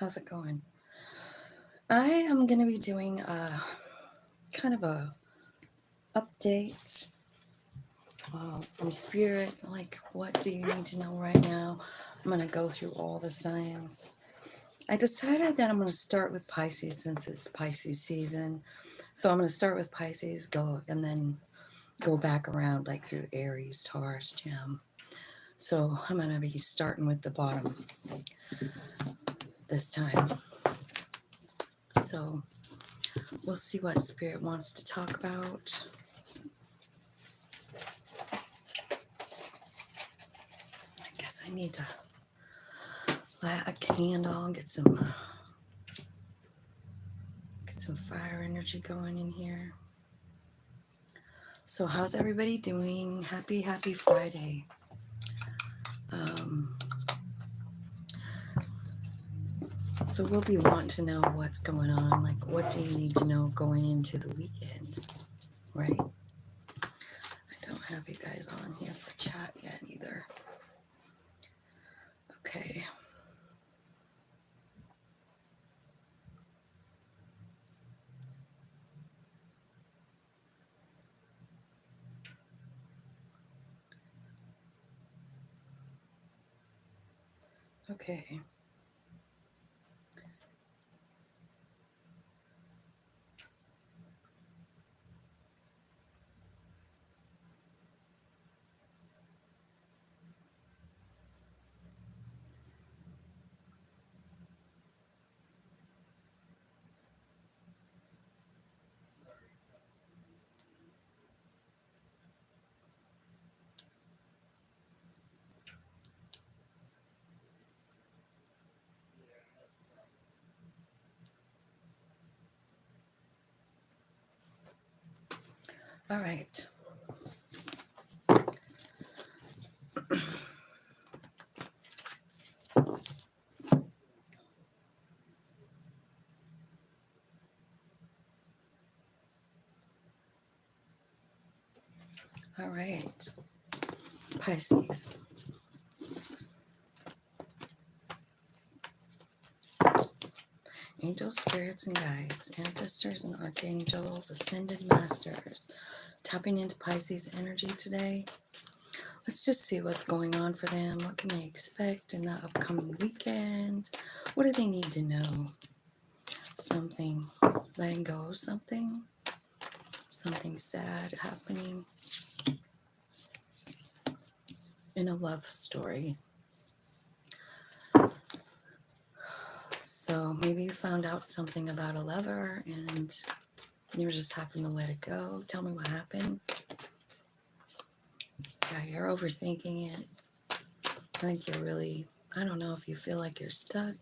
how's it going? I am going to be doing a kind of a update from Spirit, like what do you need to know right now? I'm going to go through all the signs. I decided that I'm going to start with Pisces since it's Pisces season. So I'm going to start with Pisces, and then go back around like through Aries, Taurus, Gem. So I'm going to be starting with the bottom this time. So we'll see what Spirit wants to talk about. I guess I need to light a candle and get some fire energy going in here. So how's everybody doing? Happy Friday. So we'll be wanting to know what's going on. Like, what do you need to know going into the weekend, right? I don't have you guys on here for chat yet either. Okay. Okay. All right. All right. Pisces. Angels, spirits, and guides, ancestors and archangels, ascended masters. Tapping into Pisces energy today. Let's just see what's going on for them. What can they expect in the upcoming weekend? What do they need to know? Something, letting go of something. Something sad happening in a love story. So maybe you found out something about a lover and you're just having to let it go. Tell me what happened. Yeah, you're overthinking it. I think you're really, I don't know if you feel like you're stuck,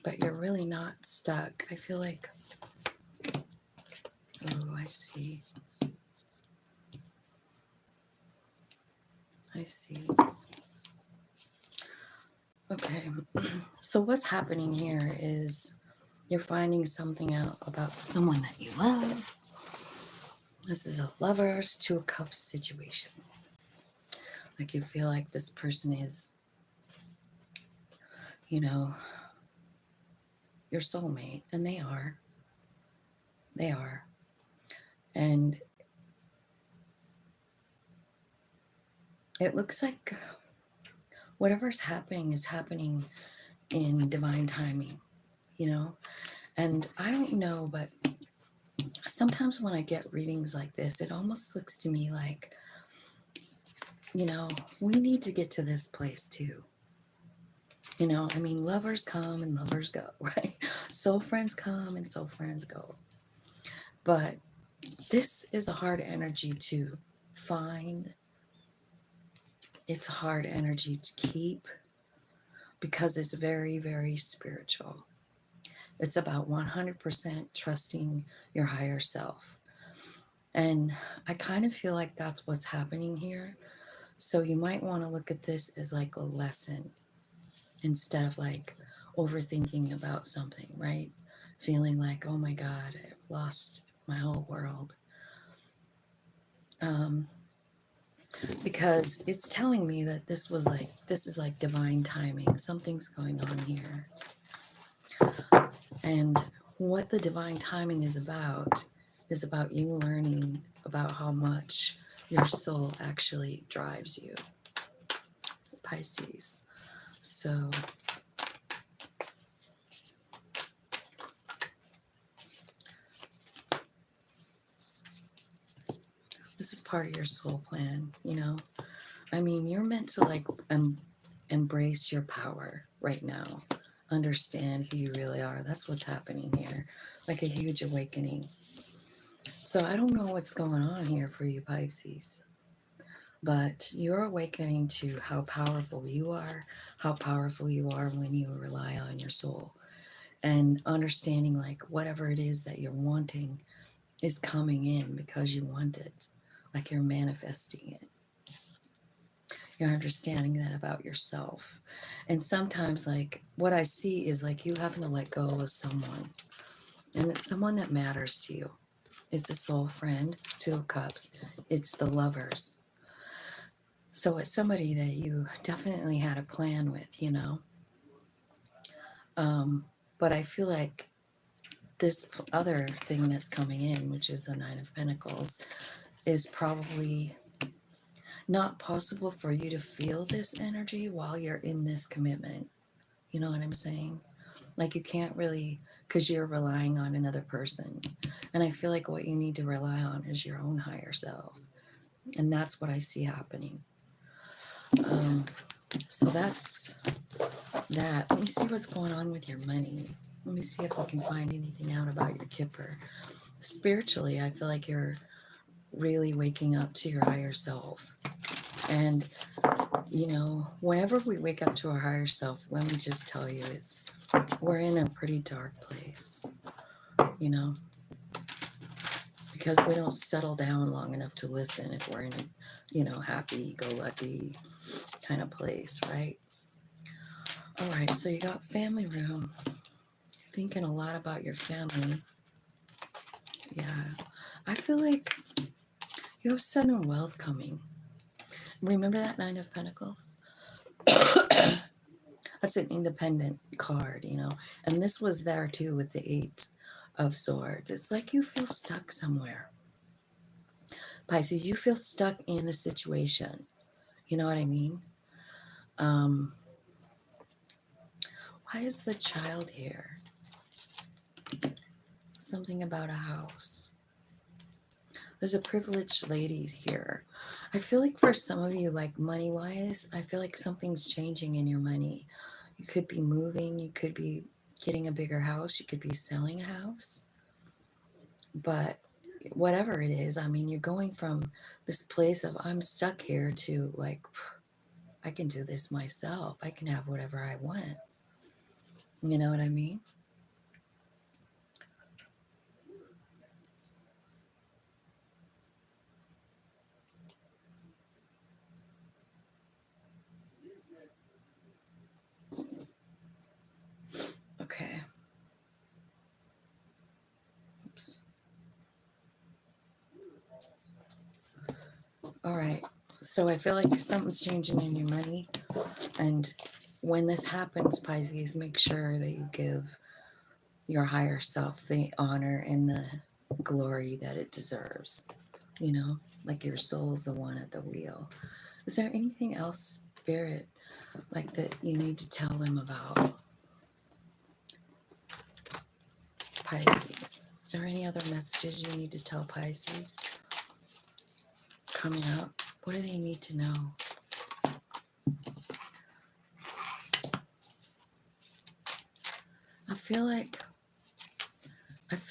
but you're really not stuck. I feel like, oh, I see. I see. Okay, so what's happening here is you're finding something out about someone that you love. This is a Lovers to a Cups situation. Like you feel like this person is, you know, your soulmate, and they are. They are. And it looks like whatever's happening is happening in divine timing, you know? And I don't know, but sometimes when I get readings like this, it almost looks to me like, you know, we need to get to this place too. You know, I mean, lovers come and lovers go, right? Soul friends come and soul friends go. But this is a hard energy to find. It's a hard energy to keep because it's very, very spiritual. It's about 100% trusting your higher self. And I kind of feel like that's what's happening here. So you might want to look at this as like a lesson instead of like overthinking about something, right? Feeling like, oh my God, I've lost my whole world. because it's telling me that this is like divine timing. Something's going on here. And what the divine timing is about you learning about how much your soul actually drives you, Pisces. So this is part of your soul plan, you know? I mean, you're meant to like embrace your power right now. Understand who you really are. That's what's happening here. Like a huge awakening. So I don't know what's going on here for you, Pisces. But you're awakening to how powerful you are when you rely on your soul. And understanding like whatever it is that you're wanting is coming in because you want it. Like you're manifesting it. You're understanding that about yourself. And sometimes like what I see is like you having to let go of someone. And it's someone that matters to you. It's a soul friend, 2 of Cups. It's the lovers. So it's somebody that you definitely had a plan with, you know. But I feel like this other thing that's coming in, which is the 9 of Pentacles, is probably not possible for you to feel this energy while you're in this commitment. You know what I'm saying? Like you can't really, because you're relying on another person. And I feel like what you need to rely on is your own higher self. And that's what I see happening. So that's that. Let me see what's going on with your money. Let me see if I can find anything out about your Kipper. Spiritually, I feel like you're really waking up to your higher self. And, you know, whenever we wake up to our higher self, let me just tell you, we're in a pretty dark place, you know, because we don't settle down long enough to listen if we're in a, you know, happy-go-lucky kind of place, right? All right, so you got family room. Thinking a lot about your family. Yeah, I feel like you have sudden wealth coming. Remember that 9 of Pentacles? That's an independent card, you know. And this was there too with the 8 of Swords. It's like you feel stuck somewhere. Pisces, you feel stuck in a situation. You know what I mean? Why is the child here? Something about a house. There's a privileged lady here. I feel like for some of you, like money-wise, I feel like something's changing in your money. You could be moving. You could be getting a bigger house. You could be selling a house. But whatever it is, I mean, you're going from this place of I'm stuck here to like, I can do this myself. I can have whatever I want. You know what I mean? Okay. Oops. All right. So I feel like something's changing in your money. And when this happens, Pisces, make sure that you give your higher self the honor and the glory that it deserves. You know, like your soul's the one at the wheel. Is there anything else, Spirit, like that you need to tell them about? Pisces. Is there any other messages you need to tell Pisces coming up? What do they need to know? I feel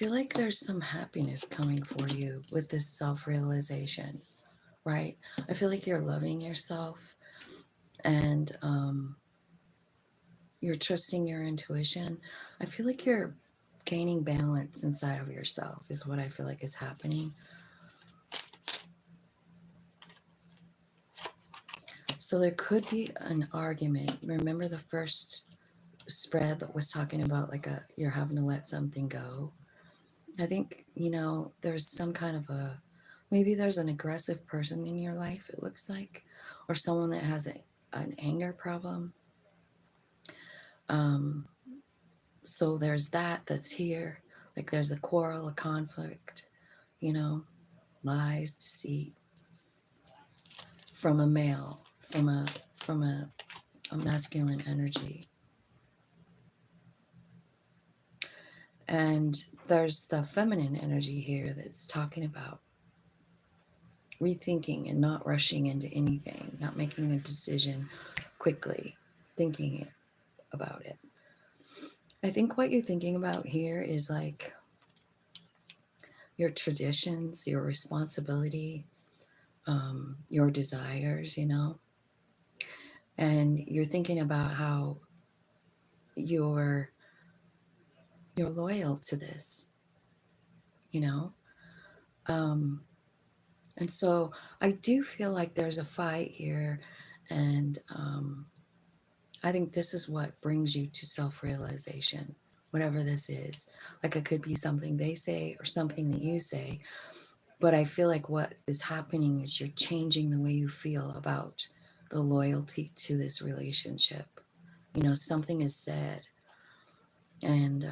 like there's some happiness coming for you with this self-realization, right? I feel like you're loving yourself and you're trusting your intuition. I feel like you're gaining balance inside of yourself is what I feel like is happening. So there could be an argument. Remember the first spread that was talking about like you're having to let something go. I think, you know, there's some kind of a Maybe there's an aggressive person in your life, it looks like, or someone that has an anger problem. So there's that's here. Like there's a quarrel, a conflict, you know, lies, deceit from a male, from a masculine energy. And there's the feminine energy here that's talking about rethinking and not rushing into anything, not making a decision quickly, thinking about it. I think what you're thinking about here is like your traditions, your responsibility, your desires, you know, and you're thinking about how you're loyal to this, you know. And so I do feel like there's a fight here, and I think this is what brings you to self-realization, whatever this is. Like it could be something they say or something that you say, but I feel like what is happening is you're changing the way you feel about the loyalty to this relationship. You know, something is said, and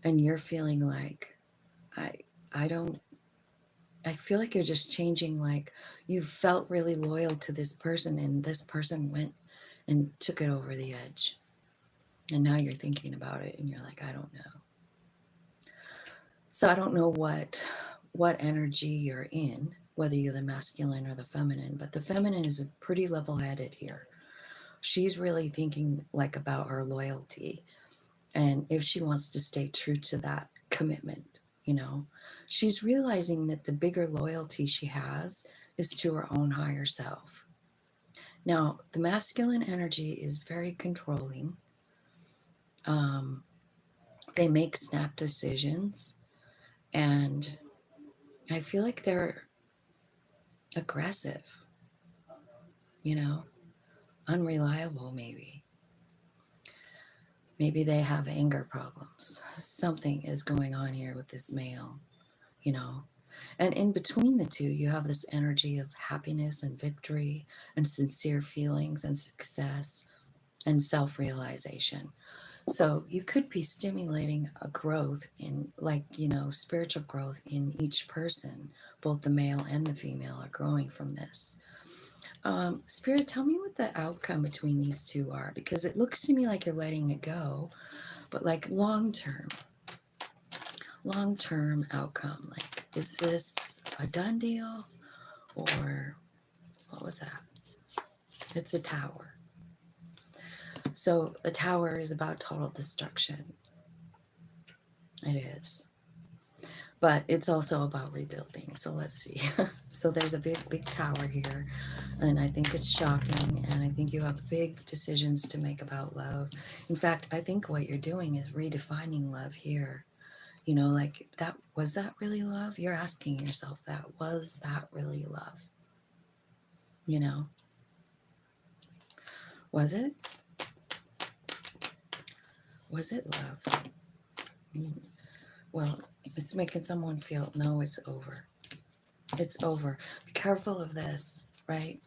you're feeling like I don't. I feel like you're just changing. Like you felt really loyal to this person, and this person went and took it over the edge. And now you're thinking about it and you're like, I don't know. So I don't know what energy you're in, whether you're the masculine or the feminine, but the feminine is pretty level-headed here. She's really thinking like about her loyalty and if she wants to stay true to that commitment, you know. She's realizing that the bigger loyalty she has is to her own higher self. Now, the masculine energy is very controlling. They make snap decisions, and I feel like they're aggressive, you know, unreliable maybe. Maybe they have anger problems. Something is going on here with this male, you know. And in between the two, you have this energy of happiness and victory and sincere feelings and success and self-realization. So you could be stimulating a growth in, like, you know, spiritual growth in each person. Both the male and the female are growing from this. Spirit, tell me what the outcome between these two are, because it looks to me like you're letting it go, but like long-term outcome. Like, is this a done deal, or what was that? It's a tower. So the tower is about total destruction. It is. But it's also about rebuilding. So let's see. So there's a big tower here. And I think it's shocking. And I think you have big decisions to make about love. In fact, I think what you're doing is redefining love here. You know, like, was that really love? You're asking yourself that. Was that really love? You know? Was it? Was it love? Well, it's making someone feel, no, it's over. It's over. Be careful of this, right?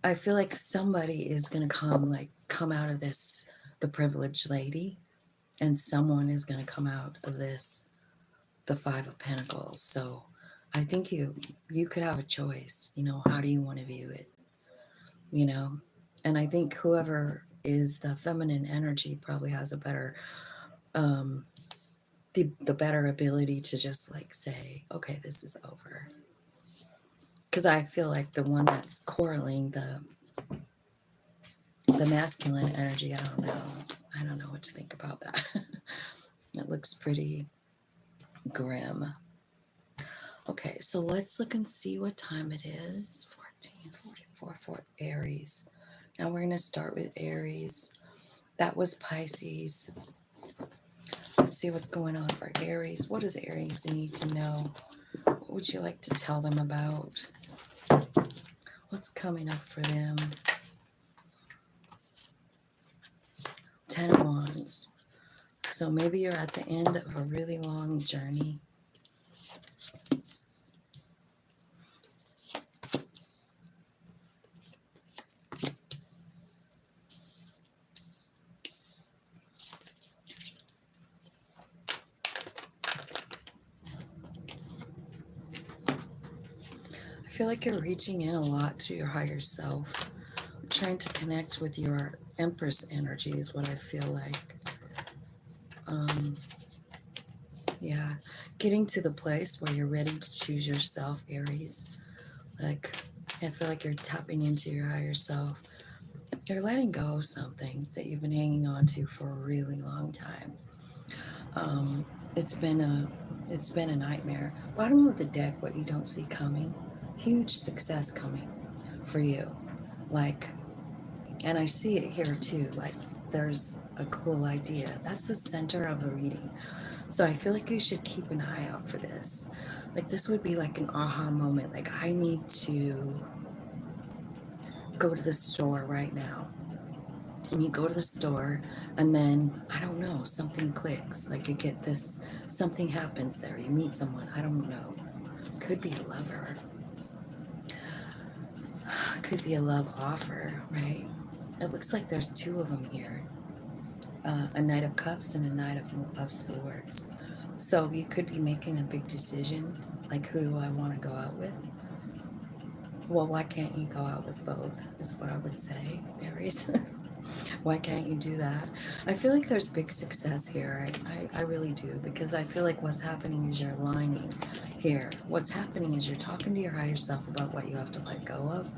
I feel like somebody is going to come out of this, the privileged lady, and someone is going to come out of this, the Five of Pentacles. So I think you could have a choice, you know, how do you want to view it, you know? And I think whoever is the feminine energy probably has a better, the better ability to just like say, okay, this is over. Because I feel like the one that's quarreling, the masculine energy, I don't know what to think about that. It looks pretty grim. Okay, so let's look and see what time it is. 14:44 for Aries. Now we're going to start with Aries. That was Pisces. Let's see what's going on for Aries. What does Aries need to know? What would you like to tell them about? What's coming up for them? 10 of Wands. So maybe you're at the end of a really long journey. feel like you're reaching in a lot to your higher self, trying to connect with your Empress energy is what I feel like. Yeah, getting to the place where you're ready to choose yourself, Aries. Like, I feel like you're tapping into your higher self. You're letting go of something that you've been hanging on to for a really long time. It's been a nightmare. Bottom of the deck, what you don't see coming. Huge success coming for you. Like, and I see it here too. Like, there's a cool idea. That's the center of the reading. So I feel like you should keep an eye out for this. Like, this would be like an aha moment. Like, I need to go to the store right now. And you go to the store, and then, I don't know, something clicks. Like, you get this, something happens there. You meet someone, I don't know. Could be a lover. Could be a love offer, right? It looks like there's two of them here. A Knight of Cups and a Knight of Swords. So you could be making a big decision, like, who do I want to go out with? Well, why can't you go out with both, is what I would say, Aries. Why can't you do that? I feel like there's big success here. I really do, because I feel like what's happening is you're aligning here. What's happening is you're talking to your higher self about what you have to let go of.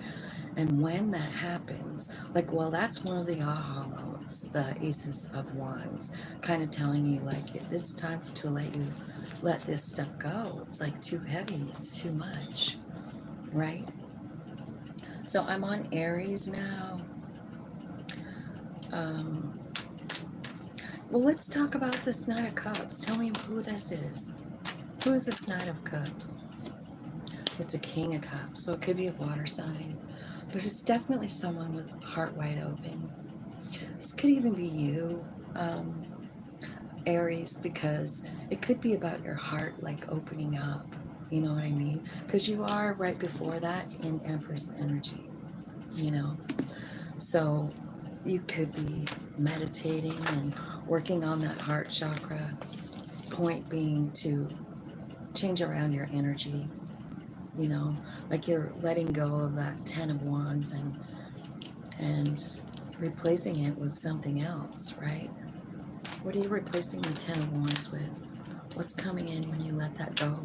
And when that happens, like, well, that's one of the aha moments, the Aces of Wands, kind of telling you, like, it's time to let this stuff go. It's like too heavy. It's too much, right? So I'm on Aries now. Well, let's talk about this Knight of Cups. Tell me who this is. Who is this Knight of Cups? It's a King of Cups, so it could be a water sign, but it's definitely someone with heart wide open. This could even be you, Aries, because it could be about your heart, like, opening up. You know what I mean? Because you are right before that in Empress energy, you know? So you could be meditating and working on that heart chakra, point being to change around your energy, you know, like you're letting go of that Ten of Wands and replacing it with something else, right? What are you replacing the Ten of Wands with? What's coming in when you let that go?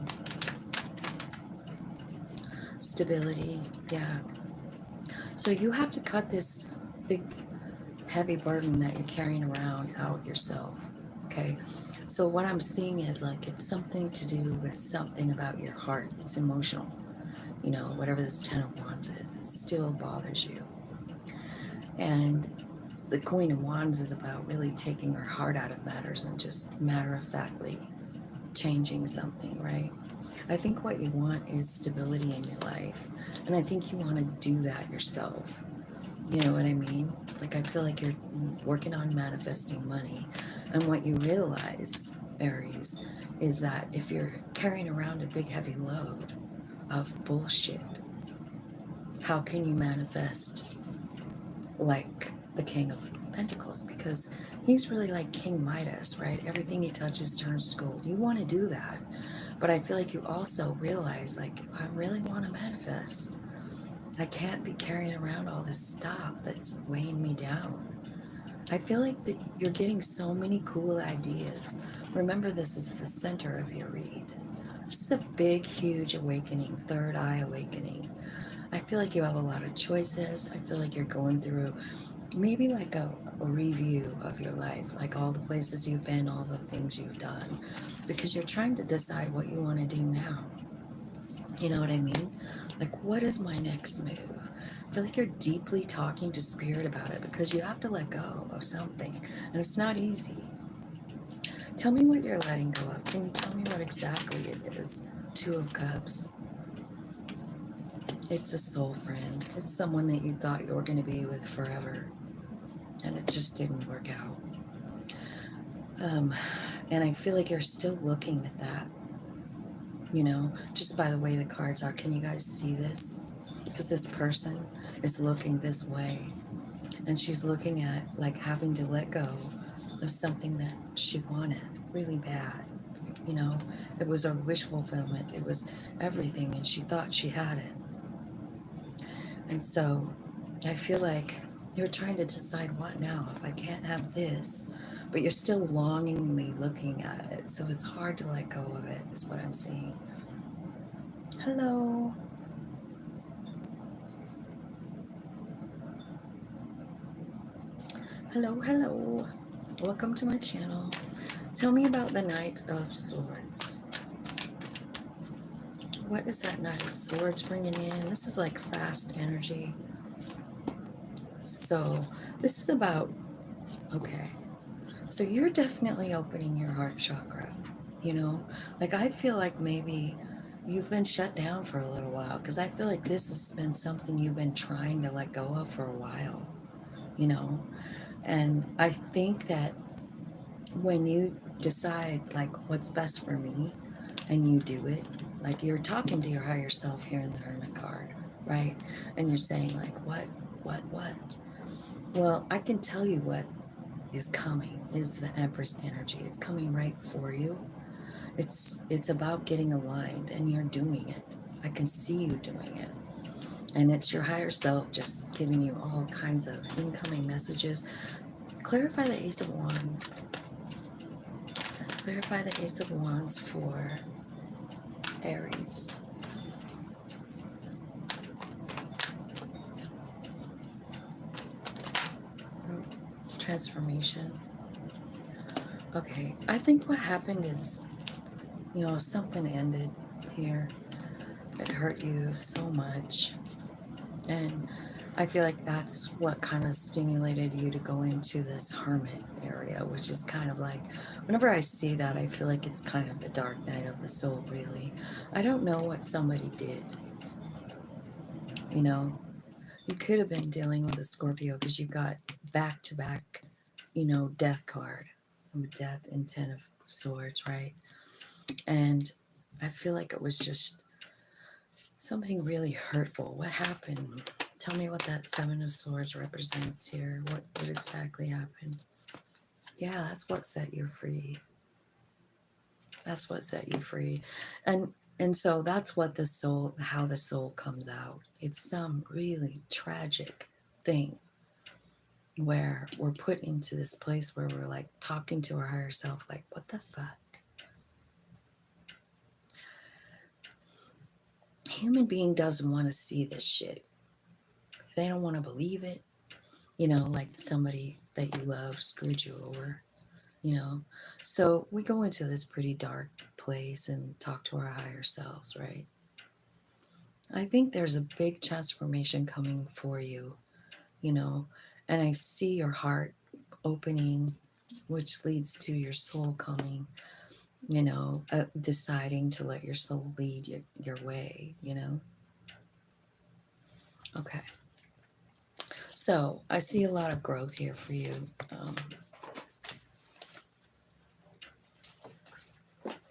Stability, yeah. So you have to cut this big heavy burden that you're carrying around out yourself, okay? So what I'm seeing is, like, it's something to do with something about your heart. It's emotional, you know, whatever this Ten of Wands is, it still bothers you. And the Queen of Wands is about really taking her heart out of matters and just matter-of-factly changing something, right? I think what you want is stability in your life, and I think you want to do that yourself. You know what I mean? Like, I feel like you're working on manifesting money. And what you realize, Aries, is that if you're carrying around a big heavy load of bullshit, how can you manifest like the King of Pentacles? Because he's really like King Midas, right? Everything he touches turns to gold. You want to do that. But I feel like you also realize, like, I really want to manifest. I can't be carrying around all this stuff that's weighing me down. I feel like that you're getting so many cool ideas. Remember, this is the center of your read. This is a big, huge awakening, third eye awakening. I feel like you have a lot of choices. I feel like you're going through maybe like a review of your life, like all the places you've been, all the things you've done, because you're trying to decide what you want to do now. You know what I mean? Like, what is my next move? I feel like you're deeply talking to Spirit about it, because you have to let go of something, and it's not easy. Tell me what you're letting go of. Can you tell me what exactly it is? Two of Cups. It's a soul friend. It's someone that you thought you were going to be with forever, and it just didn't work out. And I feel like you're still looking at that. You know, just by the way the cards are. Can you guys see this? Because this person is looking this way, and she's looking at, like, having to let go of something that she wanted really bad. You know, it was a wish fulfillment. It was everything, and she thought she had it. And so I feel like you're trying to decide what now if I can't have this, but you're still longingly looking at it. So it's hard to let go of it, is what I'm seeing. Hello. Hello, hello. Welcome to my channel. Tell me about the Knight of Swords. What is that Knight of Swords bringing in? This is like fast energy. So this is about, okay, so you're definitely opening your heart chakra, you know? Like I feel like maybe you've been shut down for a little while because I feel like this has been something you've been trying to let go of for a while, you know? And I think that when you decide like what's best for me and you do it, like you're talking to your higher self here in the Hermit card, right? And you're saying like, what? Well, I can tell you what is coming is the Empress energy. It's coming right for you. It's about getting aligned and you're doing it. I can see you doing it. And it's your higher self just giving you all kinds of incoming messages. Clarify the Ace of Wands. Clarify the Ace of Wands for Aries. Transformation. Okay, I think what happened is, you know, something ended here. It hurt you so much. And I feel like that's what kind of stimulated you to go into this hermit area, which is kind of like, whenever I see that, I feel like it's kind of the dark night of the soul, really. I don't know what somebody did. You know, you could have been dealing with a Scorpio because you got back-to-back, you know, death card. Death and Ten of Swords, right? And I feel like it was just something really hurtful. What happened? Tell me what that Seven of Swords represents here. What exactly happened? Yeah, that's what set you free. That's what set you free. And so that's what the soul, how the soul comes out. It's some really tragic thing where we're put into this place where we're like talking to our higher self, like, what the fuck? Human being doesn't want to see this shit. They don't want to believe it. You know, like somebody that you love screwed you over, you know. So we go into this pretty dark place and talk to our higher selves, right? I think there's a big transformation coming for you, you know, and I see your heart opening, which leads to your soul coming, you know, deciding to let your soul lead your way, you know. Okay. So I see a lot of growth here for you.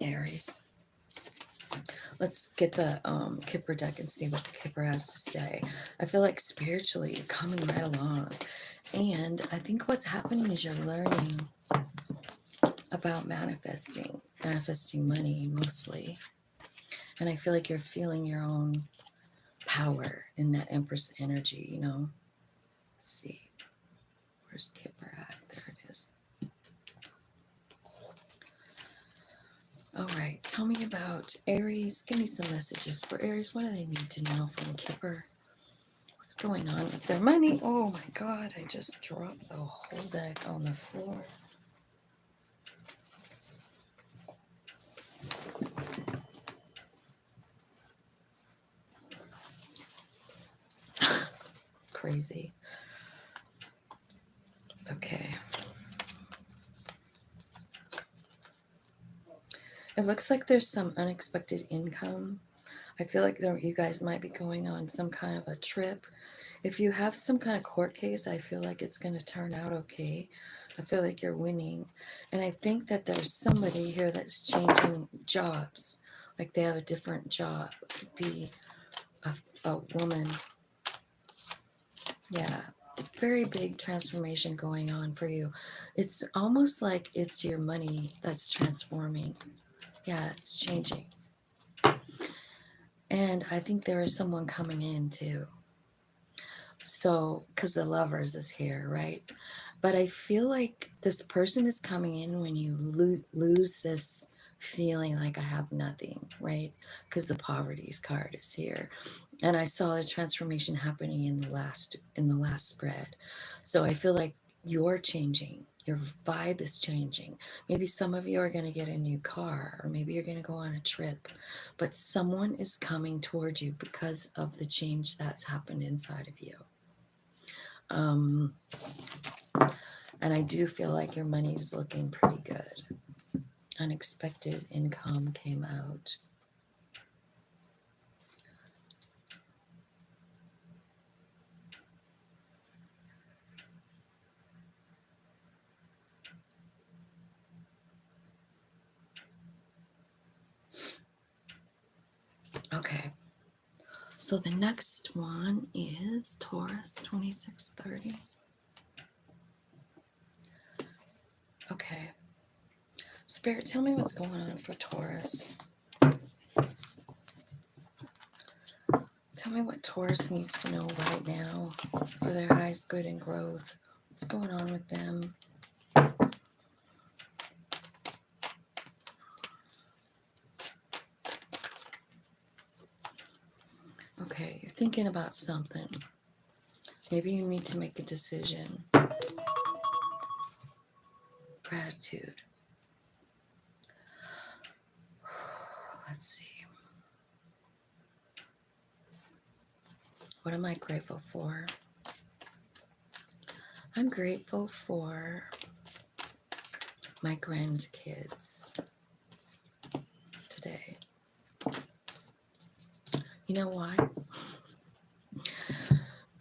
Aries. Let's get the Kipper deck and see what the Kipper has to say. I feel like spiritually you're coming right along. And I think what's happening is you're learning about manifesting money mostly. And I feel like you're feeling your own power in that Empress energy, you know. Let's see. Where's Kipper at? There it is. All right. Tell me about Aries. Give me some messages for Aries. What do they need to know from Kipper? What's going on with their money? Oh my God, I just dropped the whole deck on the floor. Crazy. Okay. It looks like there's some unexpected income. I feel like you guys might be going on some kind of a trip. If you have some kind of court case, I feel like it's going to turn out okay. I feel like you're winning. And I think that there's somebody here that's changing jobs. Like they have a different job. It could be a woman. Yeah. Very big transformation going on for you. It's almost like it's your money that's transforming. Yeah, it's changing. And I think there is someone coming in too. So, because the lovers is here, right? But I feel like this person is coming in when you lose this feeling like I have nothing, right? Because the poverty's card is here. And I saw the transformation happening in the last spread. So I feel like you're changing. Your vibe is changing. Maybe some of you are going to get a new car, or maybe you're going to go on a trip. But someone is coming towards you because of the change that's happened inside of you. Um, and I do feel like your money's looking pretty good. Unexpected income came out. Okay. So the next one is Taurus 2630. Okay. Spirit, tell me what's going on for Taurus. Tell me what Taurus needs to know right now for their highest good and growth. What's going on with them? Okay, you're thinking about something. Maybe you need to make a decision. Gratitude. Let's see. What am I grateful for? I'm grateful for my grandkids today. You know why?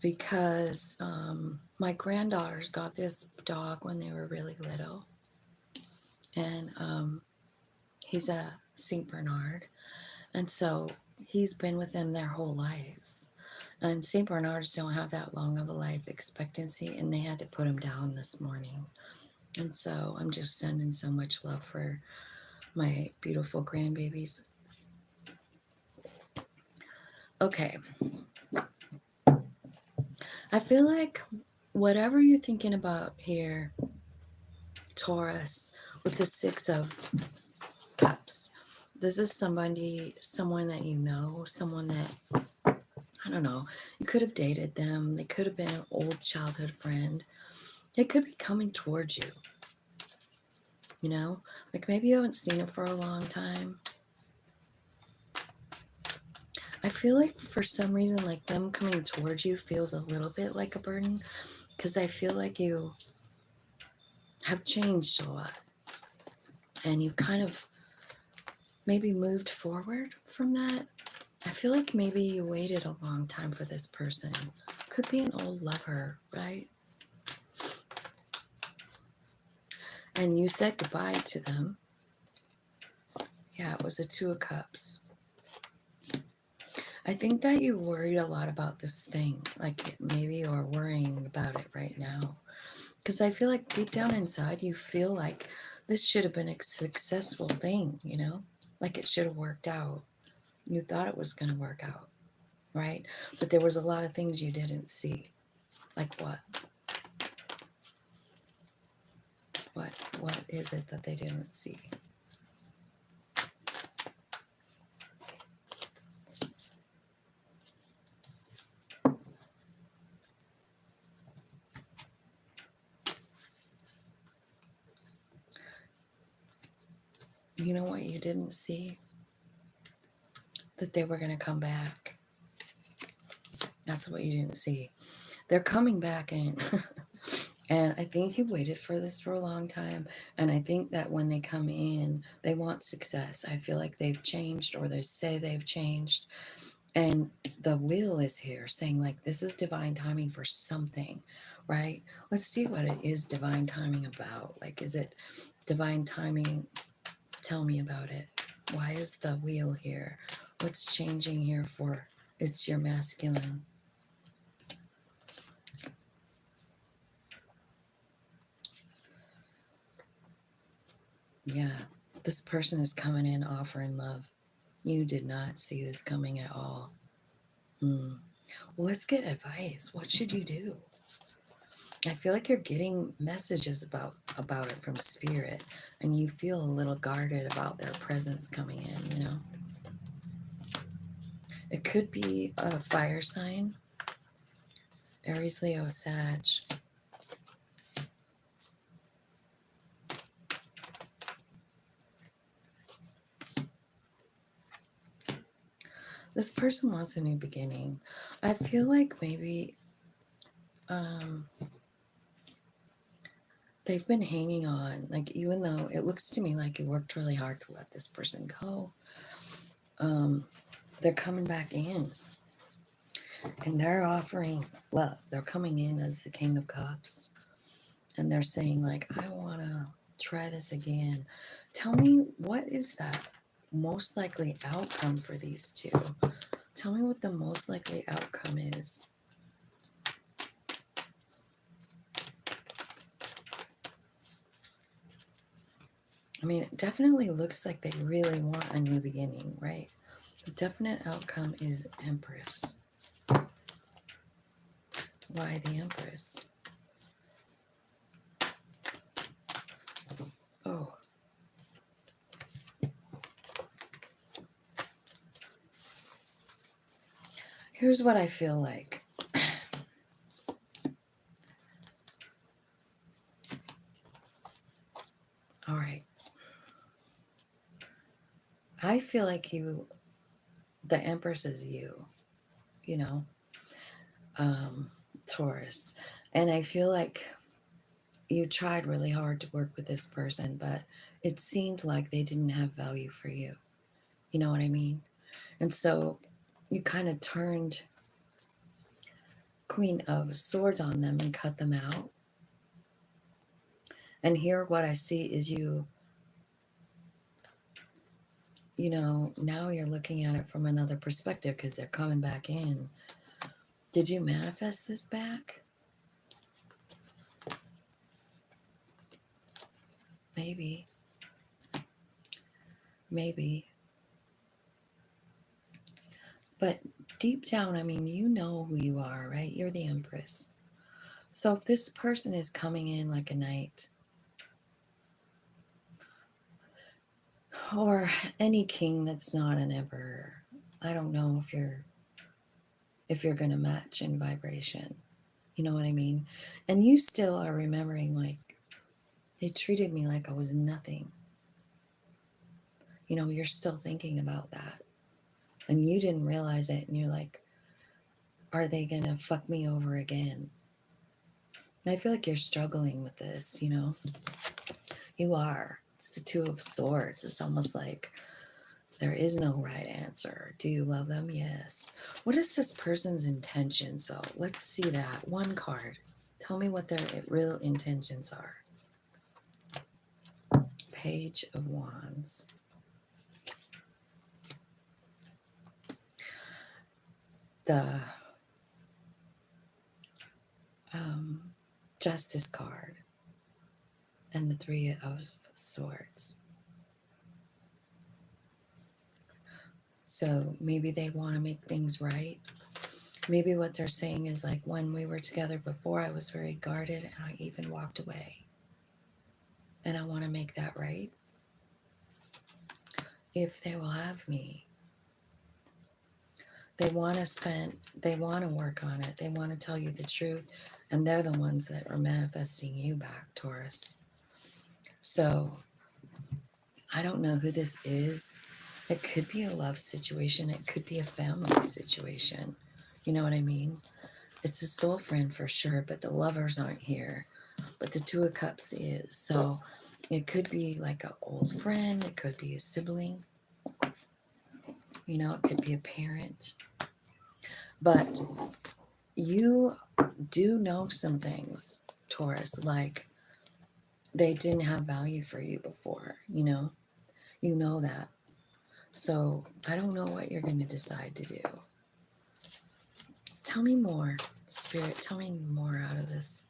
Because my granddaughters got this dog when they were really little. And he's a St. Bernard. And so he's been with them their whole lives. And St. Bernards don't have that long of a life expectancy, and they had to put him down this morning. And so I'm just sending so much love for my beautiful grandbabies. Okay. I feel like whatever you're thinking about here, Taurus, with the Six of Cups, this is someone that you know, someone that, I don't know, you could have dated them. They could have been an old childhood friend. They could be coming towards you. You know, like maybe you haven't seen them for a long time. I feel like for some reason, like them coming towards you feels a little bit like a burden, because I feel like you have changed a lot and you've kind of maybe moved forward from that. I feel like maybe you waited a long time for this person. Could be an old lover, right? And you said goodbye to them. Yeah, it was a Two of Cups. I think that you worried a lot about this thing. Like maybe you're worrying about it right now. Because I feel like deep down inside, you feel like this should have been a successful thing, you know? Like it should have worked out. You thought it was going to work out, right? But there was a lot of things you didn't see. Like what? What is it that they didn't see? You know what you didn't see? That they were going to come back. That's what you didn't see. They're coming back in. And I think he waited for this for a long time. And I think that when they come in, they want success. I feel like they've changed, or they say they've changed. And the wheel is here saying, like, this is divine timing for something, right? Let's see what it is divine timing about. Like, is it divine timing? Tell me about it. Why is the wheel here? What's changing here for? It's your masculine. Yeah, this person is coming in offering love. You did not see this coming at all. Well, let's get advice. What should you do? I feel like you're getting messages about it from spirit, and you feel a little guarded about their presence coming in, you know? It could be a fire sign, Aries, Leo, Sag. This person wants a new beginning. I feel like maybe they've been hanging on, like, even though it looks to me like you worked really hard to let this person go, they're coming back in, and they're offering love. They're coming in as the King of Cups, and they're saying, like, I want to try this again. Tell me, what is that most likely outcome for these two? Tell me what the most likely outcome is. I mean, it definitely looks like they really want a new beginning, right? The definite outcome is Empress. Why the Empress? Oh. Here's what I feel like. All right. I feel like the Empress is you know, Taurus. And I feel like you tried really hard to work with this person, but it seemed like they didn't have value for you. You know what I mean? And so you kind of turned Queen of Swords on them and cut them out. And here what I see is you know, now you're looking at it from another perspective because they're coming back in. Did you manifest this back? Maybe. Maybe. But deep down, I mean, you know who you are, right? You're the Empress. So if this person is coming in like a knight, or any king that's not an emperor, I don't know if you're going to match in vibration. You know what I mean? And you still are remembering, like, they treated me like I was nothing. You know, you're still thinking about that. And you didn't realize it. And you're like, are they going to fuck me over again? And I feel like you're struggling with this, you know? You are. It's the Two of Swords. It's almost like there is no right answer. Do you love them? Yes. What is this person's intention? So let's see that. One card. Tell me what their real intentions are. Page of Wands. The Justice card. And the Three of Swords. So maybe they want to make things right. Maybe what they're saying is, like, when we were together before, I was very guarded and I even walked away. And I want to make that right. If they will have me. They want to work on it. They want to tell you the truth. And they're the ones that are manifesting you back, Taurus. So I don't know who this is. It could be a love situation. It could be a family situation. You know what I mean? It's a soul friend for sure, but the lovers aren't here. But the Two of Cups is. So it could be like an old friend. It could be a sibling. You know, it could be a parent. But you do know some things, Taurus, like they didn't have value for you before, you know? You know that. So I don't know what you're going to decide to do. Tell me more, Spirit. Tell me more out of this.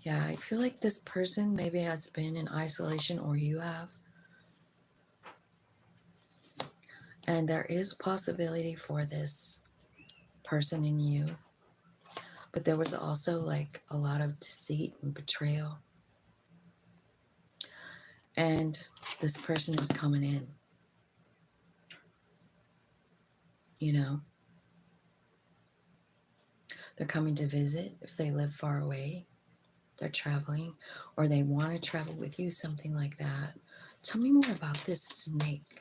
Yeah, I feel like this person maybe has been in isolation, or you have. And there is possibility for this person in you. But there was also like a lot of deceit and betrayal. And this person is coming in, you know. They're coming to visit if they live far away. They're traveling, or they want to travel with you, something like that. Tell me more about this snake.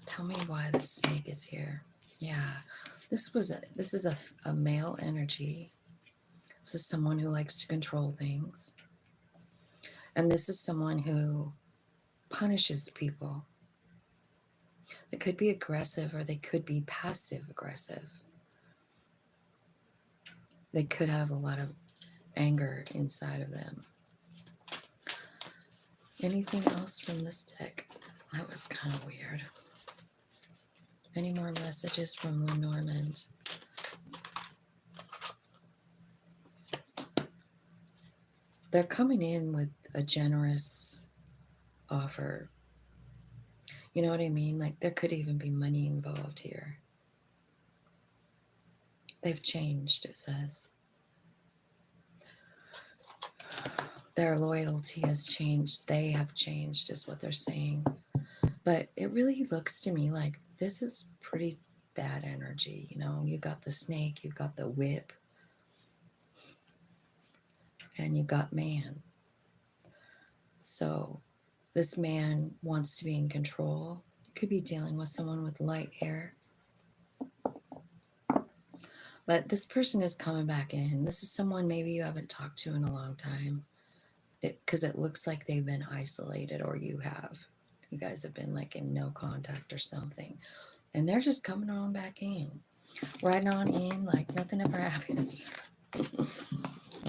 Tell me why the snake is here. Yeah, this is a male energy. This is someone who likes to control things. And this is someone who punishes people. They could be aggressive or they could be passive aggressive. They could have a lot of anger inside of them. Anything else from this deck? That was kind of weird. Any more messages from Lenormand? They're coming in with a generous offer. You know what I mean? Like there could even be money involved here. They've changed, it says. Their loyalty has changed. They have changed, is what they're saying. But it really looks to me like this is pretty bad energy. You know, you got the snake, you got the whip, and you got man. So this man wants to be in control. Could be dealing with someone with light hair. But this person is coming back in. This is someone maybe you haven't talked to in a long time. Because it looks like they've been isolated, or you have. You guys have been like in no contact or something. And they're just coming on back in. Riding on in like nothing ever happened.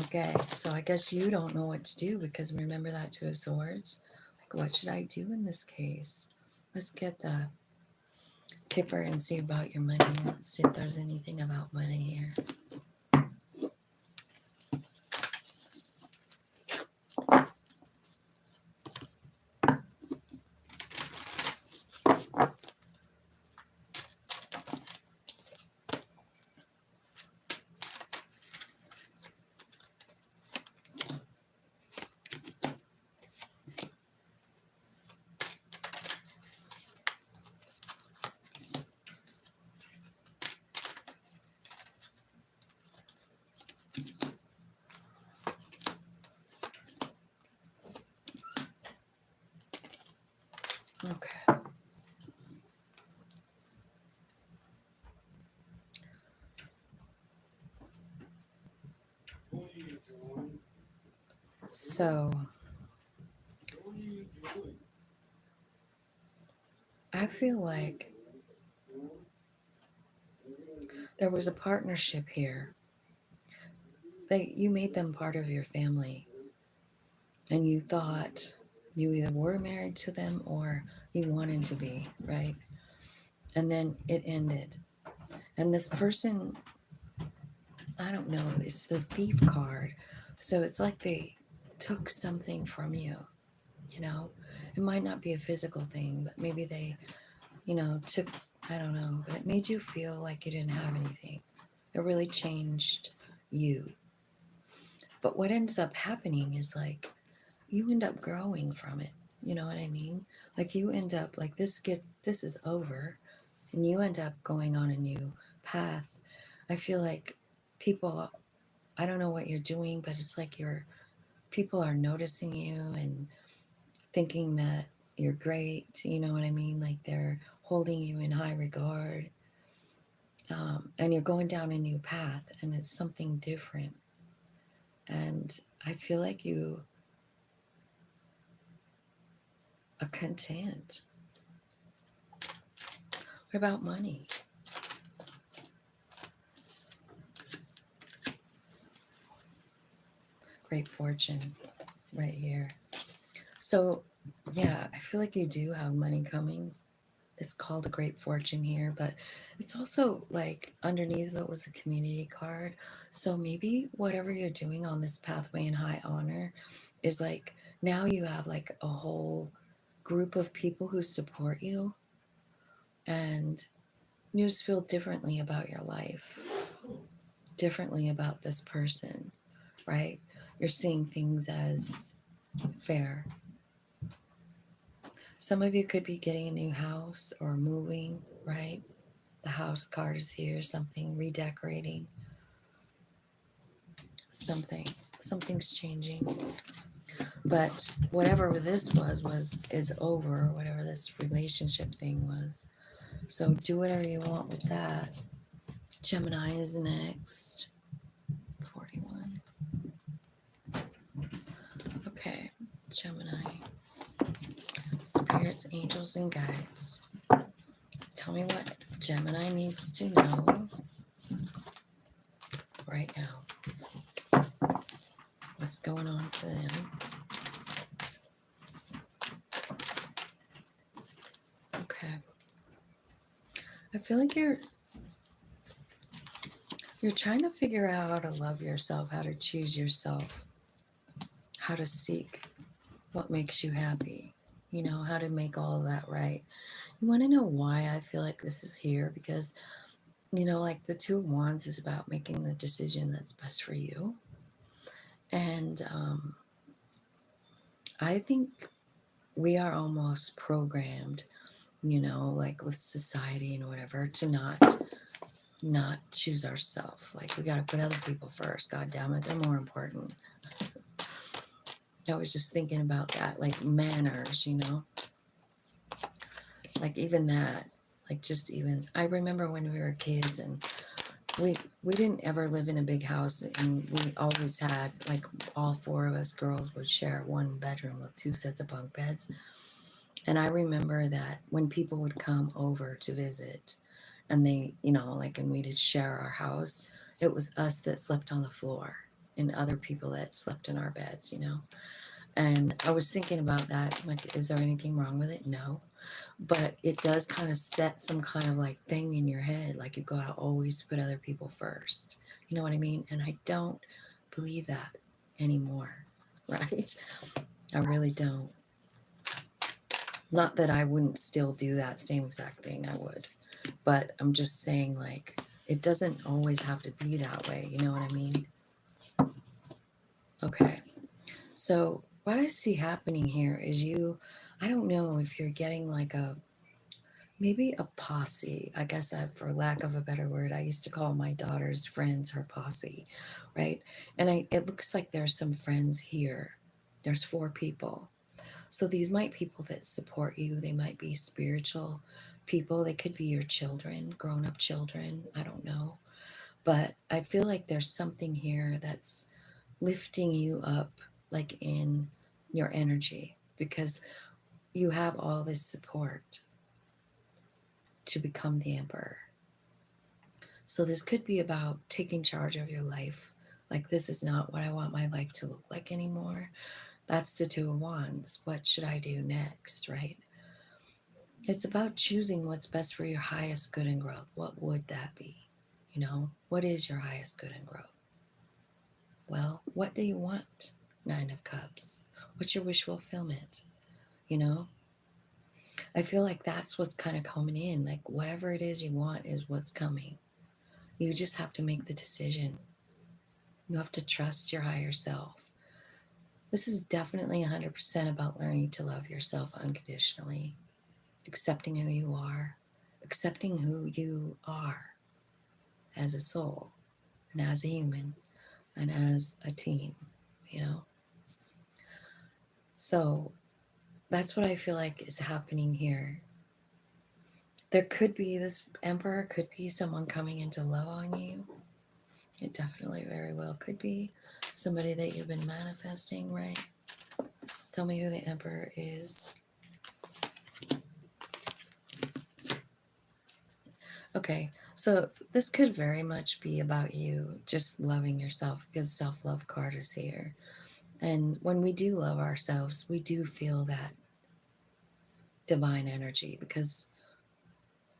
Okay, so I guess you don't know what to do, because remember that Two of Swords? Like, what should I do in this case? Let's get the Kipper and see about your money. Let's see if there's anything about money here. Okay. So I feel like there was a partnership here. You made them part of your family, and you thought you either were married to them or you wanted to be, right? And then it ended. And this person, I don't know, it's the thief card. So it's like they took something from you, you know? It might not be a physical thing, but maybe they, took, I don't know, but it made you feel like you didn't have anything. It really changed you. But what ends up happening is like you end up growing from it. You know what I mean? Like you end up like this is over, and you end up going on a new path. I feel like people, I don't know what you're doing, but it's like people are noticing you and thinking that you're great. You know what I mean? Like they're holding you in high regard. And you're going down a new path, and it's something different. And I feel like you are content. What about money? Great fortune right here. So, yeah, I feel like you do have money coming. It's called a great fortune here, but it's also like underneath of it was the community card. So maybe whatever you're doing on this pathway in high honor is like now you have like a whole group of people who support you, and You just feel differently about your life, differently about this person, right? You're seeing things as fair. Some of you could be getting a new house or moving, right? The house card is here, something redecorating, something's changing. But whatever this is over, whatever this relationship thing was. So do whatever you want with that. Gemini is next. 41. Okay, Gemini. Spirits, angels, and guides. Tell me what Gemini needs to know right now. What's going on for them? Okay. I feel like you're trying to figure out how to love yourself, how to choose yourself, how to seek what makes you happy, you know, how to make all of that right. You want to know why I feel like this is here? Because, you know, like the Two of Wands is about making the decision that's best for you. And I think we are almost programmed, you know, like with society and whatever, to not choose ourselves. Like we got to put other people first. God damn it, they're more important. I was just thinking about that, like manners, you know, like even that, like just even, I remember when we were kids and we didn't ever live in a big house, and we always had, like, all four of us girls would share one bedroom with two sets of bunk beds. And I remember that when people would come over to visit and they, you know, like, and we'd share our house, it was us that slept on the floor and other people that slept in our beds, you know. And I was thinking about that, like, is there anything wrong with it? No. But it does kind of set some kind of like thing in your head, like you gotta always put other people first. You know what I mean? And I don't believe that anymore, right? I really don't. Not that I wouldn't still do that same exact thing, I would. But I'm just saying, like, it doesn't always have to be that way. You know what I mean? Okay. So what I see happening here is I don't know if you're getting like maybe a posse. I guess for lack of a better word, I used to call my daughter's friends her posse, right? And it looks like there's some friends here. There's 4 people. So these might be people that support you. They might be spiritual people. They could be your children, grown-up children. I don't know. But I feel like there's something here that's lifting you up, like in your energy, because you have all this support to become the emperor. So this could be about taking charge of your life. Like, this is not what I want my life to look like anymore. That's the Two of Wands. What should I do next, right? It's about choosing what's best for your highest good and growth. What would that be? You know, what is your highest good and growth? Well, what do you want? 9 of Cups. What's your wish fulfillment? You know, I feel like that's what's kind of coming in. Like, whatever it is you want is what's coming. You just have to make the decision. You have to trust your higher self. This is definitely 100% about learning to love yourself unconditionally, accepting who you are, accepting who you are as a soul and as a human and as a team, you know? So that's what I feel like is happening here. There could be, this emperor could be someone coming in to love on you. It definitely very well could be somebody that you've been manifesting, right? Tell me who the emperor is. Okay, so this could very much be about you just loving yourself, because self-love card is here. And when we do love ourselves, we do feel that divine energy, because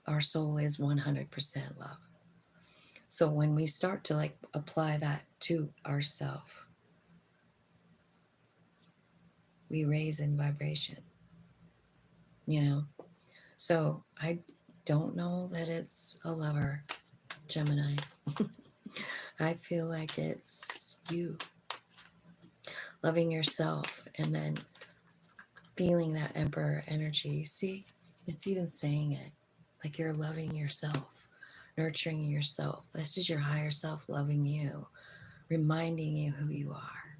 our soul is 100% love. So when we start to like apply that to ourselves, we raise in vibration, you know? So don't know that it's a lover, Gemini. I feel like it's you loving yourself and then feeling that Emperor energy. See, it's even saying it like you're loving yourself, nurturing yourself. This is your higher self loving you, reminding you who you are.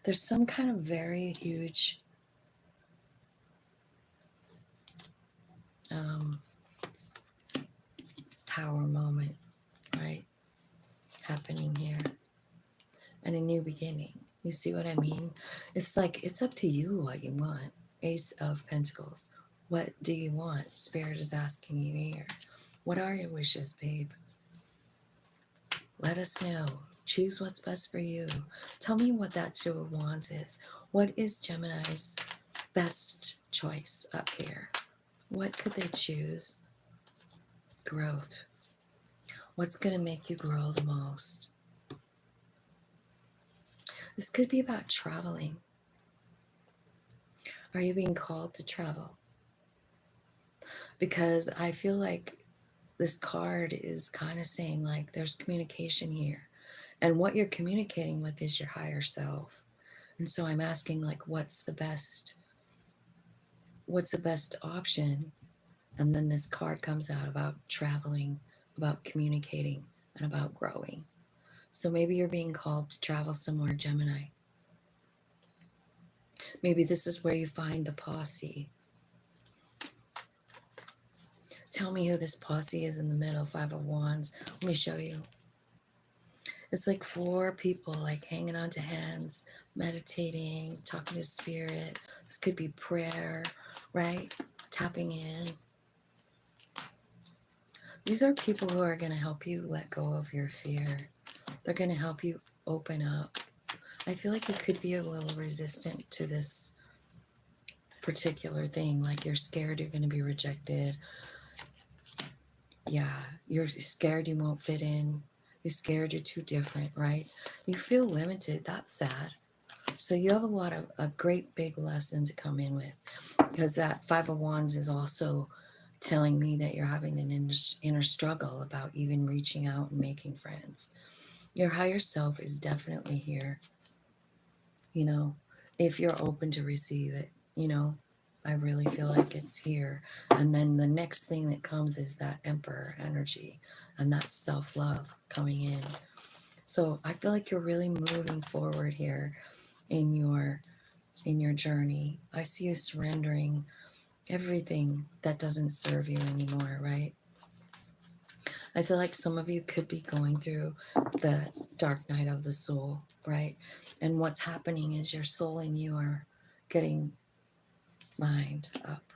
There's some kind of very huge power moment, right, happening here, and a new beginning. You see what I mean? It's like it's up to you what you want. Ace of Pentacles. What do you want? Spirit is asking you here. What are your wishes, babe? Let us know. Choose what's best for you. Tell me what that Two of Wands is. What is Gemini's best choice up here? What could they choose? Growth. What's going to make you grow the most? This could be about traveling. Are you being called to travel? Because I feel like this card is kind of saying like there's communication here. And what you're communicating with is your higher self. And so I'm asking like what's the best option? And then this card comes out about traveling, about communicating, and about growing. So maybe you're being called to travel somewhere, Gemini. Maybe this is where you find the posse. Tell me who this posse is in the middle. Five of Wands. Let me show you. It's like 4 people like hanging on to hands, meditating, talking to spirit. This could be prayer, right? Tapping in. These are people who are going to help you let go of your fear. They're going to help you open up. I feel like you could be a little resistant to this particular thing. Like you're scared you're going to be rejected. Yeah, you're scared you won't fit in. You're scared you're too different, right? You feel limited. That's sad. So you have a great big lesson to come in with, because that Five of Wands is also telling me that you're having an inner struggle about even reaching out and making friends. Your higher self is definitely here, you know, if you're open to receive it, you know. I really feel like it's here. And then the next thing that comes is that Emperor energy and that self-love coming in. So I feel like you're really moving forward here in your journey. I see you surrendering everything that doesn't serve you anymore, right? I feel like some of you could be going through the dark night of the soul, right? And what's happening is your soul and you are getting lined up.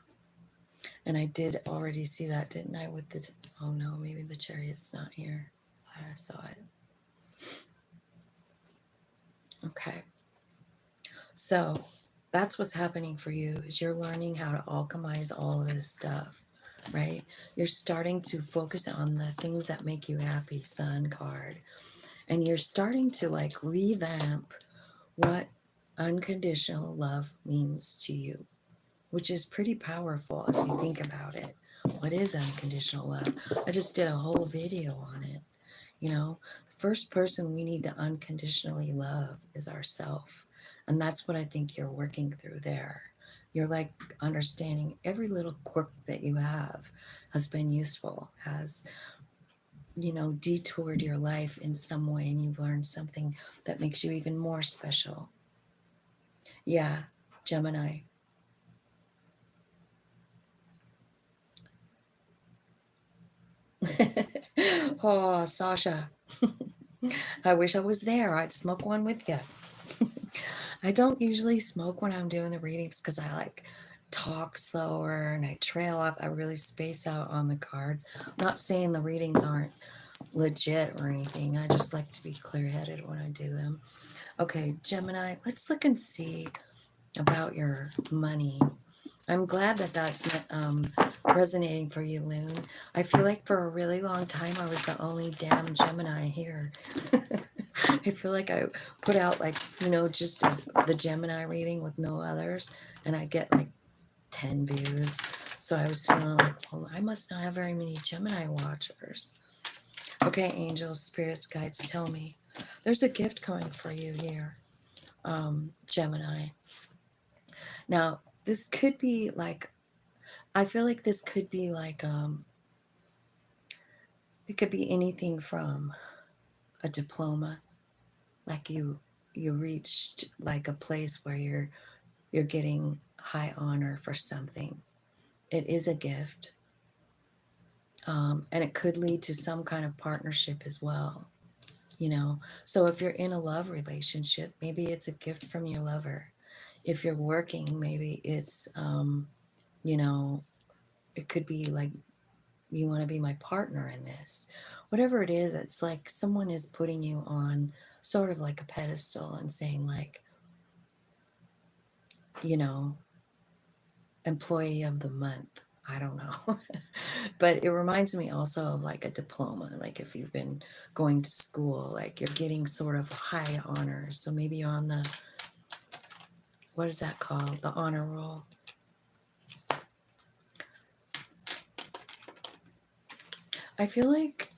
And I did already see that, didn't I? With the, oh no, maybe the Chariot's not here. I saw it. Okay. So that's what's happening for you, is you're learning how to alchemize all of this stuff, right? You're starting to focus on the things that make you happy, Sun card. And you're starting to like revamp what unconditional love means to you, which is pretty powerful if you think about it. What is unconditional love? I just did a whole video on it. You know, the first person we need to unconditionally love is ourself. And that's what I think you're working through there. You're like understanding every little quirk that you have has been useful, has, you know, detoured your life in some way, and you've learned something that makes you even more special. Yeah, Gemini. Oh, Sasha. I wish I was there. I'd smoke one with you. I don't usually smoke when I'm doing the readings because I like talk slower and I trail off. I really space out on the cards. I'm not saying the readings aren't legit or anything. I just like to be clear-headed when I do them. Okay, Gemini, let's look and see about your money. I'm glad that that's resonating for you, Loon. I feel like for a really long time I was the only damn Gemini here. I feel like I put out like, you know, just as the Gemini reading with no others, and I get like 10 views. So I was feeling like, well, I must not have very many Gemini watchers. Okay, angels, spirits, guides, tell me. There's a gift coming for you here, Gemini. Now, this could be like, I feel like this could be like, it could be anything from a diploma, like you reached like a place where you're getting high honor for something. It is a gift. And it could lead to some kind of partnership as well, you know. So if you're in a love relationship, maybe it's a gift from your lover. If you're working, maybe it's, you know, it could be like, you want to be my partner in this. Whatever it is, it's like someone is putting you on sort of like a pedestal and saying, like, you know, employee of the month. I don't know. But it reminds me also of like a diploma. Like if you've been going to school, like you're getting sort of high honors. So maybe you're on the, what is that called? The honor roll. I feel like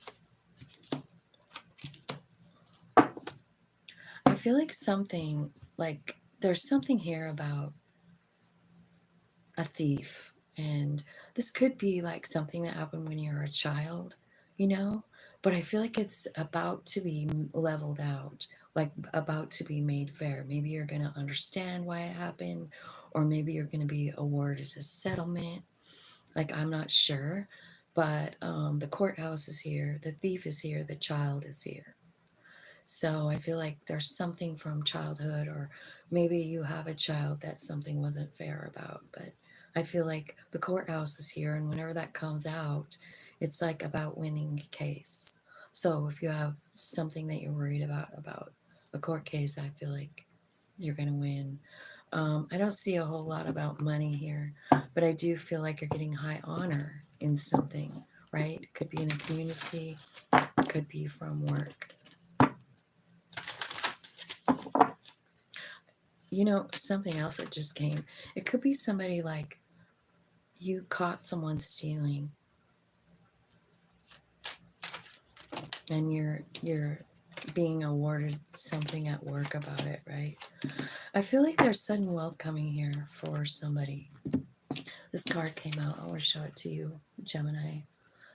something, like there's something here about a thief. And this could be like something that happened when you were a child, you know? But I feel like it's about to be leveled out, like about to be made fair. Maybe you're going to understand why it happened, or maybe you're going to be awarded a settlement. Like, I'm not sure. But the courthouse is here, the thief is here, the child is here. So I feel like there's something from childhood, or maybe you have a child that something wasn't fair about. But I feel like the courthouse is here, and whenever that comes out, it's like about winning a case. So if you have something that you're worried about a court case, I feel like you're going to win. I don't see a whole lot about money here, but I do feel like you're getting high honor in something, right? It could be in a community, it could be from work. You know, something else that just came. It could be somebody like you caught someone stealing, and you're being awarded something at work about it, right? I feel like there's sudden wealth coming here for somebody. This card came out. I want to show it to you, Gemini.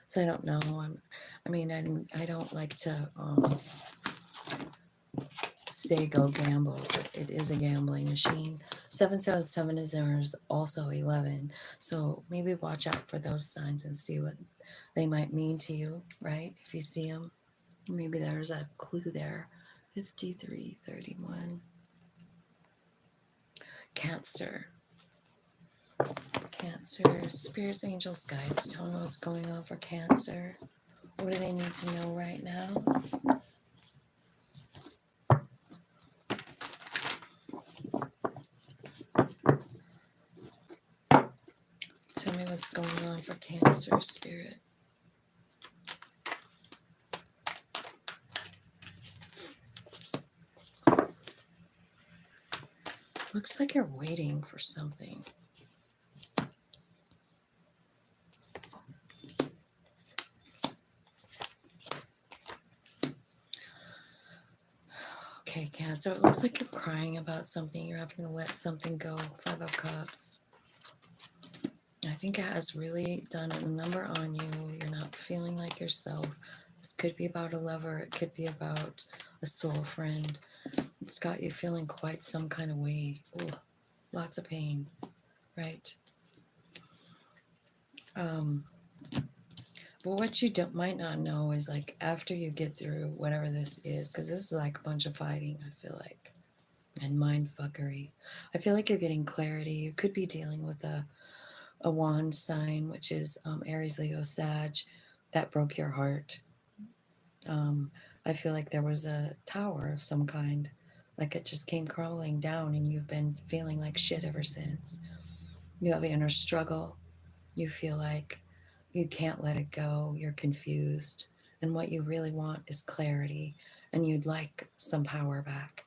So I don't know. I don't like to say go gamble, but it is a gambling machine. 777 is also 11. So maybe watch out for those signs and see what they might mean to you, right? If you see them, maybe there's a clue there. 5331. Cancer. Cancer. Spirits, angels, guides. Tell me what's going on for Cancer. What do they need to know right now? Tell me what's going on for Cancer, Spirit. Looks like you're waiting for something. Okay, Cancer, it looks like you're crying about something. You're having to let something go. 5 of Cups. I think it has really done a number on you. You're not feeling like yourself. This could be about a lover. It could be about a soul friend. It's got you feeling quite some kind of way. Ooh, lots of pain, right? But what you might not know is, like, after you get through whatever this is, because this is like a bunch of fighting, I feel like, and mind fuckery. I feel like you're getting clarity. You could be dealing with a wand sign, which is Aries, Leo, Sag. That broke your heart. I feel like there was a tower of some kind, like it just came crumbling down, and you've been feeling like shit ever since. You have inner struggle. You feel like you can't let it go. You're confused. And what you really want is clarity, and you'd like some power back,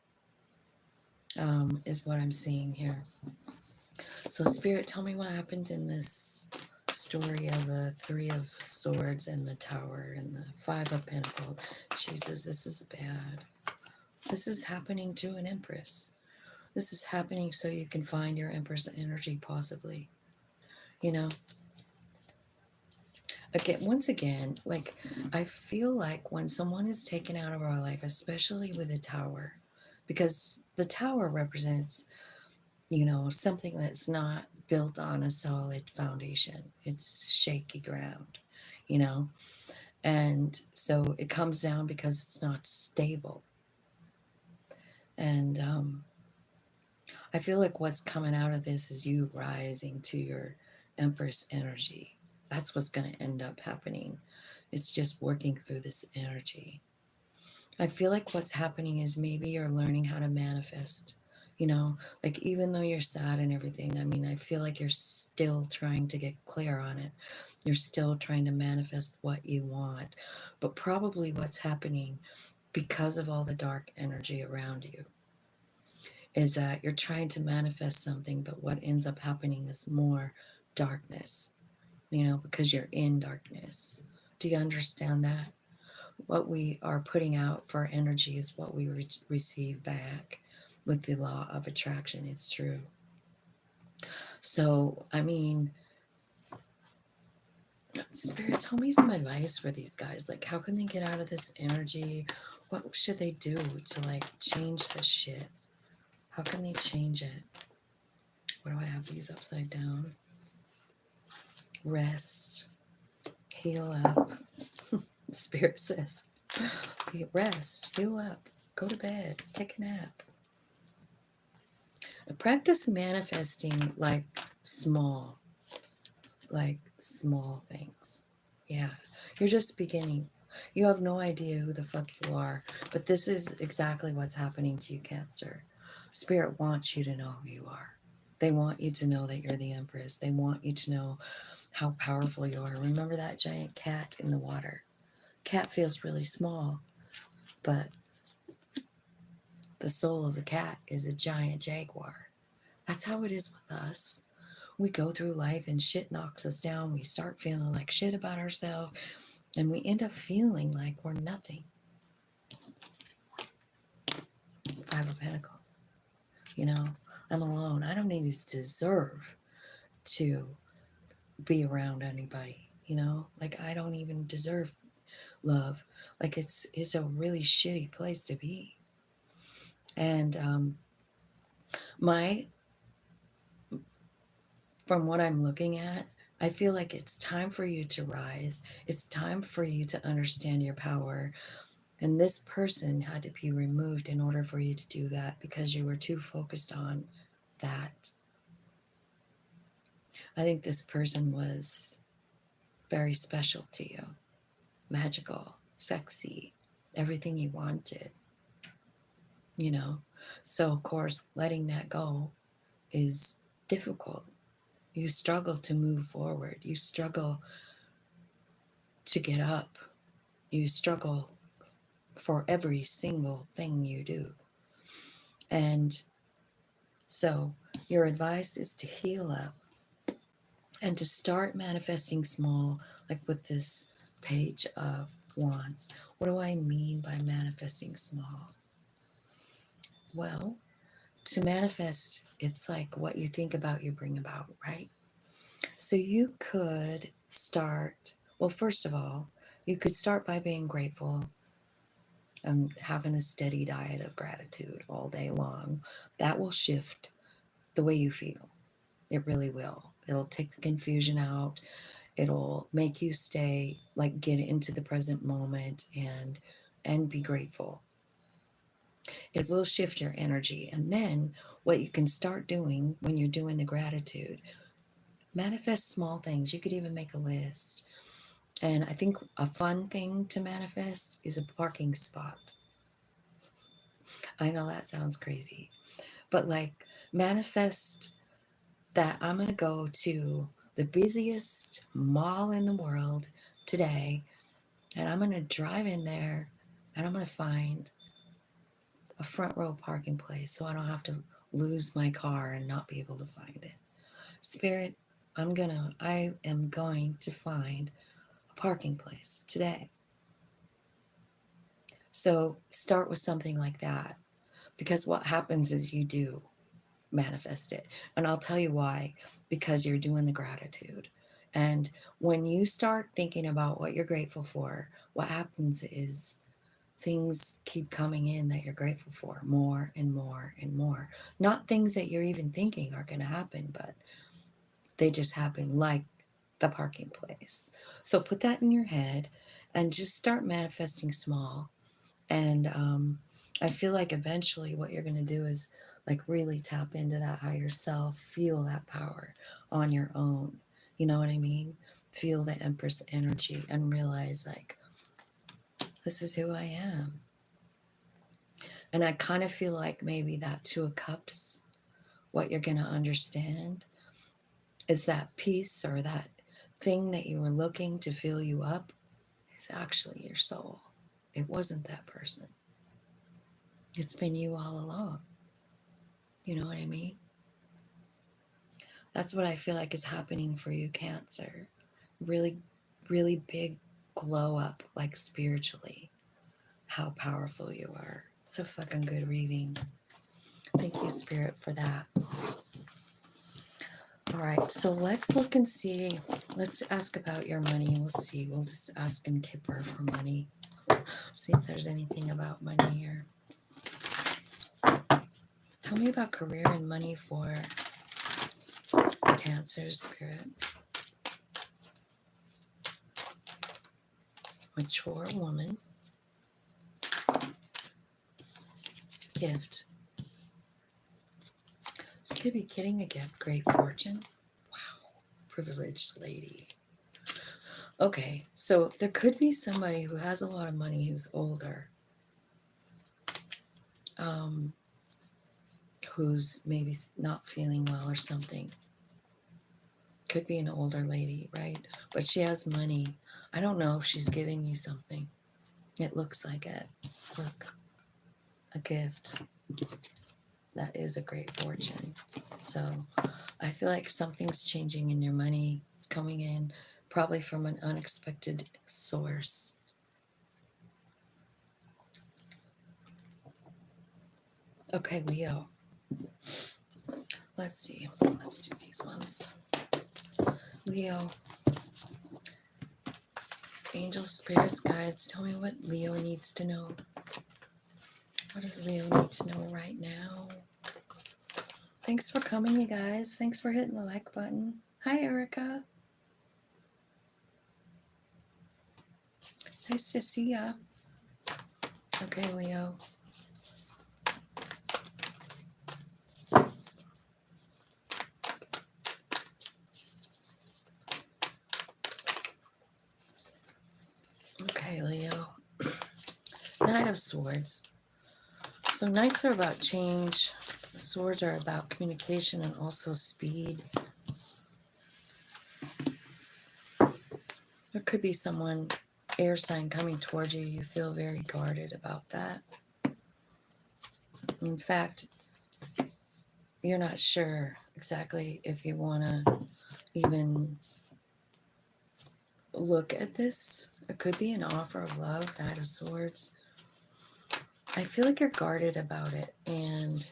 is what I'm seeing here. So, Spirit, tell me what happened in this story of the Three of Swords and the Tower and the Five of Pentacles. Jesus, this is bad. This is happening to an Empress. This is happening so you can find your Empress energy, possibly. You know? Again, once again, like, I feel like when someone is taken out of our life, especially with a tower, because the tower represents, something that's not built on a solid foundation. It's shaky ground, you know? And so it comes down because it's not stable. And I feel like what's coming out of this is you rising to your Empress energy. That's what's going to end up happening. It's just working through this energy. I feel like what's happening is maybe you're learning how to manifest, like even though you're sad and everything, I mean, I feel like you're still trying to get clear on it. You're still trying to manifest what you want. But probably what's happening, because of all the dark energy around you, is that you're trying to manifest something, but what ends up happening is more darkness, because you're in darkness. Do you understand that? What we are putting out for energy is what we receive back with the law of attraction. It's true. So, I mean, Spirit, tell me some advice for these guys. Like, how can they get out of this energy? What should they do to, like, change this shit? How can they change it? What do I have these upside down? Rest. Heal up. Spirit says, rest, heal up, go to bed, take a nap. Practice manifesting like small things. Yeah, you're just beginning. You have no idea who the fuck you are, but this is exactly what's happening to you, Cancer. Spirit wants you to know who you are. They want you to know that you're the Empress. They want you to know how powerful you are. Remember that giant cat in the water? Cat feels really small, but the soul of the cat is a giant jaguar. That's how it is with us. We go through life and shit knocks us down. We start feeling like shit about ourselves, and we end up feeling like we're nothing. Five of Pentacles. I'm alone. I don't even deserve to be around anybody. Like, I don't even deserve love. Like, it's a really shitty place to be. And from what I'm looking at, I feel like it's time for you to rise. It's time for you to understand your power. And this person had to be removed in order for you to do that, because you were too focused on that. I think this person was very special to you. Magical, sexy, everything you wanted. So of course, letting that go is difficult. You struggle to move forward. You struggle to get up. You struggle for every single thing you do. And so your advice is to heal up and to start manifesting small, like with this Page of Wands. What do I mean by manifesting small? Well, to manifest, it's like what you think about, you bring about, right? So you could start, well, first of all, you could start by being grateful and having a steady diet of gratitude all day long. That will shift the way you feel. It really will. It'll take the confusion out. It'll make you stay, like, get into the present moment and be grateful. It will shift your energy. And then what you can start doing when you're doing the gratitude, manifest small things. You could even make a list. And I think a fun thing to manifest is a parking spot. I know that sounds crazy, but like, manifest that I'm going to go to the busiest mall in the world today, and I'm going to drive in there, and I'm going to find a front row parking place so I don't have to lose my car and not be able to find it. Spirit, I am going to find a parking place today. So start with something like that, because what happens is you do manifest it. And I'll tell you why, because you're doing the gratitude. And when you start thinking about what you're grateful for, what happens is things keep coming in that you're grateful for, more and more and more. Not things that you're even thinking are going to happen, but they just happen, like the parking place. So put that in your head and just start manifesting small. And I feel like eventually what you're going to do is like really tap into that higher self, feel that power on your own. You know what I mean? Feel the Empress energy and realize, like, this is who I am. And I kind of feel like maybe that Two of Cups, what you're going to understand is that peace, or that thing that you were looking to fill you up, is actually your soul. It wasn't that person. It's been you all along. You know what I mean? That's what I feel like is happening for you, Cancer. Really, really big glow up, like spiritually, how powerful you are. So fucking good reading. Thank you, Spirit, for that. All right, so let's look and see. Let's ask about your money. We'll see. We'll just ask in Kipper for money. See if there's anything about money here. Tell me about career and money for Cancer, Spirit. Mature woman. Gift. This could be getting a gift. Great fortune. Wow. Privileged lady. Okay, so there could be somebody who has a lot of money who's older. Who's maybe not feeling well or something. Could be an older lady, right? But she has money. I don't know if she's giving you something. It looks like it. Look. A gift. That is a great fortune. So I feel like something's changing in your money. It's coming in probably from an unexpected source. Okay, Leo. Let's see. Let's do these ones. Leo. Angels, spirits, guides, tell me what Leo needs to know. What does Leo need to know right now? Thanks for coming, you guys. Thanks for hitting the like button. Hi, Erica. Nice to see ya. Okay, Leo. Okay, Leo. Knight of Swords. So knights are about change. The swords are about communication and also speed. There could be someone, air sign, coming towards you. You feel very guarded about that. In fact, you're not sure exactly if you want to even look at this. It could be an offer of love, Knight of Swords. I feel like you're guarded about it, and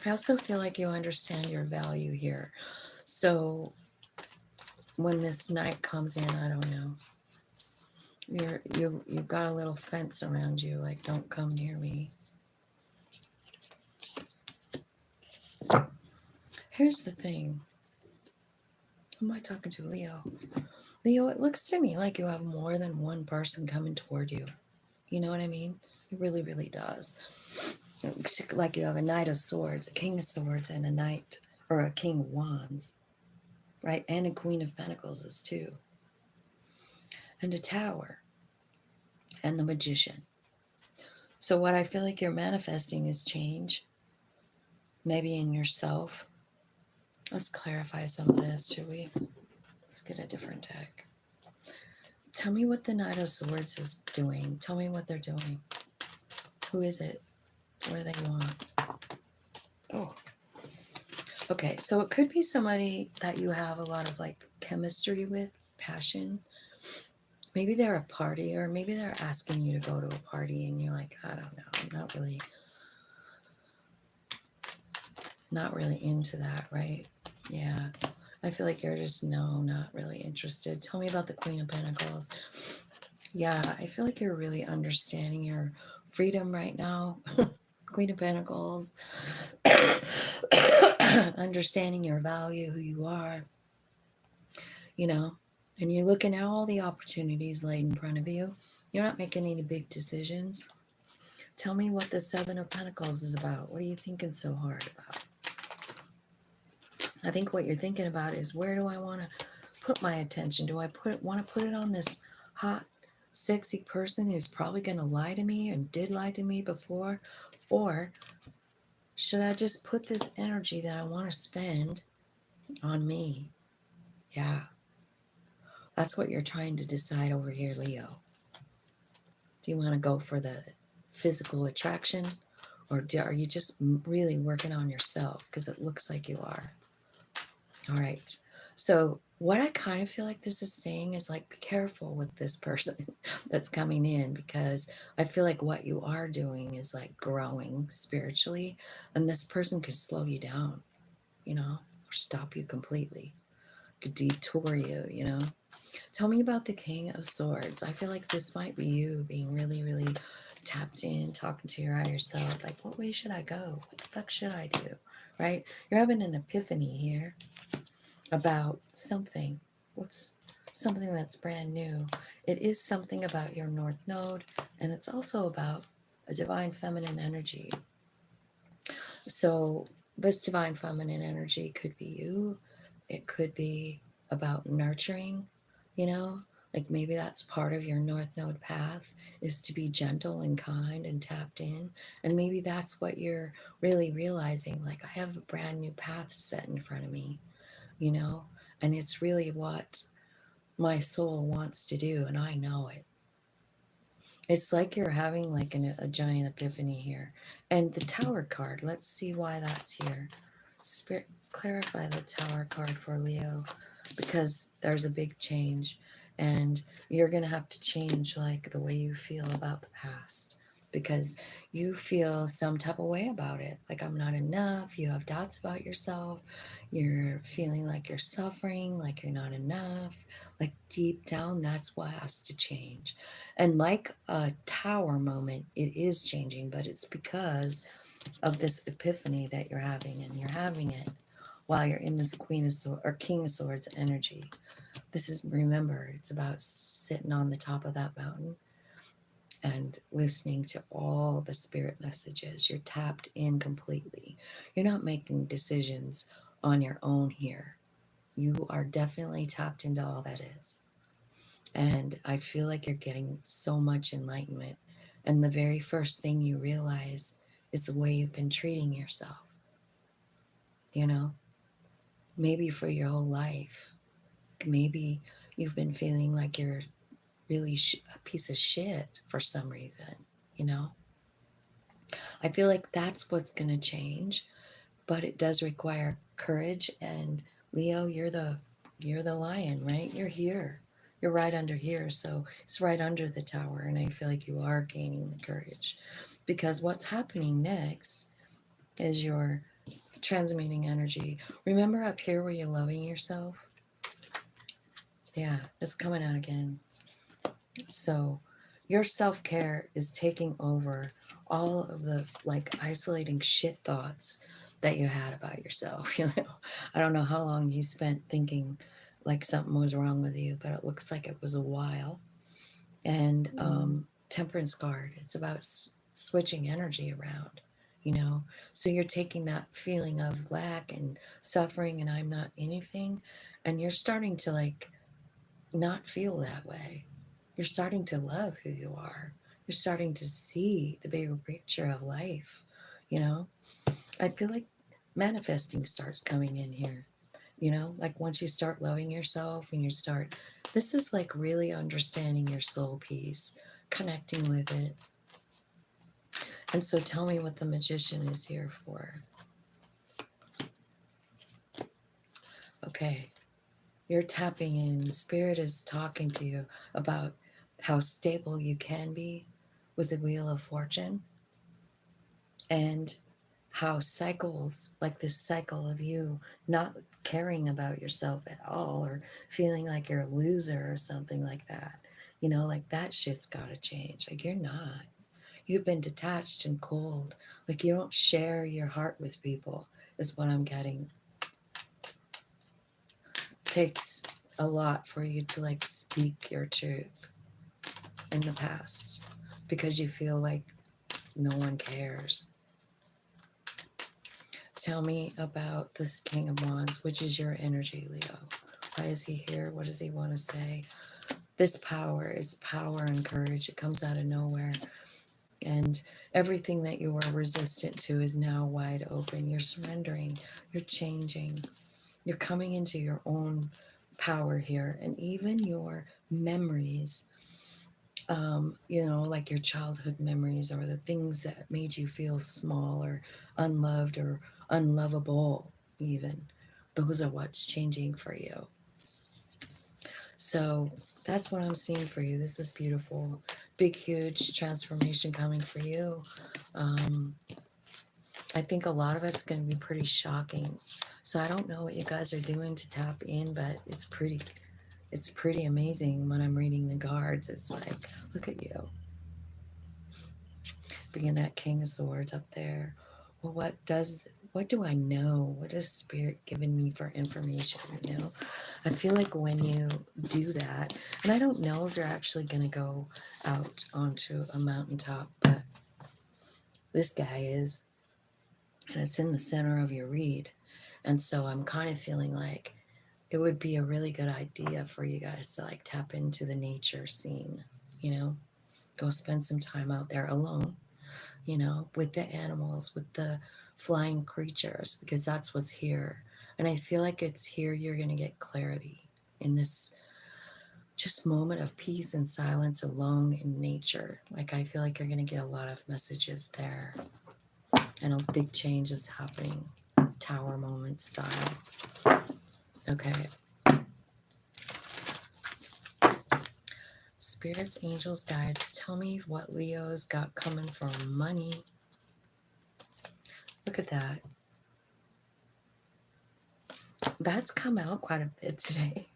I also feel like you understand your value here. So when this knight comes in, I don't know. You've got a little fence around you, like, don't come near me. Here's the thing. Who am I talking to? Leo. Leo, it looks to me like you have more than one person coming toward you. You know what I mean? It really, really does. It looks like you have a Knight of Swords, a King of Swords, and a Knight, or a King of Wands, right? And a Queen of Pentacles is too. And a Tower. And the Magician. So what I feel like you're manifesting is change. Maybe in yourself. Let's clarify some of this, should we? Let's get a different deck. Tell me what the Knight of Swords is doing. Tell me what they're doing. Who is it? What do they want? Oh. Okay, so it could be somebody that you have a lot of like chemistry with, passion. Maybe they're a party, or maybe they're asking you to go to a party and you're like, I don't know, I'm not really into that, right? Yeah. I feel like you're just, no, not really interested. Tell me about the Queen of Pentacles. Yeah, I feel like you're really understanding your freedom right now. Queen of Pentacles. Understanding your value, who you are, you know, and you're looking at all the opportunities laid in front of you. You're not making any big decisions. Tell me what the Seven of Pentacles is about. What are you thinking so hard about? I think what you're thinking about is, where do I want to put my attention? Do I want to put it on this hot, sexy person who's probably going to lie to me and did lie to me before? Or should I just put this energy that I want to spend on me? Yeah. That's what you're trying to decide over here, Leo. Do you want to go for the physical attraction, or are you just really working on yourself? Because it looks like you are. All right. So what I kind of feel like this is saying is, like, be careful with this person that's coming in, because I feel like what you are doing is like growing spiritually, and this person could slow you down, you know, or stop you completely, could detour you, you know. Tell me about the King of Swords. I feel like this might be you being really, really tapped in, talking to your higher self. Like, what way should I go? What the fuck should I do? Right? You're having an epiphany here about something. Whoops. Something that's brand new. It is something about your North Node, and it's also about a divine feminine energy. So this divine feminine energy could be you. It could be about nurturing, you know, like maybe that's part of your North Node path, is to be gentle and kind and tapped in. And maybe that's what you're really realizing. Like, I have a brand new path set in front of me, you know, and it's really what my soul wants to do, and I know it. It's like you're having like a giant epiphany here. And the Tower card, let's see why that's here. Spirit, clarify the Tower card for Leo, because there's a big change, and you're going to have to change like the way you feel about the past, because you feel some type of way about it. Like, I'm not enough. You have doubts about yourself. You're feeling like you're suffering, like you're not enough. Like, deep down, that's what has to change. And like a tower moment, it is changing, but it's because of this epiphany that you're having, and you're having it while you're in this Queen of Swords or King of Swords energy. This is, remember, it's about sitting on the top of that mountain and listening to all the spirit messages. You're tapped in completely. You're not making decisions on your own here. You are definitely tapped into all that is. And I feel like you're getting so much enlightenment. And the very first thing you realize is the way you've been treating yourself. You know, maybe for your whole life. Maybe you've been feeling like you're really a piece of shit for some reason, you know. I feel like that's what's going to change, but it does require courage. And Leo, you're the lion, right? You're here. You're right under here. So it's right under the tower. And I feel like you are gaining the courage, because what's happening next is you're transmuting energy. Remember up here where you're loving yourself? Yeah, it's coming out again. So your self-care is taking over all of the like isolating shit thoughts that you had about yourself. You know, I don't know how long you spent thinking like something was wrong with you, but it looks like it was a while. And Temperance card, it's about switching energy around, you know. So you're taking that feeling of lack and suffering and I'm not anything, and you're starting to like not feel that way. You're starting to love who you are. You're starting to see the bigger picture of life, you know. I feel like manifesting starts coming in here, you know, like once you start loving yourself and you start This is like really understanding your soul piece, connecting with it. And so tell me what the Magician is here for. Okay, you're tapping in. Spirit is talking to you about how stable you can be with the Wheel of Fortune, and how cycles, like this cycle of you not caring about yourself at all, or feeling like you're a loser or something like that, you know, like that shit's got to change. Like, you're not. You've been detached and cold. Like, you don't share your heart with people, is what I'm getting. It takes a lot for you to like speak your truth in the past because you feel like no one cares. Tell me about this King of Wands, which is your energy, Leo. Why is he here? What does he want to say? This power, it's power and courage. It comes out of nowhere. And everything that you were resistant to is now wide open. You're surrendering. You're changing. You're coming into your own power here. And even your memories, you know, like your childhood memories or the things that made you feel small or unloved or unlovable, even, those are what's changing for you. So that's what I'm seeing for you. This is beautiful. Big, huge transformation coming for you. I think a lot of it's going to be pretty shocking. So I don't know what you guys are doing to tap in, but it's pretty amazing when I'm reading the cards. It's like, look at you. Being that King of Swords up there. Well, what do I know? What is Spirit giving me for information, you know? I feel like when you do that, and I don't know if you're actually going to go out onto a mountaintop, but this guy is, and it's in the center of your read. And so I'm kind of feeling like it would be a really good idea for you guys to like tap into the nature scene, you know? Go spend some time out there alone, you know, with the animals, with the flying creatures, because that's what's here. And I feel like it's here you're going to get clarity in this just moment of peace and silence alone in nature. Like, I feel like you're going to get a lot of messages there. And a big change is happening. Tower moment style. Okay. Spirits, angels, guides, tell me what Leo's got coming for money. Look at that. That's come out quite a bit today.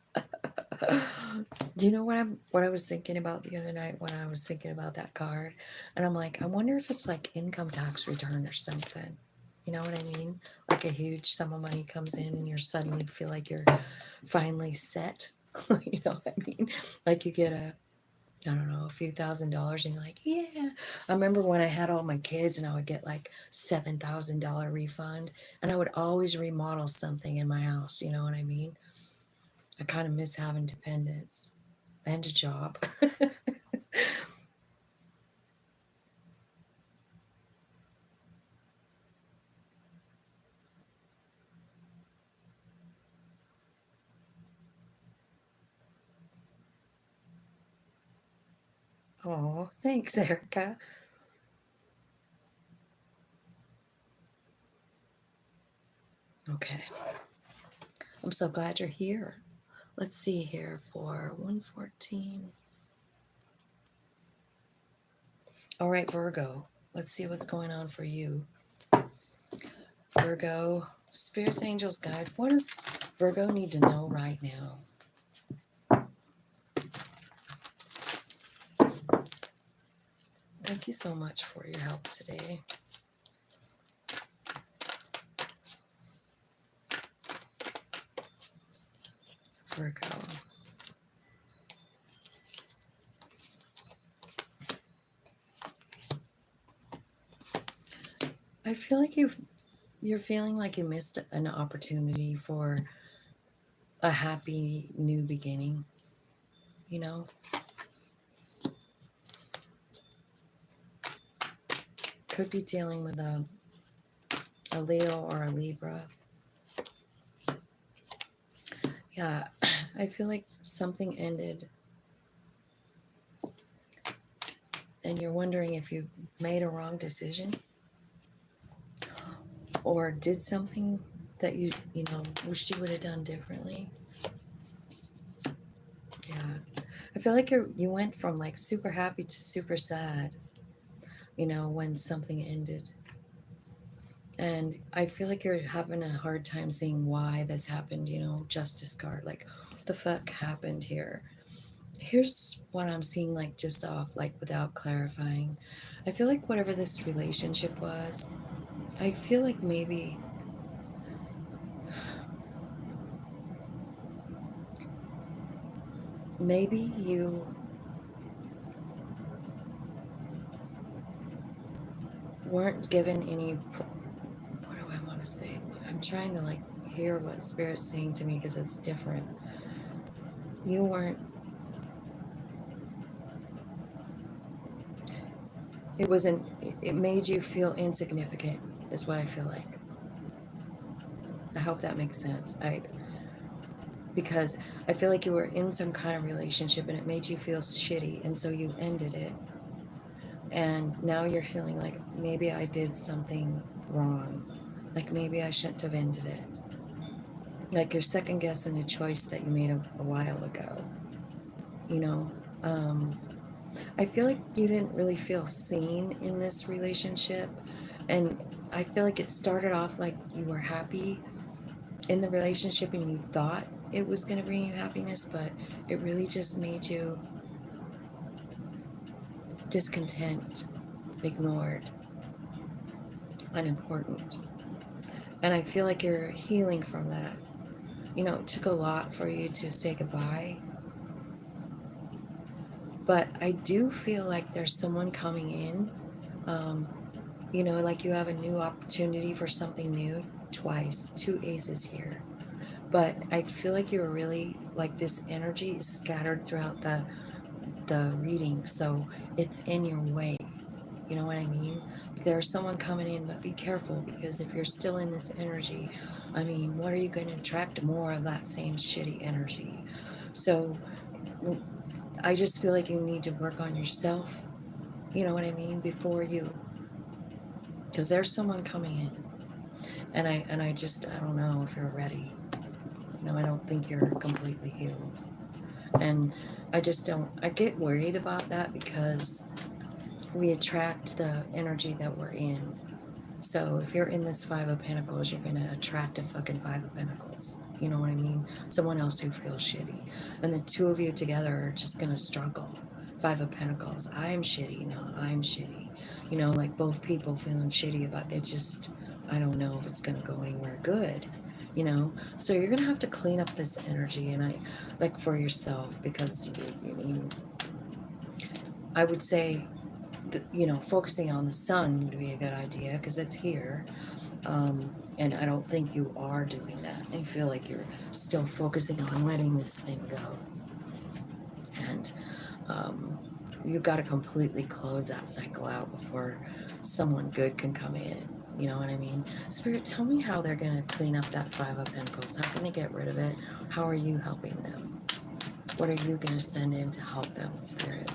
Do you know what I was thinking about the other night when I was thinking about that card? And I'm like, I wonder if it's like income tax return or something. You know what I mean? Like a huge sum of money comes in and you suddenly feel like you're finally set. You know what I mean? Like you get I don't know, a few $1,000s and you're like, yeah. I remember when I had all my kids and I would get like $7,000 refund, and I would always remodel something in my house. You know what I mean? I kind of miss having dependents and a job. Oh, thanks, Erica. Okay. I'm so glad you're here. Let's see here for 114. All right, Virgo. Let's see what's going on for you. Virgo, Spirits, Angels, Guide. What does Virgo need to know right now? Thank you so much for your help today. Virgo. I feel like you're feeling like you missed an opportunity for a happy new beginning, you know? Could be dealing with a Leo or a Libra. Yeah, I feel like something ended and you're wondering if you made a wrong decision or did something that you know, wished you would have done differently. Yeah. I feel like you went from like super happy to super sad, you know, when something ended. And I feel like you're having a hard time seeing why this happened, you know, justice card. Like, what the fuck happened here? Here's what I'm seeing, like, just off, like, without clarifying. I feel like whatever this relationship was, I feel like maybe you weren't given any, what do I want to say? I'm trying to, like, hear what Spirit's saying to me because it's different. You weren't, it wasn't, it made you feel insignificant, is what I feel like. I hope that makes sense. Because I feel like you were in some kind of relationship and it made you feel shitty, and so you ended it. And now you're feeling like maybe I did something wrong. Like maybe I shouldn't have ended it. Like you're second guessing a choice that you made a while ago. You know, I feel like you didn't really feel seen in this relationship. And I feel like it started off like you were happy in the relationship and you thought it was going to bring you happiness, but it really just made you discontent, ignored, unimportant. And I feel like you're healing from that. You know, it took a lot for you to say goodbye. But I do feel like there's someone coming in. You know, like you have a new opportunity for something new twice, two aces here. But I feel like you're really, like this energy is scattered throughout the reading. So it's in your way. You know what I mean? There's someone coming in, but be careful because if you're still in this energy, I mean, what are you going to attract more of that same shitty energy? So I just feel like you need to work on yourself, you know what I mean, before you, because there's someone coming in. And I don't know if you're ready. You know, I don't think you're completely healed. And I get worried about that because we attract the energy that we're in. So if you're in this Five of Pentacles, you're going to attract a fucking Five of Pentacles. You know what I mean? Someone else who feels shitty. And the two of you together are just going to struggle. Five of Pentacles. I'm shitty. No, I'm shitty. You know, like both people feeling shitty about it. Just, I don't know if it's going to go anywhere good. You know? So you're going to have to clean up this energy. And like for yourself, because I would say, you know, focusing on the sun would be a good idea because it's here. And I don't think you are doing that. I feel like you're still focusing on letting this thing go. And you've got to completely close that cycle out before someone good can come in. You know what I mean? Spirit, tell me how they're going to clean up that Five of Pentacles. How can they get rid of it? How are you helping them? What are you going to send in to help them, Spirit?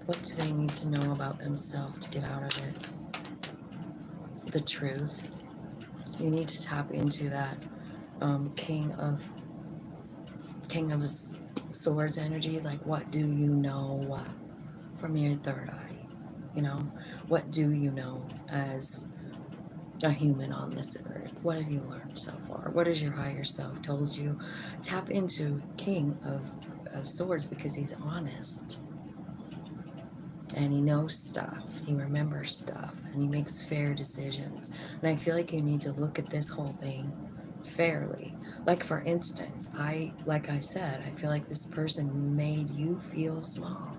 What do they need to know about themselves to get out of it? The truth. You need to tap into that King of Swords energy. Like, what do you know from your third eye? You know, what do you know as a human on this earth? What have you learned so far? What has your higher self told you? Tap into King of Swords because he's honest. And he knows stuff, he remembers stuff, and he makes fair decisions. And I feel like you need to look at this whole thing fairly. Like for instance, like I said, I feel like this person made you feel small,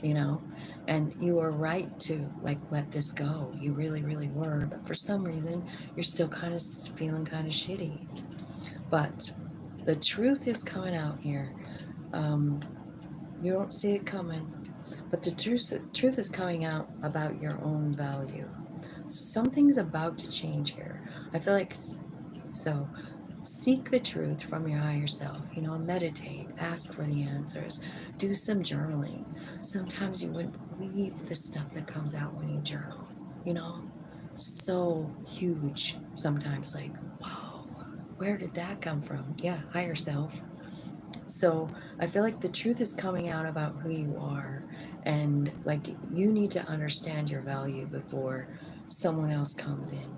you know, and you were right to like let this go. You really, really were. But for some reason, you're still kind of feeling kind of shitty. But the truth is coming out here. You don't see it coming. But the truth is coming out about your own value. Something's about to change here. I feel like So seek the truth from your higher self, you know, meditate, ask for the answers, do some journaling. Sometimes you wouldn't believe the stuff that comes out when you journal, you know, so huge sometimes, like, whoa, where did that come from? Yeah, higher self. So I feel like the truth is coming out about who you are, and like you need to understand your value before someone else comes in.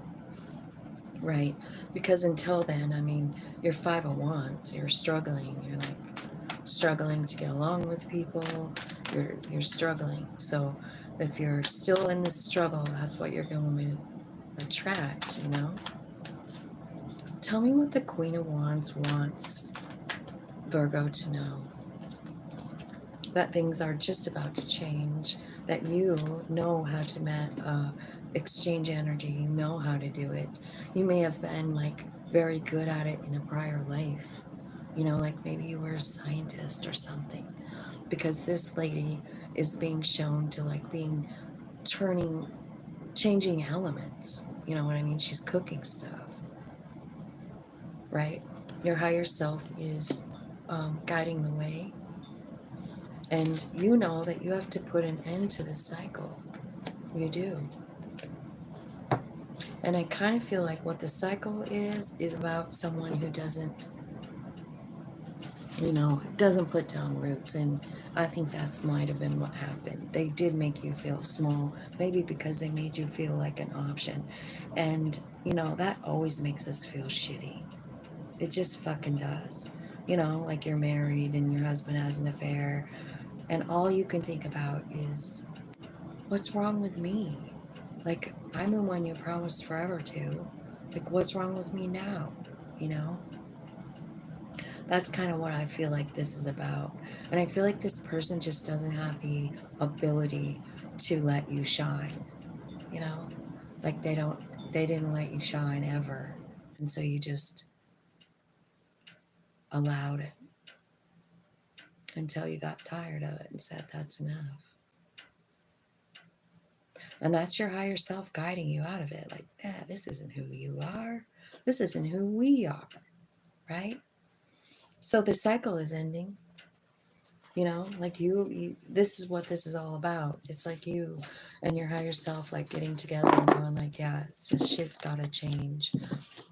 Right. Because until then, I mean, you're 501, so you're struggling. You're like struggling to get along with people. You're struggling. So if you're still in this struggle, that's what you're going to attract, you know? Tell me what the Queen of Wands wants Virgo to know. That things are just about to change, that you know how to exchange energy, you know how to do it. You may have been like very good at it in a prior life, you know, like maybe you were a scientist or something, because this lady is being shown to like being turning, changing elements, you know what I mean? She's cooking stuff, right? Your higher self is guiding the way. And you know that you have to put an end to this cycle. You do. And I kind of feel like what the cycle is about someone who doesn't, you know, doesn't put down roots. And I think that's might have been what happened. They did make you feel small, maybe because they made you feel like an option. And, you know, that always makes us feel shitty. It just fucking does. You know, like you're married and your husband has an affair, and all you can think about is, what's wrong with me? Like, I'm the one you promised forever to. Like, what's wrong with me now? You know? That's kind of what I feel like this is about. And I feel like this person just doesn't have the ability to let you shine. You know? Like, they didn't let you shine ever. And so you just allowed it until you got tired of it and said, that's enough. And that's your higher self guiding you out of it. Like, this isn't who you are. This isn't who we are, right? So the cycle is ending. You know, like you, this is what this is all about. It's like you and your higher self, like getting together and going like, yeah, it's just shit's got to change.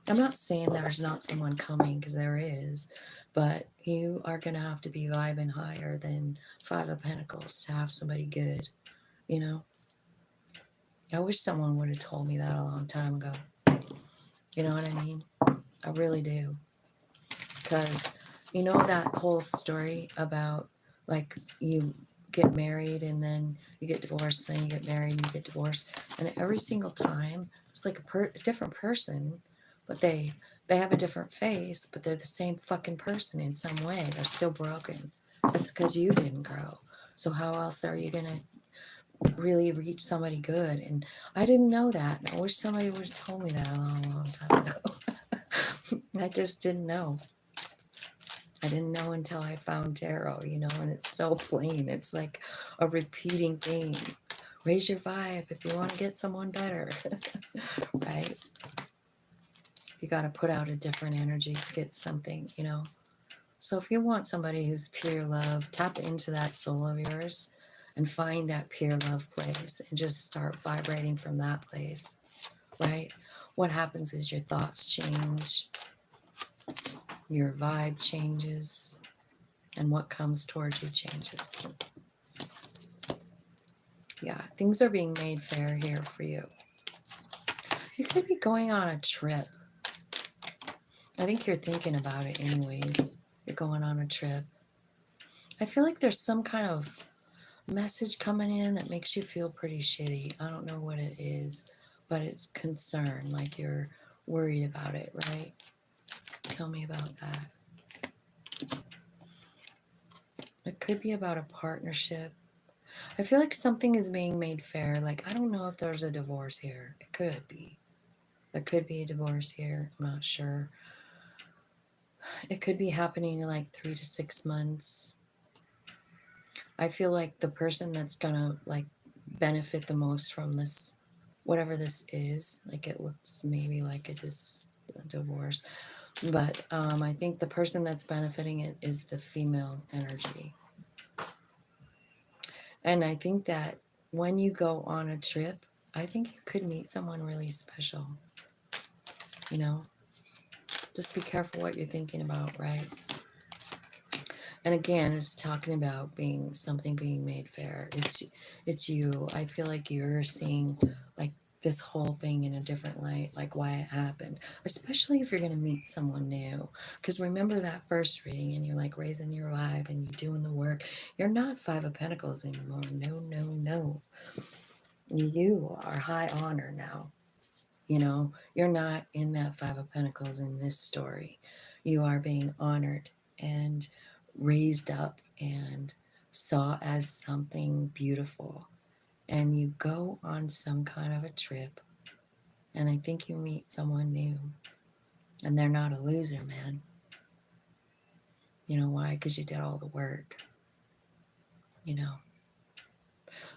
I'm not saying there's not someone coming, because there is, but you are going to have to be vibing higher than Five of Pentacles to have somebody good, you know? I wish someone would have told me that a long time ago. You know what I mean? I really do. Because, you know, that whole story about like you get married and then you get divorced, then you get married and you get divorced. And every single time, it's like a different person, but they have a different face, but they're the same fucking person in some way. They're still broken. That's because you didn't grow. So how else are you going to really reach somebody good? And I didn't know that. I wish somebody would have told me that a long, long time ago. I just didn't know. I didn't know until I found tarot, you know, and it's so plain. It's like a repeating theme. Raise your vibe if you want to get someone better, right? You got to put out a different energy to get something, you know. So if you want somebody who's pure love, tap into that soul of yours and find that pure love place and just start vibrating from that place, right? What happens is your thoughts change, your vibe changes, and what comes towards you changes. Yeah, things are being made fair here for you. You could be going on a trip. I think you're thinking about it anyways. You're going on a trip. I feel like there's some kind of message coming in that makes you feel pretty shitty. I don't know what it is, but it's concern, like you're worried about it, right? Tell me about that. It could be about a partnership. I feel like something is being made fair. Like, I don't know if there's a divorce here. It could be. There could be a divorce here. I'm not sure. It could be happening in like 3 to 6 months. I feel like the person that's gonna like benefit the most from this, whatever this is, like it looks maybe like it is divorce. But I think the person that's benefiting it is the female energy. And I think that when you go on a trip, I think you could meet someone really special. You know, just be careful what you're thinking about, right? And again, it's talking about something being made fair. It's you. I feel like you're seeing like this whole thing in a different light, like why it happened, especially if you're going to meet someone new. Because remember that first reading and you're like raising your vibe and you're doing the work. You're not Five of Pentacles anymore. No, no, no. You are high honor now. You know, you're not in that Five of Pentacles in this story. You are being honored and raised up and saw as something beautiful. And you go on some kind of a trip, and I think you meet someone new. And they're not a loser, man. You know why? Because you did all the work. You know.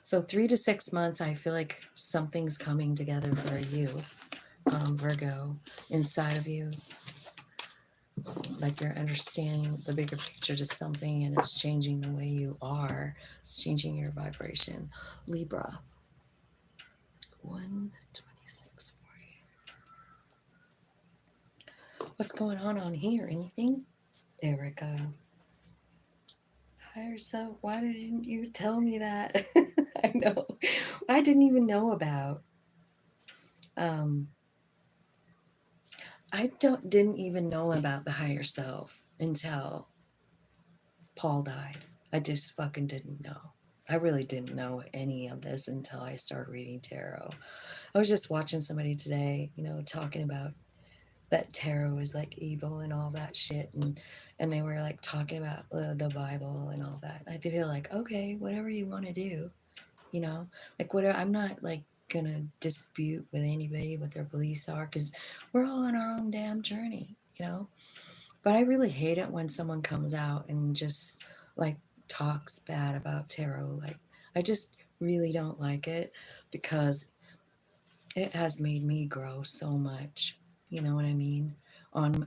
So 3 to 6 months, I feel like something's coming together for you, Virgo, inside of you. Like you're understanding the bigger picture to something, and it's changing the way you are. It's changing your vibration. Libra. 126. What's going on here? Anything? Erica. Higher self, why didn't you tell me that? I know. I didn't even know about. I didn't even know about the higher self until Paul died. I just fucking didn't know. I really didn't know any of this until I started reading tarot. I was just watching somebody today, you know, talking about that tarot is like evil and all that shit, and they were like talking about the Bible and all that. I feel like, okay, whatever you want to do, you know, like whatever. I'm not like gonna dispute with anybody what their beliefs are, because we're all on our own damn journey, you know. But I really hate it when someone comes out and just like talks bad about tarot. Like, I just really don't like it, because it has made me grow so much. You know what I mean?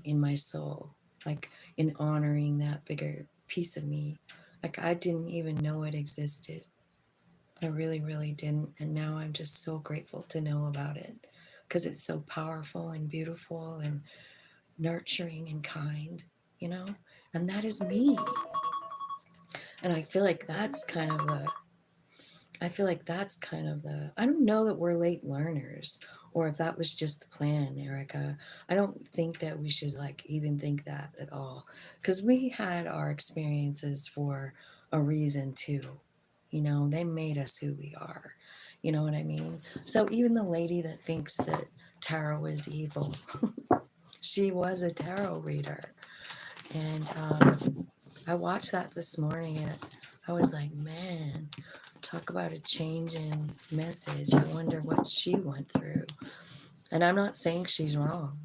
In my soul, like in honoring that bigger piece of me. Like, I didn't even know it existed. I really, really didn't. And now I'm just so grateful to know about it, because it's so powerful and beautiful and nurturing and kind, you know? And that is me. And I feel like that's kind of the, I don't know that we're late learners, or if that was just the plan, Erica. I don't think that we should like even think that at all, because we had our experiences for a reason too. You know, they made us who we are. You know what I mean? So even the lady that thinks that tarot is evil, she was a tarot reader. And I watched that this morning, and I was like, man, talk about a change in message. I wonder what she went through. And I'm not saying she's wrong.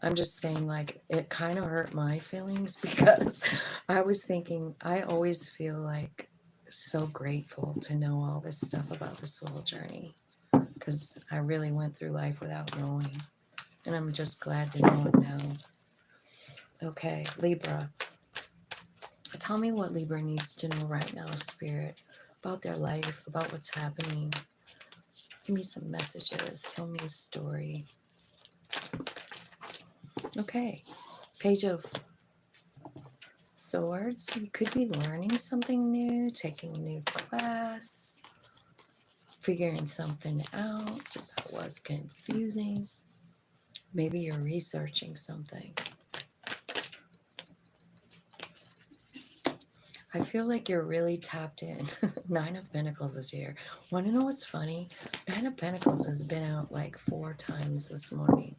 I'm just saying, like, it kind of hurt my feelings, because I was thinking, I always feel like so grateful to know all this stuff about the soul journey, because I really went through life without knowing. And I'm just glad to know it now. Okay, Libra. Tell me what Libra needs to know right now, Spirit, about their life, about what's happening. Give me some messages. Tell me a story. Okay. Page of Swords. You could be learning something new, taking a new class, figuring something out that was confusing. Maybe you're researching something. I feel like you're really tapped in. Nine of Pentacles is here. Want to know what's funny? Nine of Pentacles has been out like 4 times this morning.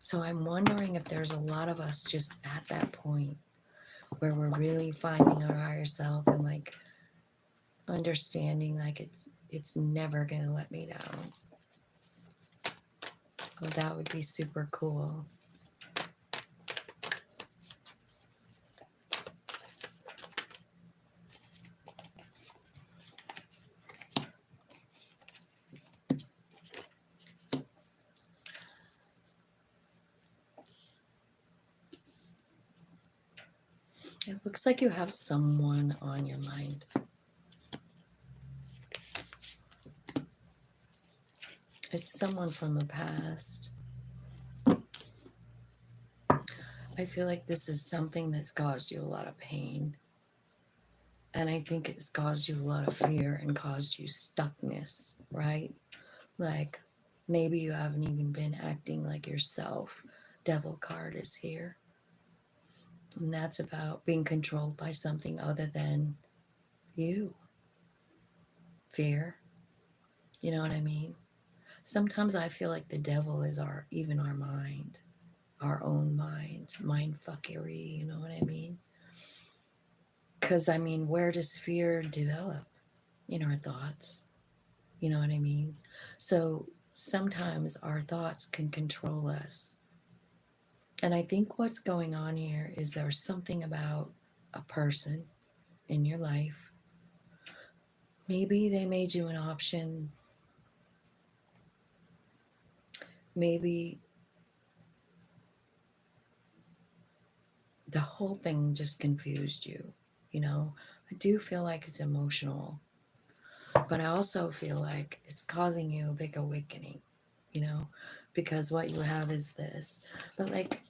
So I'm wondering if there's a lot of us just at that point where we're really finding our higher self and like understanding like it's never going to let me down. Well, that would be super cool. Looks like you have someone on your mind. It's someone from the past. I feel like this is something that's caused you a lot of pain. And I think it's caused you a lot of fear and caused you stuckness, right? Like maybe you haven't even been acting like yourself. Devil card is here. And that's about being controlled by something other than you. Fear. You know what I mean? Sometimes I feel like the devil is even our mind. Our own mind. Mind fuckery, you know what I mean? Because, I mean, where does fear develop? In our thoughts. You know what I mean? So sometimes our thoughts can control us. And I think what's going on here is there's something about a person in your life. Maybe they made you an option. Maybe the whole thing just confused you. You know, I do feel like it's emotional. But I also feel like it's causing you a big awakening, you know, because what you have is this. But like,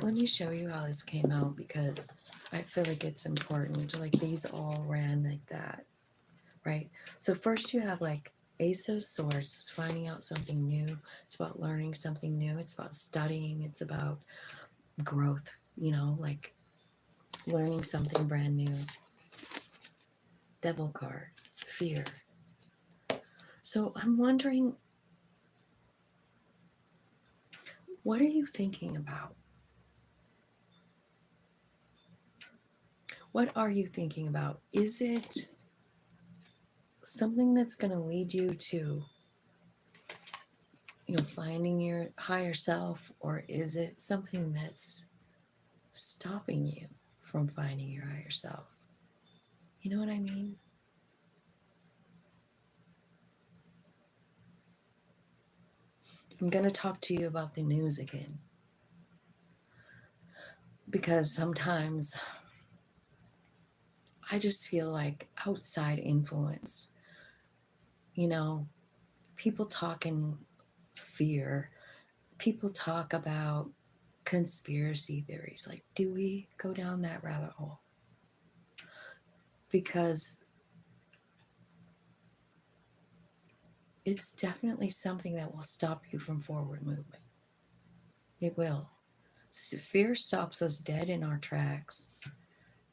let me show you how this came out because I feel like it's important. Like these all ran like that, right? So first you have like Ace of Swords, it's finding out something new. It's about learning something new. It's about studying. It's about growth, you know, like learning something brand new. Devil card, fear. So I'm wondering, what are you thinking about? What are you thinking about? Is it something that's going to lead you to, you know, finding your higher self, or is it something that's stopping you from finding your higher self? You know what I mean? I'm going to talk to you about the news again. Because sometimes I just feel like outside influence, you know, people talk in fear. People talk about conspiracy theories. Like, do we go down that rabbit hole? Because it's definitely something that will stop you from forward movement. It will. Fear stops us dead in our tracks.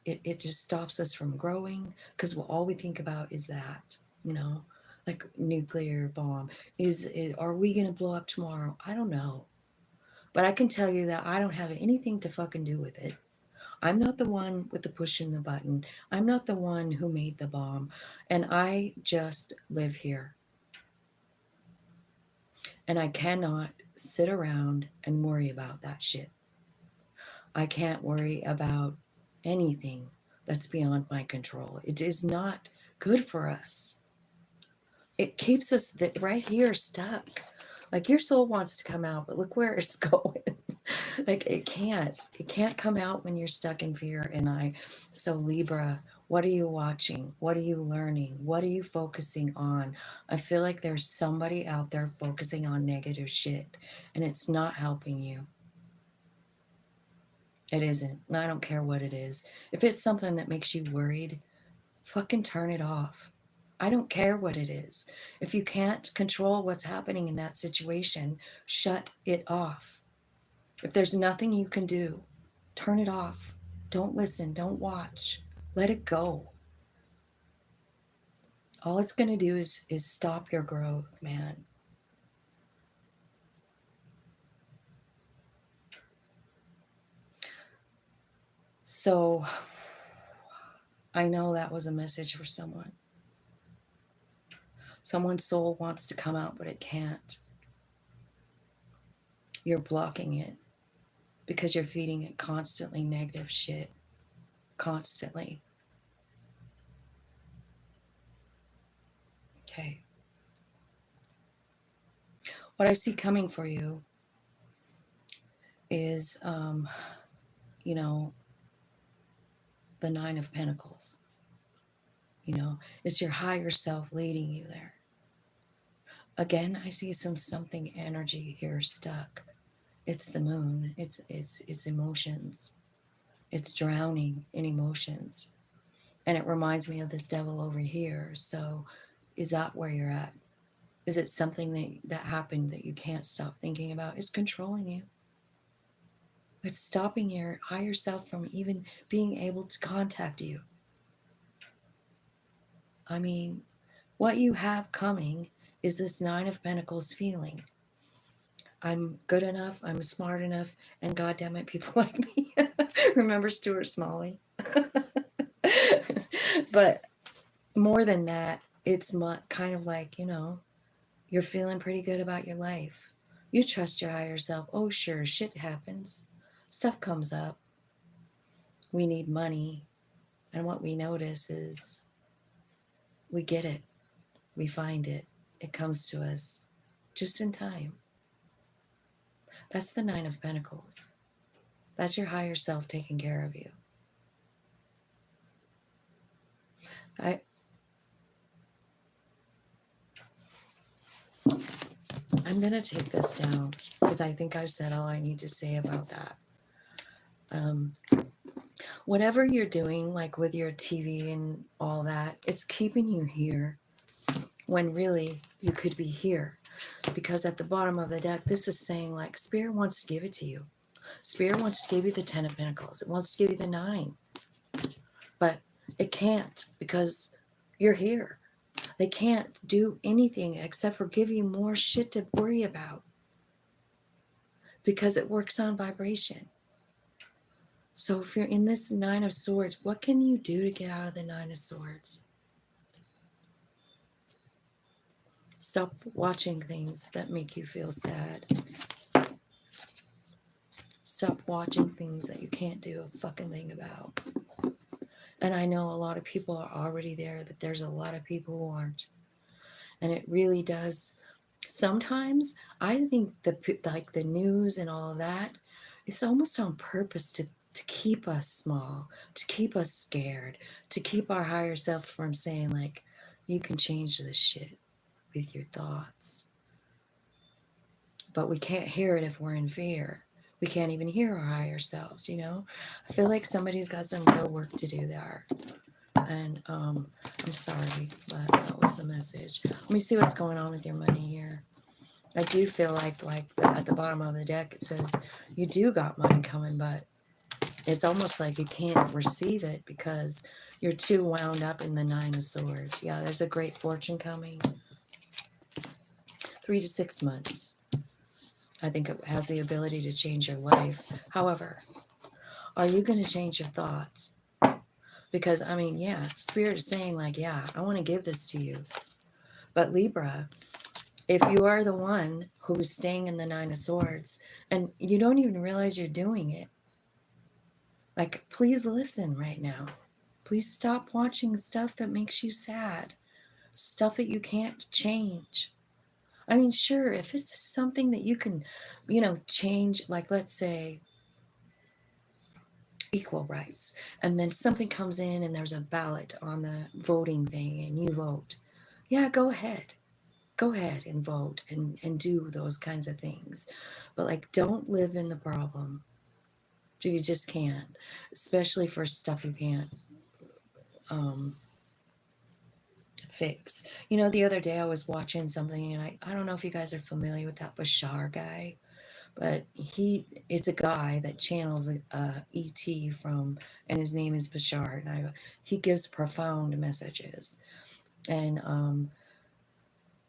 It just stops us from growing because all we think about is that, you know, like nuclear bomb. Are we going to blow up tomorrow? I don't know. But I can tell you that I don't have anything to fucking do with it. I'm not the one with the pushing the button. I'm not the one who made the bomb. And I just live here. And I cannot sit around and worry about that shit. I can't worry about anything that's beyond my control. It is not good for us. It keeps us right here stuck. Like your soul wants to come out, but look where it's going. Like it can't come out when you're stuck in fear. So Libra, what are you watching? What are you learning? What are you focusing on? I feel like there's somebody out there focusing on negative shit and it's not helping you. It isn't. And I don't care what it is. If it's something that makes you worried, fucking turn it off. I don't care what it is. If you can't control what's happening in that situation, shut it off. If there's nothing you can do, turn it off. Don't listen. Don't watch. Let it go. All it's going to do is stop your growth, man. So I know that was a message for someone. Someone's soul wants to come out, but it can't. You're blocking it because you're feeding it constantly negative shit. Constantly. Okay. What I see coming for you is, you know, the Nine of Pentacles. You know, it's your higher self leading you there. Again, I see something energy here stuck. It's the moon. It's emotions. It's drowning in emotions. And it reminds me of this devil over here. So is that where you're at? Is it something that happened that you can't stop thinking about? It's controlling you. It's stopping your higher self from even being able to contact you. I mean, what you have coming is this Nine of Pentacles feeling. I'm good enough, I'm smart enough, and goddamn it, people like me. Remember Stuart Smalley? But more than that, it's kind of like, you know, you're feeling pretty good about your life. You trust your higher self. Oh, sure, shit happens. Stuff comes up. We need money. And what we notice is we get it. We find it. It comes to us just in time. That's the Nine of Pentacles. That's your higher self taking care of you. I'm going to take this down because I think I've said all I need to say about that. Whatever you're doing, like with your TV and all that, it's keeping you here when really you could be here. Because at the bottom of the deck, this is saying like Spirit wants to give it to you. Spirit wants to give you the Ten of Pentacles. It wants to give you the Nine. But it can't because you're here. They can't do anything except for give you more shit to worry about. Because it works on vibration. So if you're in this Nine of Swords, what can you do to get out of the Nine of Swords? Stop watching things that make you feel sad. Stop watching things that you can't do a fucking thing about. And I know a lot of people are already there, but there's a lot of people who aren't. And it really does. Sometimes I think the news and all of that, it's almost on purpose to keep us small, to keep us scared, to keep our higher self from saying like, you can change this shit with your thoughts. But we can't hear it if we're in fear. We can't even hear our higher selves, you know? I feel like somebody's got some real work to do there. And I'm sorry, but that was the message. Let me see what's going on with your money here. I do feel like at the bottom of the deck, it says you do got money coming, but it's almost like you can't receive it because you're too wound up in the Nine of Swords. Yeah, there's a great fortune coming. 3 to 6 months. I think it has the ability to change your life. However, are you going to change your thoughts? Because, I mean, yeah, Spirit is saying like, yeah, I want to give this to you. But Libra, if you are the one who's staying in the Nine of Swords and you don't even realize you're doing it, like, please listen right now. Please stop watching stuff that makes you sad. Stuff that you can't change. I mean, sure, if it's something that you can, you know, change, like let's say equal rights, and then something comes in and there's a ballot on the voting thing and you vote. Yeah, go ahead. Go ahead and vote and do those kinds of things. But like, don't live in the problem. You just can't, especially for stuff you can't fix. You know, the other day I was watching something and I don't know if you guys are familiar with that Bashar guy, but it's a guy that channels ET from, and his name is Bashar, and he gives profound messages. And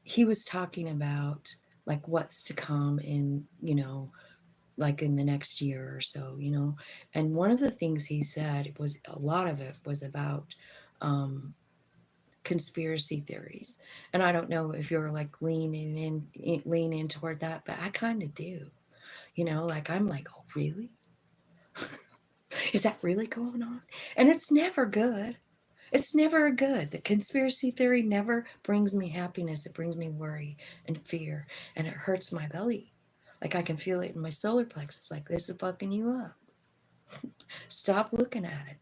he was talking about like what's to come in, you know, like in the next year or so, you know. And one of the things he said was, a lot of it was about conspiracy theories. And I don't know if you're like leaning in toward that, but I kind of do. You know, like I'm like, oh, really? Is that really going on? And it's never good. It's never good. The conspiracy theory never brings me happiness. It brings me worry and fear, and it hurts my belly. Like I can feel it in my solar plexus. Like this is fucking you up. Stop looking at it.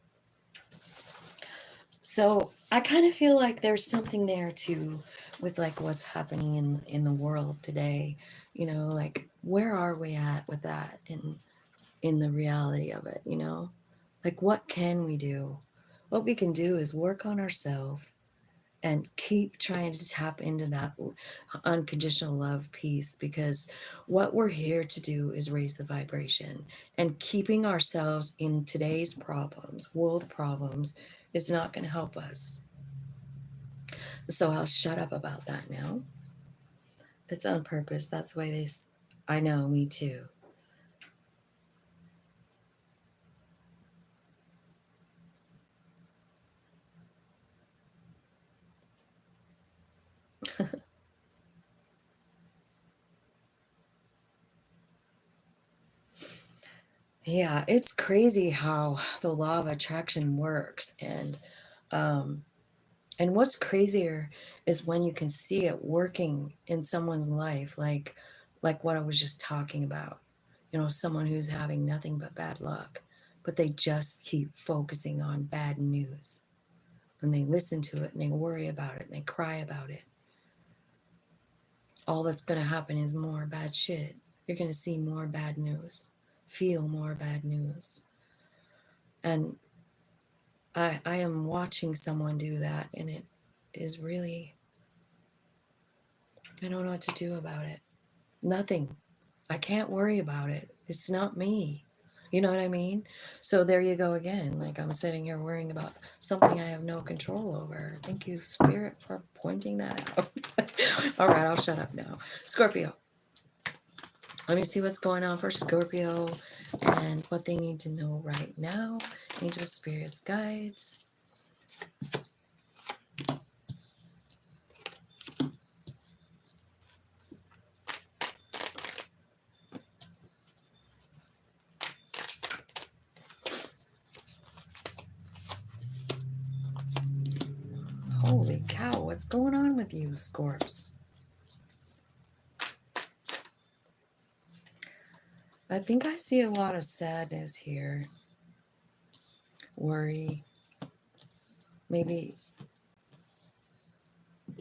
So I kind of feel like there's something there too with like what's happening in the world today. You know, like where are we at with that in the reality of it, you know? Like what can we do? What we can do is work on ourselves and keep trying to tap into that unconditional love piece, because what we're here to do is raise the vibration, and keeping ourselves in today's problems, world problems, is not going to help us. So I'll shut up about that now. It's on purpose. That's the way I know, me too. Yeah, it's crazy how the law of attraction works. And what's crazier is when you can see it working in someone's life, like what I was just talking about. You know, someone who's having nothing but bad luck, but they just keep focusing on bad news. And they listen to it and they worry about it and they cry about it. All that's going to happen is more bad shit. You're going to see more bad news, feel more bad news. And I am watching someone do that, and it is really, I don't know what to do about it. Nothing. I can't worry about it. It's not me. You know what I mean? So there you go again. Like I'm sitting here worrying about something I have no control over. Thank you, Spirit, for pointing that out. All right, I'll shut up now. Scorpio. Let me see what's going on for Scorpio and what they need to know right now. Angel, spirits, guides. Holy cow, what's going on with you, Scorps? I think I see a lot of sadness here. Worry. Maybe,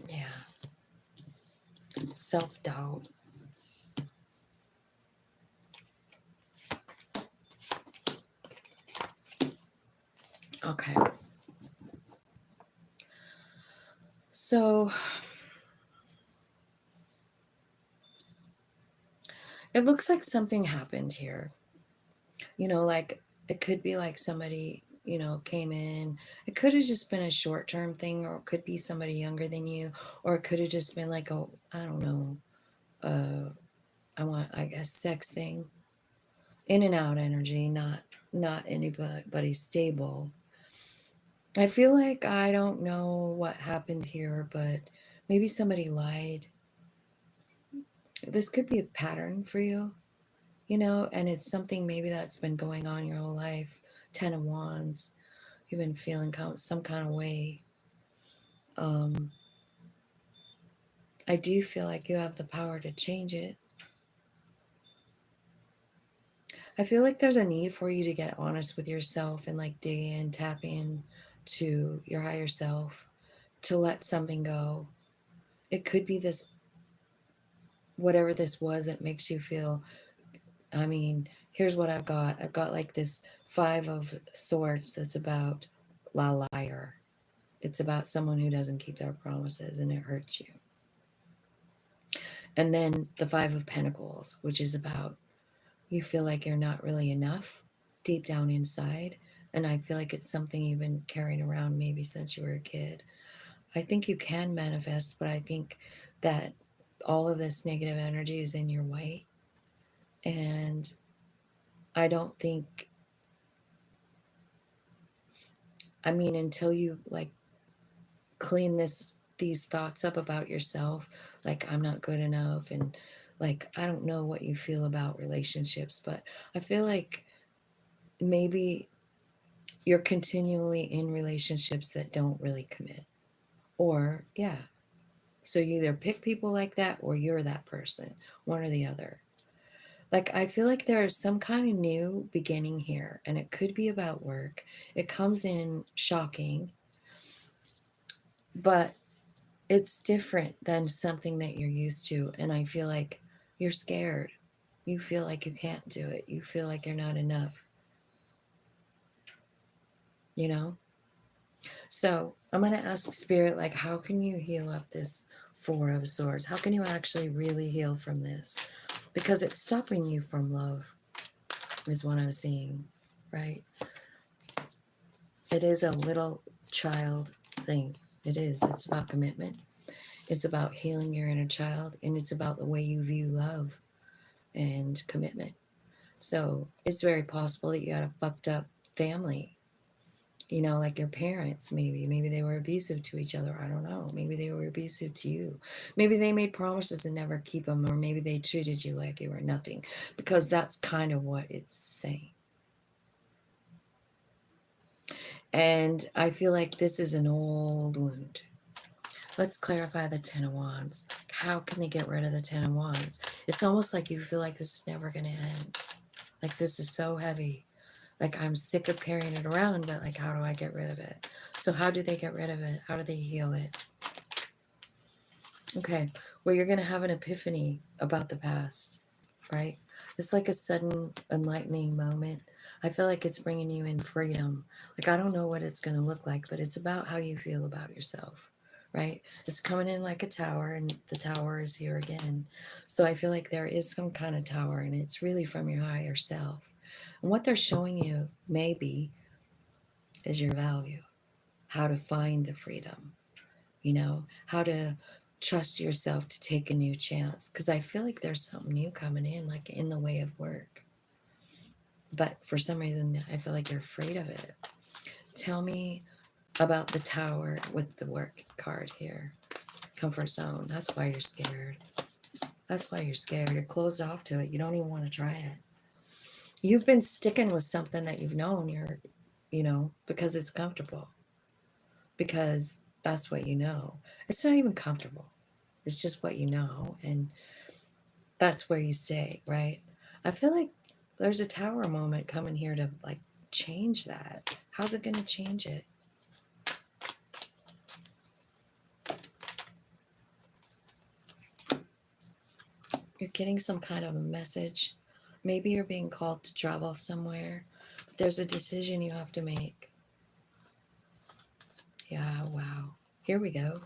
yeah. Self-doubt. Okay. So it looks like something happened here. You know, like it could be like somebody, you know, came in. It could have just been a short-term thing, or it could be somebody younger than you, or it could have just been like a, I don't know, I guess, sex thing. In and out energy, not anybody stable. I feel like I don't know what happened here, but maybe somebody lied. This could be a pattern for you, you know, and it's something maybe that's been going on your whole life. 10 of Wands. You've been feeling some kind of way. Um, I do feel like you have the power to change it. I feel like there's a need for you to get honest with yourself and like dig in, tap in to your higher self, to let something go. It could be this, whatever this was that makes you feel. I mean, here's what I've got. I've got like this 5 of Swords that's about la liar. It's about someone who doesn't keep their promises and it hurts you. And then the 5 of Pentacles, which is about you feel like you're not really enough deep down inside. And I feel like it's something you've been carrying around maybe since you were a kid. I think you can manifest, but I think that all of this negative energy is in your way. And I don't think, I mean, until you like clean these thoughts up about yourself, like I'm not good enough, and like I don't know what you feel about relationships, but I feel like maybe you're continually in relationships that don't really commit. Or yeah, so you either pick people like that or you're that person, one or the other. Like I feel like there is some kind of new beginning here, and it could be about work. It comes in shocking. but it's different than something that you're used to. And I feel like you're scared. You feel like you can't do it. You feel like you're not enough, you know? So I'm going to ask Spirit, like, how can you heal up this Four of Swords? How can you actually really heal from this? Because it's stopping you from love, is what I'm seeing, right? It is a little child thing. It is. It's about commitment. It's about healing your inner child, and it's about the way you view love and commitment. So it's very possible that you had a fucked up family, you know, like your parents. Maybe they were abusive to each other. I don't know. Maybe they were abusive to you. Maybe they made promises and never keep them, or maybe they treated you like you were nothing, because that's kind of what it's saying. And I feel like this is an old wound. Let's clarify the Ten of Wands. How can they get rid of the Ten of Wands? It's almost like you feel like this is never going to end. Like, this is so heavy. Like, I'm sick of carrying it around, but like, how do I get rid of it? So how do they get rid of it? How do they heal it? Okay, well, you're going to have an epiphany about the past, right? It's like a sudden enlightening moment. I feel like it's bringing you in freedom. Like, I don't know what it's going to look like, but it's about how you feel about yourself, right? It's coming in like a tower, and the tower is here again. So I feel like there is some kind of tower, and it's really from your higher self. And what they're showing you, maybe, is your value, how to find the freedom, you know, how to trust yourself to take a new chance. Because I feel like there's something new coming in, like in the way of work. But for some reason, I feel like you're afraid of it. Tell me about the tower with the work card here. Comfort zone. That's why you're scared. That's why you're scared. You're closed off to it. You don't even want to try it. You've been sticking with something that you've known, you know, because it's comfortable. Because that's what you know. It's not even comfortable. It's just what you know. And that's where you stay, right? I feel like there's a tower moment coming here to like change that. How's it going to change it? You're getting some kind of a message. Maybe you're being called to travel somewhere. There's a decision you have to make. Yeah, wow. Here we go.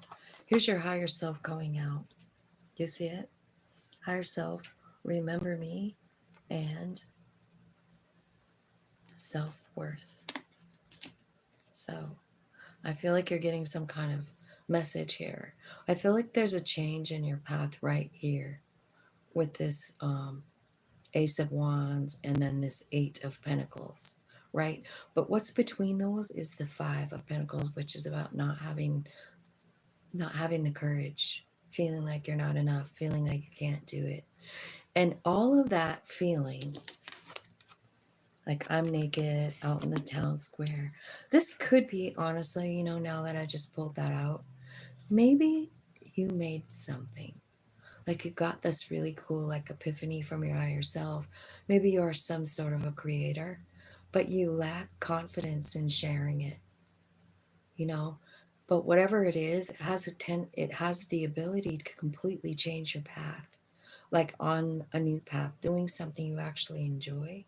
Here's your higher self going out. You see it? Higher self, remember me, and self-worth. So I feel like you're getting some kind of message here. I feel like there's a change in your path right here with this Ace of Wands and then this Eight of Pentacles, right? But what's between those is the Five of Pentacles, which is about not having the courage, feeling like you're not enough, feeling like you can't do it. And all of that feeling, like I'm naked out in the town square. This could be, honestly, you know, now that I just pulled that out, maybe you made something. Like you got this really cool, like, epiphany from your higher self. Maybe you're some sort of a creator, but you lack confidence in sharing it, you know? But whatever it is, it has the ability to completely change your path. Like on a new path, doing something you actually enjoy,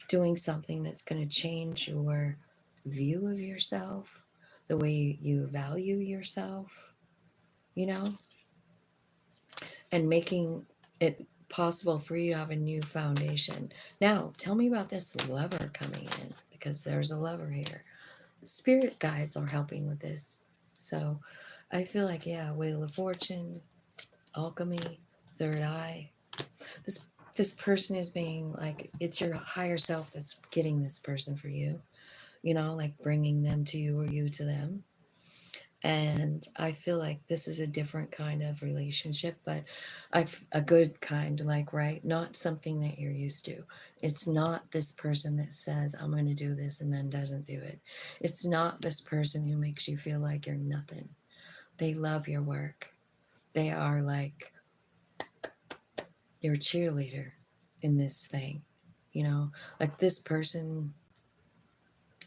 doing something that's going to change your view of yourself, the way you value yourself, you know, and making it possible for you to have a new foundation. Now, tell me about this lover coming in, because there's a lover here. Spirit guides are helping with this. So I feel like, yeah, Wheel of Fortune, alchemy, third eye. This person is being like, it's your higher self that's getting this person for you, you know, like bringing them to you or you to them. And I feel like this is a different kind of relationship, but a good kind, like, right? Not something that you're used to. It's not this person that says, I'm going to do this and then doesn't do it. It's not this person who makes you feel like you're nothing. They love your work. They are like your cheerleader in this thing, you know? Like this person,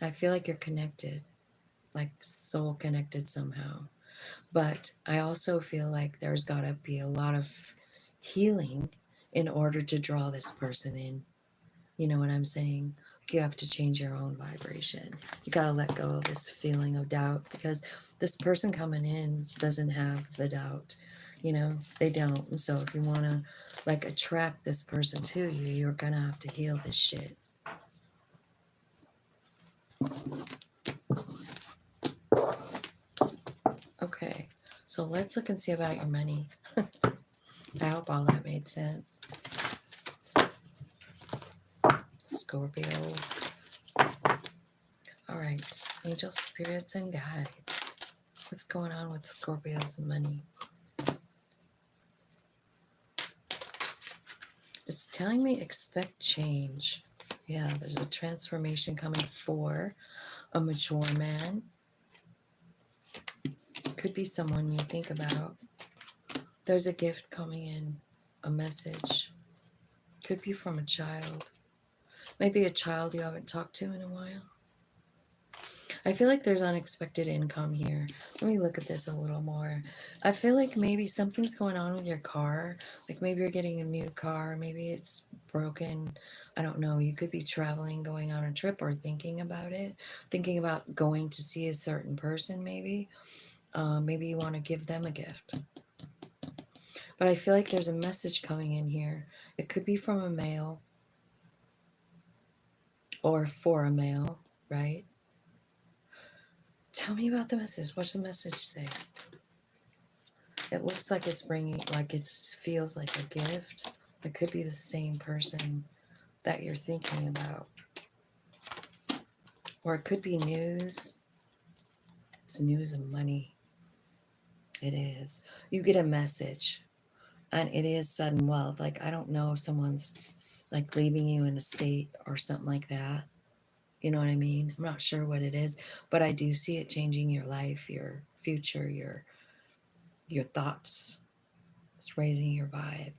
I feel like you're connected. like soul connected somehow. But I also feel like there's got to be a lot of healing in order to draw this person in. You know what I'm saying? You have to change your own vibration. You got to let go of this feeling of doubt, because this person coming in doesn't have the doubt. You know, they don't. And so if you want to like attract this person to you, you're going to have to heal this shit. Okay, so let's look and see about your money. I hope all that made sense. Scorpio. All right, angels, spirits, and guides. What's going on with Scorpio's money? It's telling me expect change. Yeah, there's a transformation coming for a mature man. Could be someone you think about. There's a gift coming in, a message. Could be from a child. Maybe a child you haven't talked to in a while. I feel like there's unexpected income here. Let me look at this a little more. I feel like maybe something's going on with your car. Like maybe you're getting a new car. Maybe it's broken. I don't know. You could be traveling, going on a trip, or thinking about it. Thinking about going to see a certain person maybe. Maybe you want to give them a gift. But I feel like there's a message coming in here. It could be from a male or for a male, right? Tell me about the message. What's the message say? It looks like it's bringing, like it feels like a gift. It could be the same person that you're thinking about. Or it could be news. It's news of money. It is. You get a message. And it is sudden wealth. Like, I don't know if someone's like leaving you in a state or something like that. You know what I mean? I'm not sure what it is, but I do see it changing your life, your future, your thoughts. It's raising your vibe.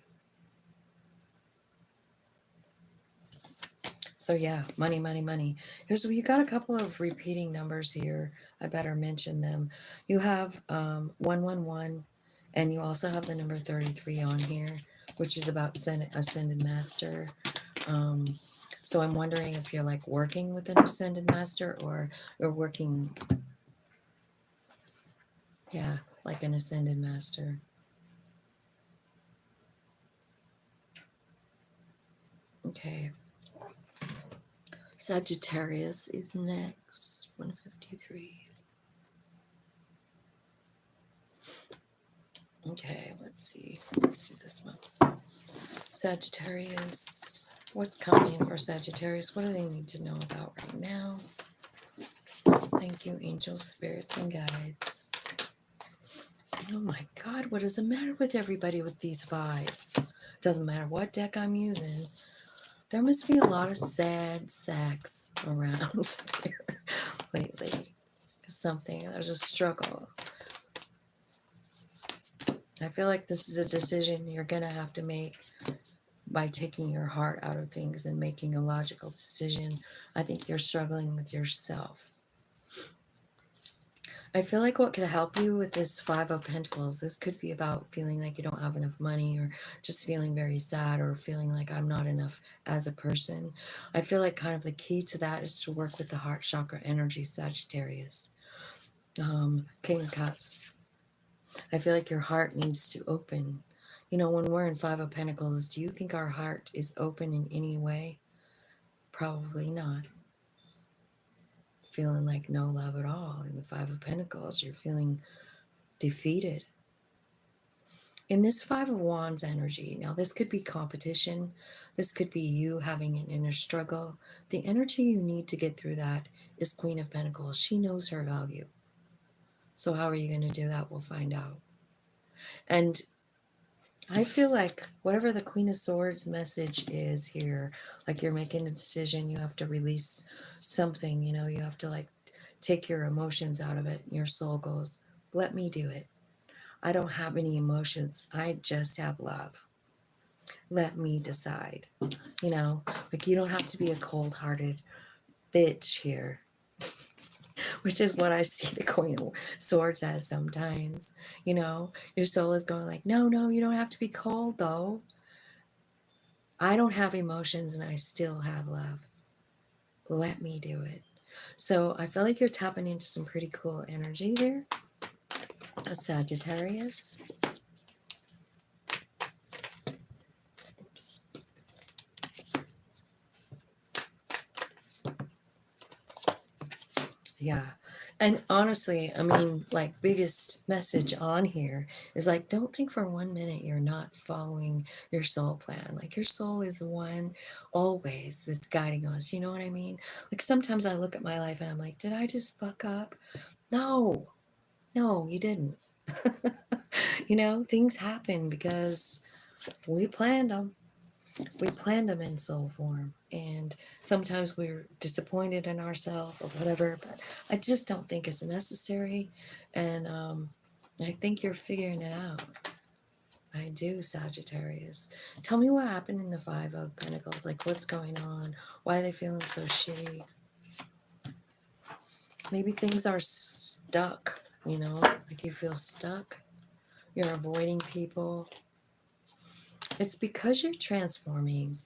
So yeah, money, money, money. You got a couple of repeating numbers here. I better mention them. You have 111, and you also have the number 33 on here, which is about ascended master. So I'm wondering if you're like working with an ascended master, or you're working, yeah, like an ascended master. Okay. Sagittarius is next. 153. Okay, let's see. Let's do this one. Sagittarius. What's coming in for Sagittarius? What do they need to know about right now? Thank you, angels, spirits, and guides. Oh my God, what is the matter with everybody with these vibes? Doesn't matter what deck I'm using. There must be a lot of sad sacks around here lately. There's a struggle. I feel like this is a decision you're going to have to make by taking your heart out of things and making a logical decision. I think you're struggling with yourself. I feel like what could help you with this Five of Pentacles, this could be about feeling like you don't have enough money, or just feeling very sad, or feeling like I'm not enough as a person. I feel like kind of the key to that is to work with the heart chakra energy, Sagittarius. King of Cups. I feel like your heart needs to open. You know, when we're in Five of Pentacles, do you think our heart is open in any way? Probably not. Feeling like no love at all. In the Five of Pentacles, you're feeling defeated. In this Five of Wands energy, now this could be competition. This could be you having an inner struggle. The energy you need to get through that is Queen of Pentacles. She knows her value. So how are you going to do that? We'll find out. And I feel like whatever the Queen of Swords message is here, like you're making a decision, you have to release something, you know, you have to like take your emotions out of it. Your soul goes, let me do it. I don't have any emotions. I just have love. Let me decide. You know, like you don't have to be a cold-hearted bitch here. which is what I see the Queen of Swords as sometimes. You know, your soul is going like, no, no, you don't have to be cold though. I don't have emotions and I still have love. Let me do it. So I feel like you're tapping into some pretty cool energy here. A Sagittarius. Oops. Yeah. And honestly, I mean, like, biggest message on here is like, don't think for 1 minute you're not following your soul plan. Like, your soul is the one always that's guiding us. You know what I mean? Like, sometimes I look at my life and I'm like, did I just fuck up? No, no, you didn't. You know, things happen because we planned them. We planned them in soul form, and sometimes we're disappointed in ourselves or whatever, but I just don't think it's necessary. And I think you're figuring it out. I do, Sagittarius. Tell me what happened in the Five of Pentacles. Like, what's going on? Why are they feeling so shitty? Maybe things are stuck, you know, like you feel stuck. You're avoiding people. It's because you're transforming,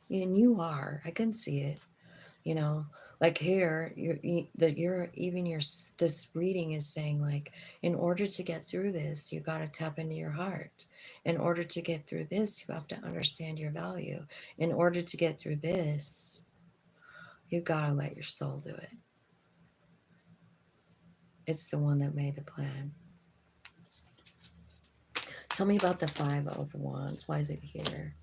and you are. I can see it. You know, like here, this reading is saying, like, in order to get through this, you got to tap into your heart. In order to get through this, you have to understand your value. In order to get through this, you got to let your soul do it. It's the one that made the plan. Tell me about the Five of Wands. Why is it here?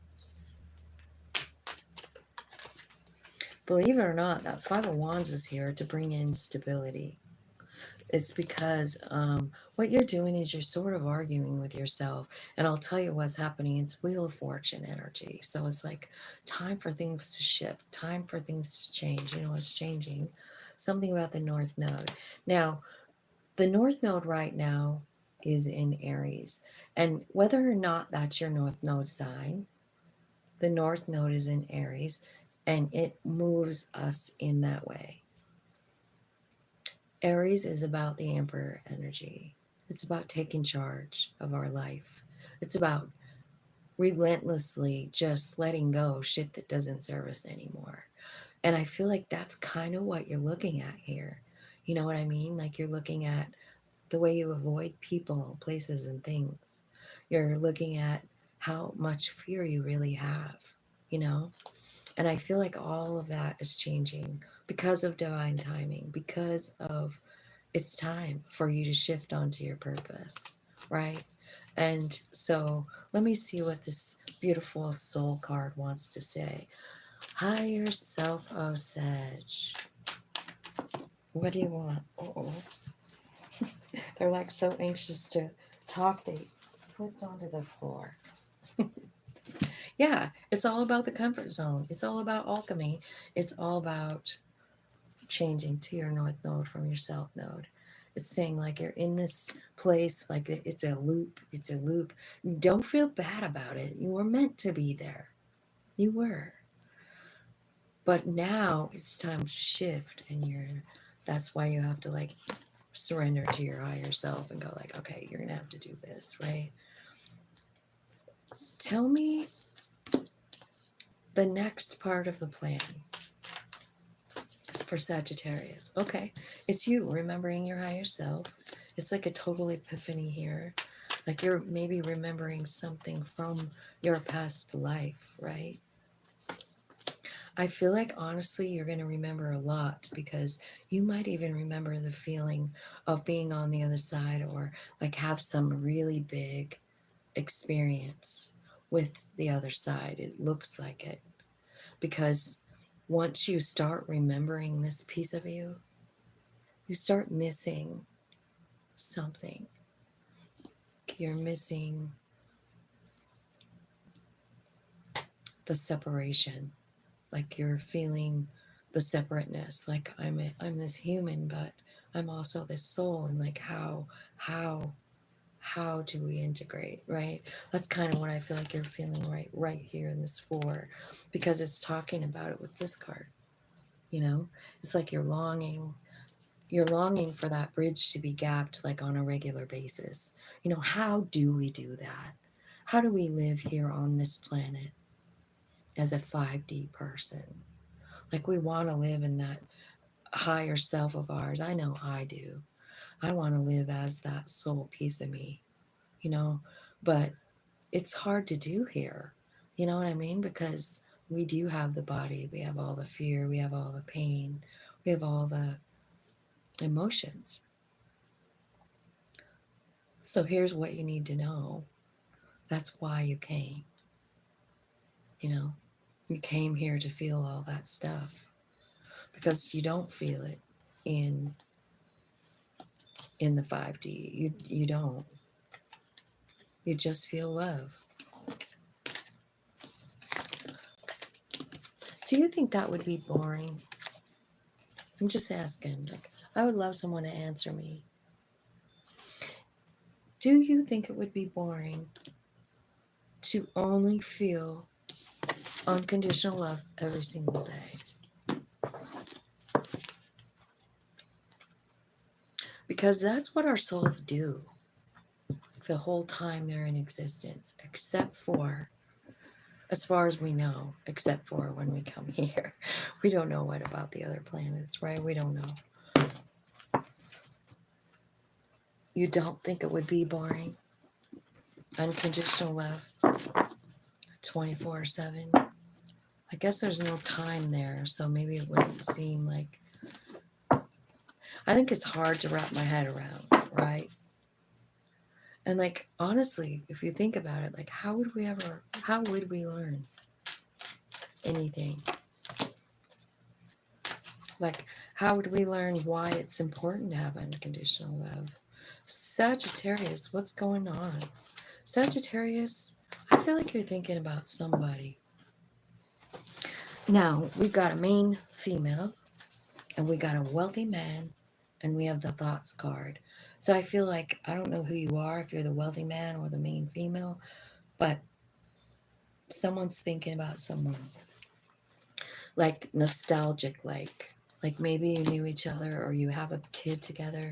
Believe it or not, that Five of Wands is here to bring in stability. It's because what you're doing is you're sort of arguing with yourself. And I'll tell you what's happening. It's Wheel of Fortune energy. So it's like time for things to shift, time for things to change. You know what's changing? Something about the North Node. Now, the North Node right now is in Aries. And whether or not that's your North Node sign, the North Node is in Aries and it moves us in that way. Aries is about the Emperor energy. It's about taking charge of our life. It's about relentlessly just letting go shit that doesn't serve us anymore. And I feel like that's kind of what you're looking at here. You know what I mean? Like, you're looking at the way you avoid people, places, and things. You're looking at how much fear you really have, you know? And I feel like all of that is changing because of divine timing, because of it's time for you to shift onto your purpose, right? And so let me see what this beautiful soul card wants to say. Higher self, oh Sag. What do you want? Uh-oh. They're like so anxious to talk, they flipped onto the floor. Yeah, it's all about the comfort zone. It's all about alchemy. It's all about changing to your North Node from your South Node. It's saying, like, you're in this place, like it's a loop. It's a loop. Don't feel bad about it. You were meant to be there. You were. But now it's time to shift, and that's why you have to, like, surrender to your higher self and go, like, okay, you're gonna have to do this, right? Tell me the next part of the plan for Sagittarius. Okay, it's you remembering your higher self. It's like a total epiphany here. Like, you're maybe remembering something from your past life, right? I feel like, honestly, you're going to remember a lot, because you might even remember the feeling of being on the other side, or like have some really big experience with the other side. It looks like it. Because once you start remembering this piece of you, you start missing something. You're missing the separation. Like, you're feeling the separateness. Like, I'm this human, but I'm also this soul. And like, how do we integrate, right? That's kind of what I feel like you're feeling right here in this four, because it's talking about it with this card. You know, it's like you're longing You're longing for that bridge to be gapped like on a regular basis. You know, how do we do that? How do we live here on this planet as a 5D person? Like, we want to live in that higher self of ours. I know I do. I want to live as that soul piece of me, you know, but it's hard to do here. You know what I mean? Because we do have the body, we have all the fear, we have all the pain, we have all the emotions. So here's what you need to know. That's why you came. You know, you came here to feel all that stuff because you don't feel it in the 5D. You don't. You just feel love. Do you think that would be boring? I'm just asking. Like, I would love someone to answer me. Do you think it would be boring to only feel unconditional love every single day? Because that's what our souls do the whole time they're in existence, except for, as far as we know, except for when we come here. We don't know what about the other planets, right? We don't know. You don't think it would be boring? Unconditional love, 24/7. I guess there's no time there, so maybe it wouldn't seem like... I think it's hard to wrap my head around, right? And like, honestly, if you think about it, like, how would we learn anything? Like, how would we learn why it's important to have unconditional love? Sagittarius, what's going on? Sagittarius, I feel like you're thinking about somebody. Now, we've got a main female, and we got a wealthy man, and we have the thoughts card. So I feel like, I don't know who you are, if you're the wealthy man or the main female, but someone's thinking about someone. Like, nostalgic, like maybe you knew each other or you have a kid together,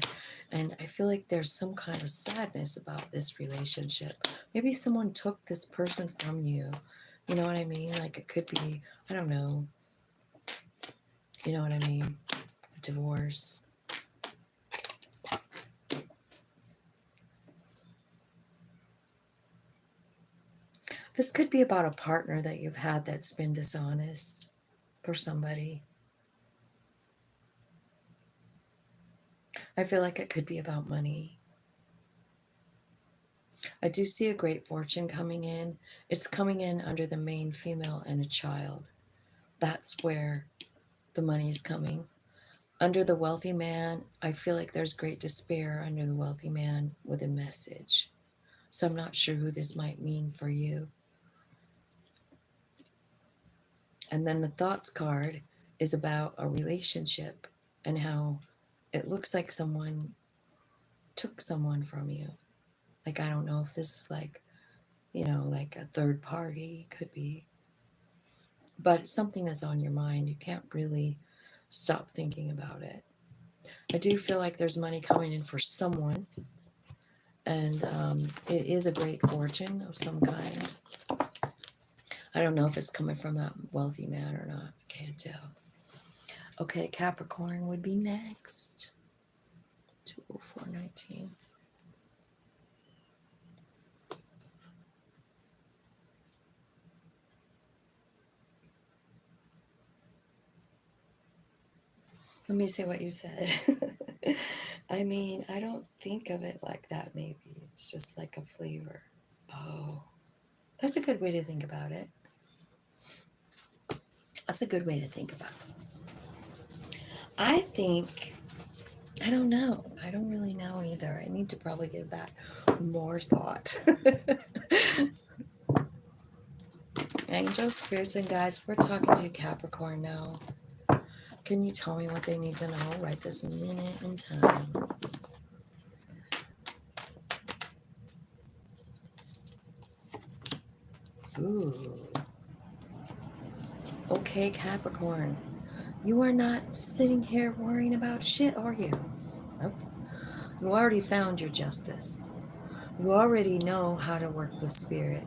and I feel like there's some kind of sadness about this relationship. Maybe someone took this person from you. You know what I mean? Like, it could be, I don't know. You know what I mean? Divorce. This could be about a partner that you've had that's been dishonest for somebody. I feel like it could be about money. I do see a great fortune coming in. It's coming in under the main female and a child. That's where the money is coming. Under the wealthy man, I feel like there's great despair under the wealthy man with a message. So I'm not sure who this might mean for you. And then the thoughts card is about a relationship and how it looks like someone took someone from you. Like, I don't know if this is like, you know, like a third party, could be. But it's something that's on your mind. You can't really stop thinking about it. I do feel like there's money coming in for someone. And it is a great fortune of some kind. I don't know if it's coming from that wealthy man or not. I can't tell. Okay, Capricorn would be next. 20419. Let me see what you said. I mean, I don't think of it like that, maybe. It's just like a flavor. Oh, that's a good way to think about it. That's a good way to think about it. I think, I don't know. I don't really know either. I need to probably give that more thought. Angels, spirits, and guides, we're talking to Capricorn now. Can you tell me what they need to know right this minute in time? Ooh. Okay, Capricorn. You are not sitting here worrying about shit, are you? Nope. You already found your justice. You already know how to work with spirit.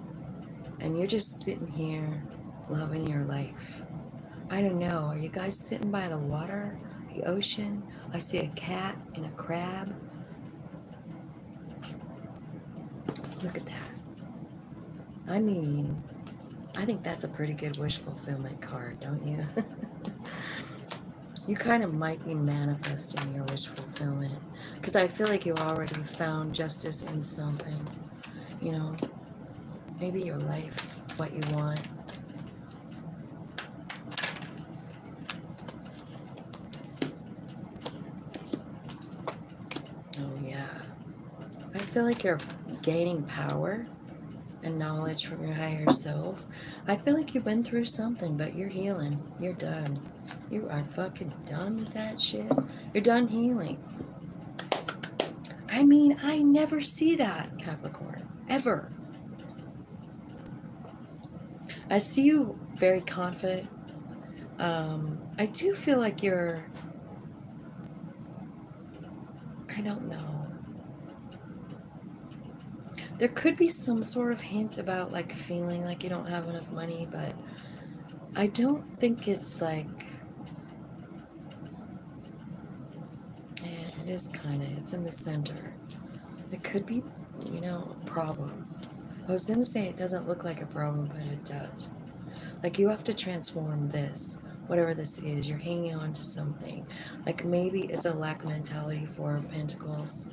And you're just sitting here loving your life. I don't know. Are you guys sitting by the water, the ocean? I see a cat and a crab. Look at that. I mean, I think that's a pretty good wish fulfillment card, don't you? You kind of might be manifesting your wish fulfillment, because I feel like you already found justice in something. You know, maybe your life, what you want. Oh yeah. I feel like you're gaining power and knowledge from your higher self. I feel like you've been through something, but you're healing. You're done. You are fucking done with that shit. You're done healing. I mean, I never see that, Capricorn. Ever. I see you very confident. I do feel like you're, I don't know. There could be some sort of hint about like feeling like you don't have enough money, but I don't think it's like, it is kind of, it's in the center. It could be, you know, a problem. I was going to say it doesn't look like a problem, but it does. Like you have to transform this, whatever this is. You're hanging on to something. Like maybe it's a lack mentality, Four of Pentacles.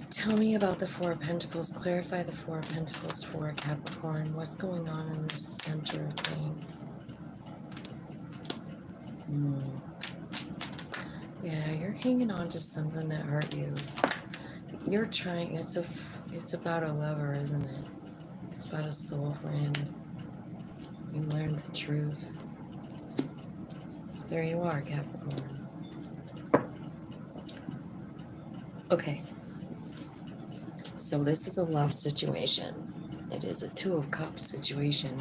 Tell me about the Four of Pentacles. Clarify the Four of Pentacles for Capricorn. What's going on in this center thing? Yeah, you're hanging on to something that hurt you. You're trying, it's about a lover, isn't it? It's about a soul friend. You learned the truth. There you are, Capricorn. Okay. So this is a love situation. It is a Two of Cups situation.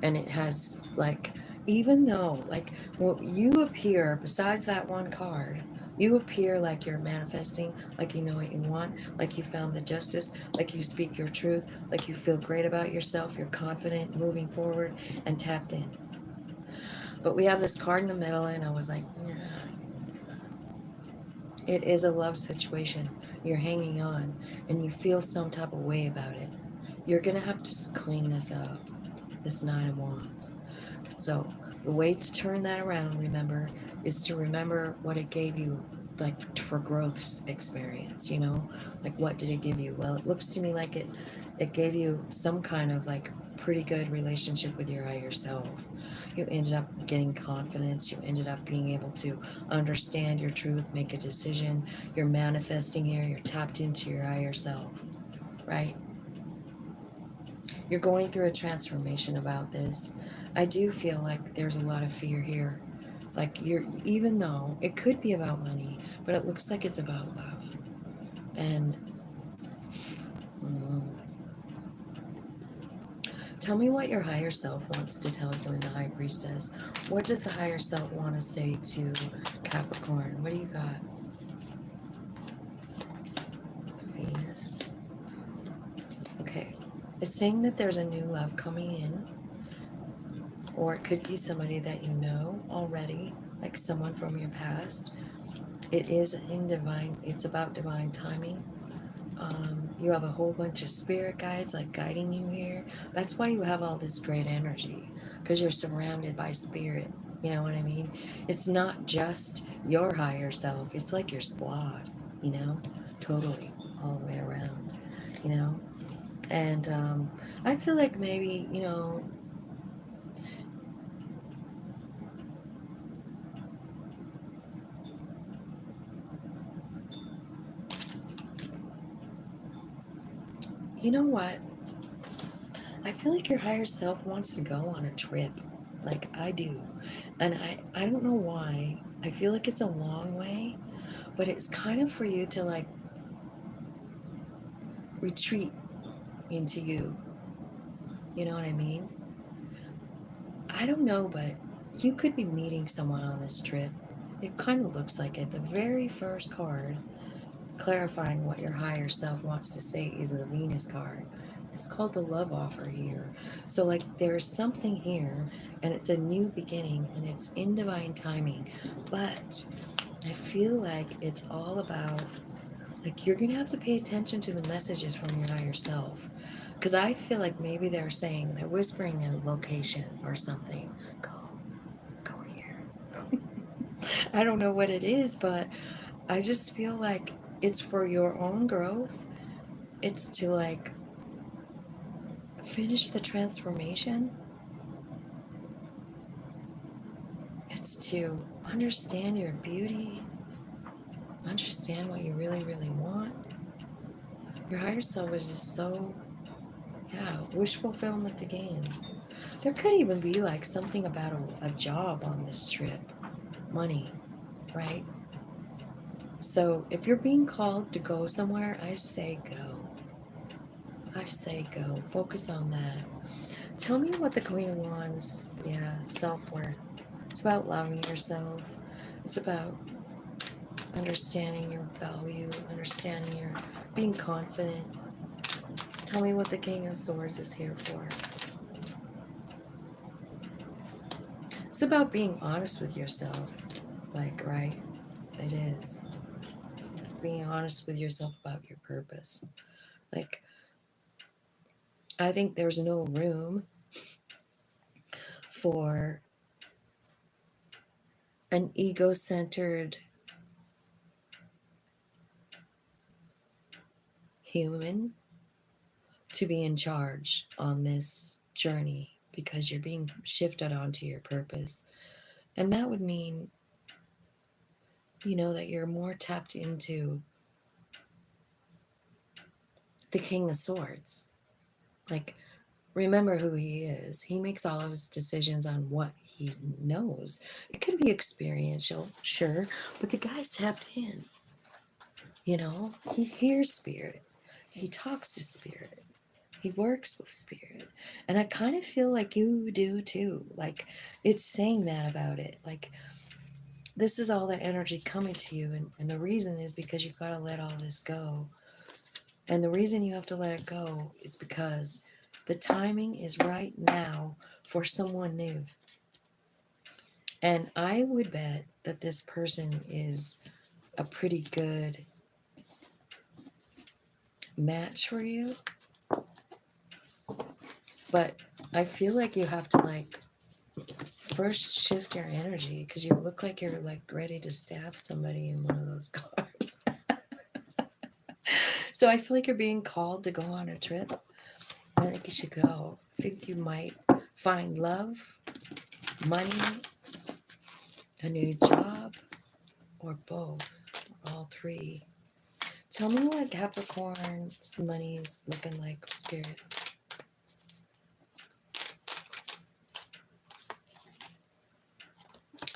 And it has, like, even though, like, well, you appear, besides that one card, you appear like you're manifesting, like you know what you want, like you found the justice, like you speak your truth, like you feel great about yourself, you're confident, moving forward, and tapped in. But we have this card in the middle, and I was like, yeah. It is a love situation. You're hanging on, and you feel some type of way about it. You're going to have to clean this up, this Nine of Wands. So the way to turn that around, remember, is to remember what it gave you, like for growth experience, you know? Like what did it give you? Well, it looks to me like it gave you some kind of like pretty good relationship with your higher self. You ended up getting confidence. You ended up being able to understand your truth, make a decision. You're manifesting here. You're tapped into your higher self, right? You're going through a transformation about this. I do feel like there's a lot of fear here. Like even though it could be about money, but it looks like it's about love. And tell me what your higher self wants to tell you in the High Priestess. What does the higher self want to say to Capricorn? What do you got? Venus. Okay. It's saying that there's a new love coming in. Or it could be somebody that you know already, like someone from your past. It is in divine, it's about divine timing. You have a whole bunch of spirit guides like guiding you here. That's why you have all this great energy, because you're surrounded by spirit. You know what I mean? It's not just your higher self. It's like your squad, you know? Totally, all the way around, you know? And I feel like maybe, you know, you know what? I feel like your higher self wants to go on a trip, like I do. And I don't know why. I feel like it's a long way, but it's kind of for you to like retreat into you. You know what I mean? I don't know, but you could be meeting someone on this trip. It kind of looks like it. The very first card, clarifying what your higher self wants to say, is the Venus card. It's called the love offer here. So, like, there's something here, and it's a new beginning, and it's in divine timing. But I feel like it's all about, like, you're going to have to pay attention to the messages from your higher self. Because I feel like maybe they're saying, they're whispering a location or something. Go here. I don't know what it is, but I just feel like it's for your own growth. It's to, like, finish the transformation. It's to understand your beauty, understand what you really, really want. Your higher self is just so, yeah, wish fulfillment again. There could even be like something about a job on this trip, money, right? So if you're being called to go somewhere, I say go. I say go. Focus on that. Tell me what the Queen of Wands, yeah, self-worth. It's about loving yourself. It's about understanding your value, understanding your, being confident. Tell me what the King of Swords is here for. It's about being honest with yourself. Like, right? It is. It's being honest with yourself about your purpose. Like, I think there's no room for an ego-centered human to be in charge on this journey, because you're being shifted onto your purpose. And that would mean, you know, that you're more tapped into the King of Swords. Like, remember who he is. He makes all of his decisions on what he knows. It can be experiential, sure, but the guy's tapped in. You know, he hears spirit. He talks to spirit. He works with spirit. And I kind of feel like you do too. Like, it's saying that about it. Like, this is all the energy coming to you. And the reason is because you've got to let all this go. And the reason you have to let it go is because the timing is right now for someone new. And I would bet that this person is a pretty good match for you. But I feel like you have to, like, first shift your energy, because you look like you're, like, ready to stab somebody in one of those cars. So I feel like you're being called to go on a trip. I think you should go. I think you might find love, money, a new job, or both, or all three. Tell me what Capricorn's money is looking like, spirit.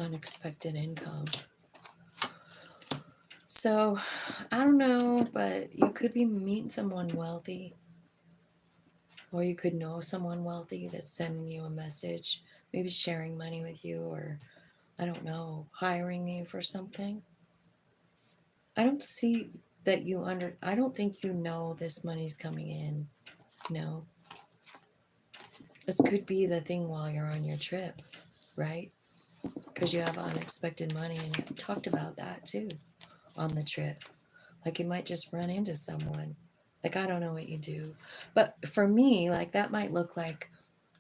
Unexpected income. So, I don't know, but you could be meeting someone wealthy, or you could know someone wealthy that's sending you a message, maybe sharing money with you, or, I don't know, hiring you for something. I don't see that I don't think you know this money's coming in, no. This could be the thing while you're on your trip, right? Because you have unexpected money, and you talked about that too on the trip. Like, you might just run into someone. Like, I don't know what you do. But for me, like, that might look like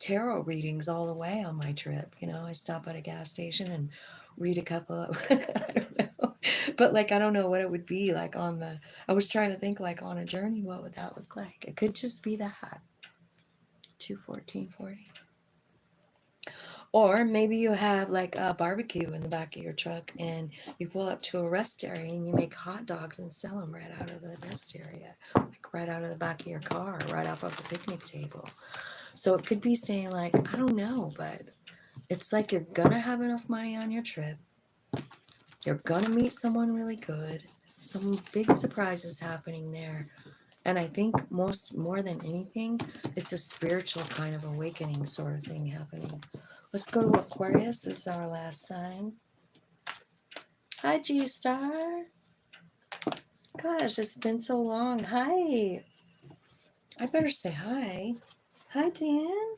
tarot readings all the way on my trip. You know, I stop at a gas station and read a couple of, I don't know. But, like, I don't know what it would be like on the, I was trying to think, like, on a journey, what would that look like? It could just be that. 21440. Or maybe you have, like, a barbecue in the back of your truck, and you pull up to a rest area and you make hot dogs and sell them right out of the rest area, like right out of the back of your car, right off of the picnic table. So it could be saying, like, I don't know, but it's like you're gonna have enough money on your trip. You're gonna meet someone really good. Some big surprises happening there. And I think more than anything, it's a spiritual kind of awakening sort of thing happening. Let's go to Aquarius. This is our last sign. Hi, G-Star. Gosh, it's been so long. Hi. I better say hi. Hi, Dan.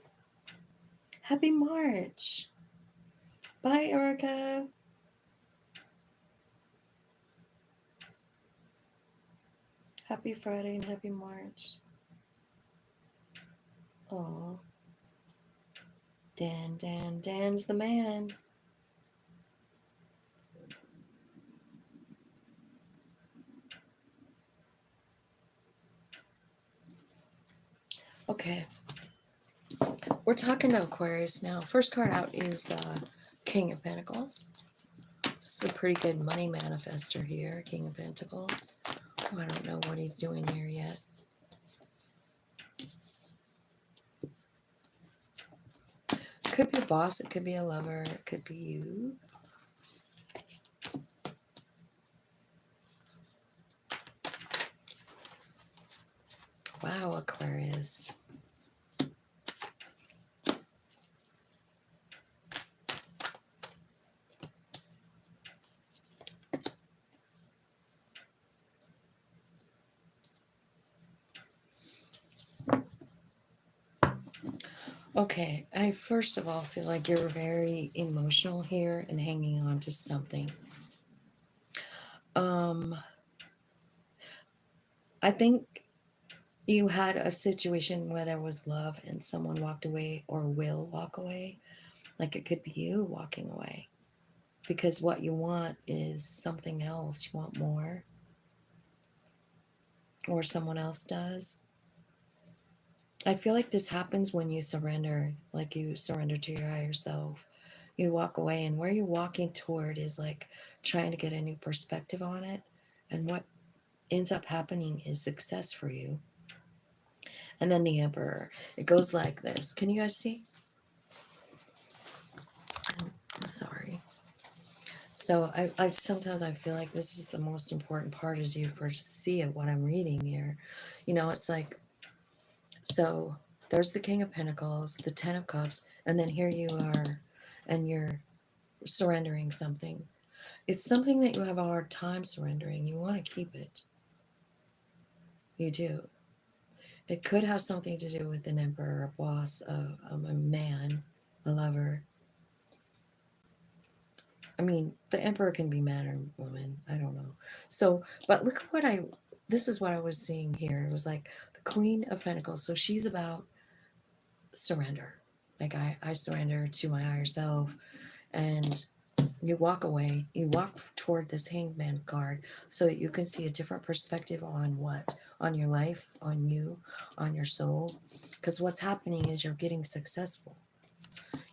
Happy March. Bye, Erica. Happy Friday and happy March. Aw. Dan's the man. Okay. We're talking to Aquarius now. First card out is the King of Pentacles. This is a pretty good money manifester here, King of Pentacles. Oh, I don't know what he's doing here yet. Could be a boss, it could be a lover, it could be you. Wow, Aquarius. Okay, I first of all feel like you're very emotional here and hanging on to something. I think you had a situation where there was love and someone walked away or will walk away. Like it could be you walking away. Because what you want is something else. You want more. Or someone else does. I feel like this happens when you surrender. Like you surrender to your higher self. You walk away, and where you're walking toward is like trying to get a new perspective on it. And what ends up happening is success for you. And then the Emperor. It goes like this. Can you guys see? Oh, I'm sorry. So I sometimes I feel like this is the most important part is you first see of what I'm reading here. You know, it's like, so there's the King of Pentacles, the Ten of Cups, and then here you are, and you're surrendering something. It's something that you have a hard time surrendering. You want to keep it. You do. It could have something to do with an emperor, a boss, a man, a lover. I mean, the emperor can be man or woman. I don't know. So, but look at this is what I was seeing here. It was like the Queen of Pentacles. So she's about surrender. Like I surrender to my higher self. And you walk away, you walk toward this Hangman card so that you can see a different perspective on what? On your life, on you, on your soul. Because what's happening is you're getting successful.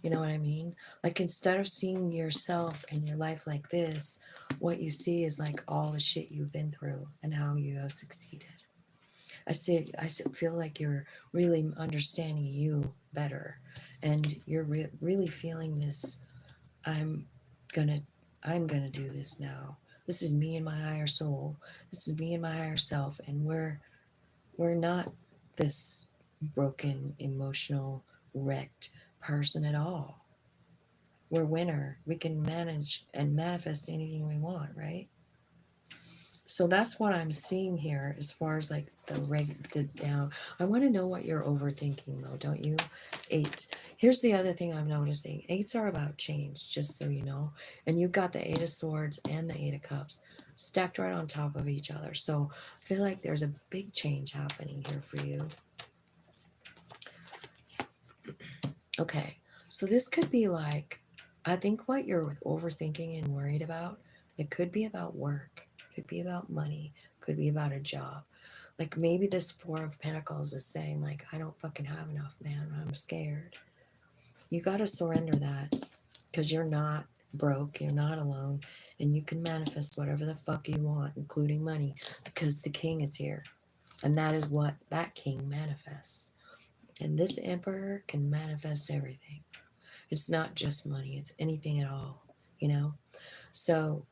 You know what I mean? Like instead of seeing yourself and your life like this, what you see is like all the shit you've been through and how you have succeeded. I feel like you're really understanding you better, and you're really feeling this. I'm gonna do this now. This is me and my higher soul. This is me and my higher self, and we're not this broken, emotional, wrecked person at all. We're winner. We can manage and manifest anything we want, right? So that's what I'm seeing here as far as like the down. I want to know what you're overthinking though, don't you? 8. Here's the other thing I'm noticing. 8s are about change, just so you know. And you've got the 8 of Swords and the 8 of Cups stacked right on top of each other. So I feel like there's a big change happening here for you. Okay, so this could be like, I think what you're overthinking and worried about, it could be about work, could be about money, could be about a job. Like maybe this 4 of Pentacles is saying like, I don't fucking have enough, man. I'm scared. You got to surrender that because you're not broke. You're not alone. And you can manifest whatever the fuck you want, including money, because the king is here. And that is what that king manifests. And this emperor can manifest everything. It's not just money. It's anything at all, you know? So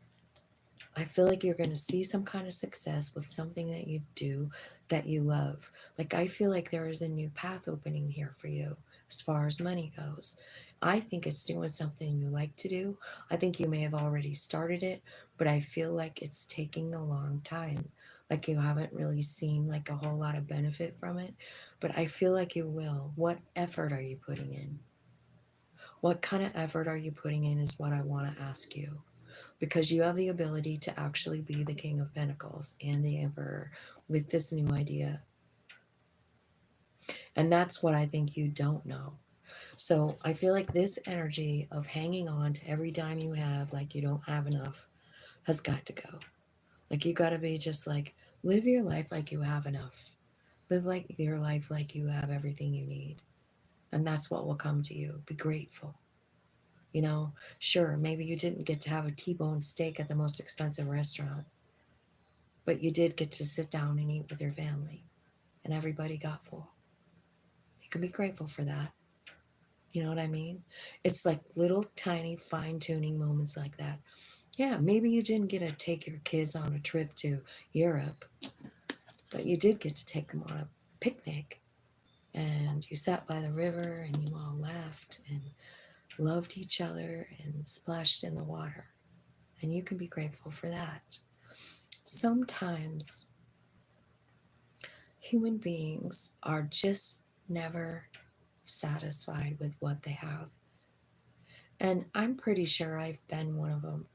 I feel like you're going to see some kind of success with something that you do that you love. Like I feel like there is a new path opening here for you, as far as money goes. I think it's doing something you like to do. I think you may have already started it, but I feel like it's taking a long time. Like you haven't really seen like a whole lot of benefit from it, but I feel like you will. What effort are you putting in? What kind of effort are you putting in is what I want to ask you. Because you have the ability to actually be the King of Pentacles and the Emperor with this new idea. And that's what I think you don't know. So I feel like this energy of hanging on to every dime you have, like you don't have enough, has got to go. Like you got to be just like, live your life like you have enough. Live like your life like you have everything you need. And that's what will come to you. Be grateful. You know, sure, maybe you didn't get to have a T-bone steak at the most expensive restaurant, but you did get to sit down and eat with your family, and everybody got full. You can be grateful for that. You know what I mean? It's like little tiny fine-tuning moments like that. Yeah, maybe you didn't get to take your kids on a trip to Europe, but you did get to take them on a picnic, and you sat by the river and you all laughed and loved each other and splashed in the water. And you can be grateful for that. Sometimes human beings are just never satisfied with what they have. And I'm pretty sure I've been one of them.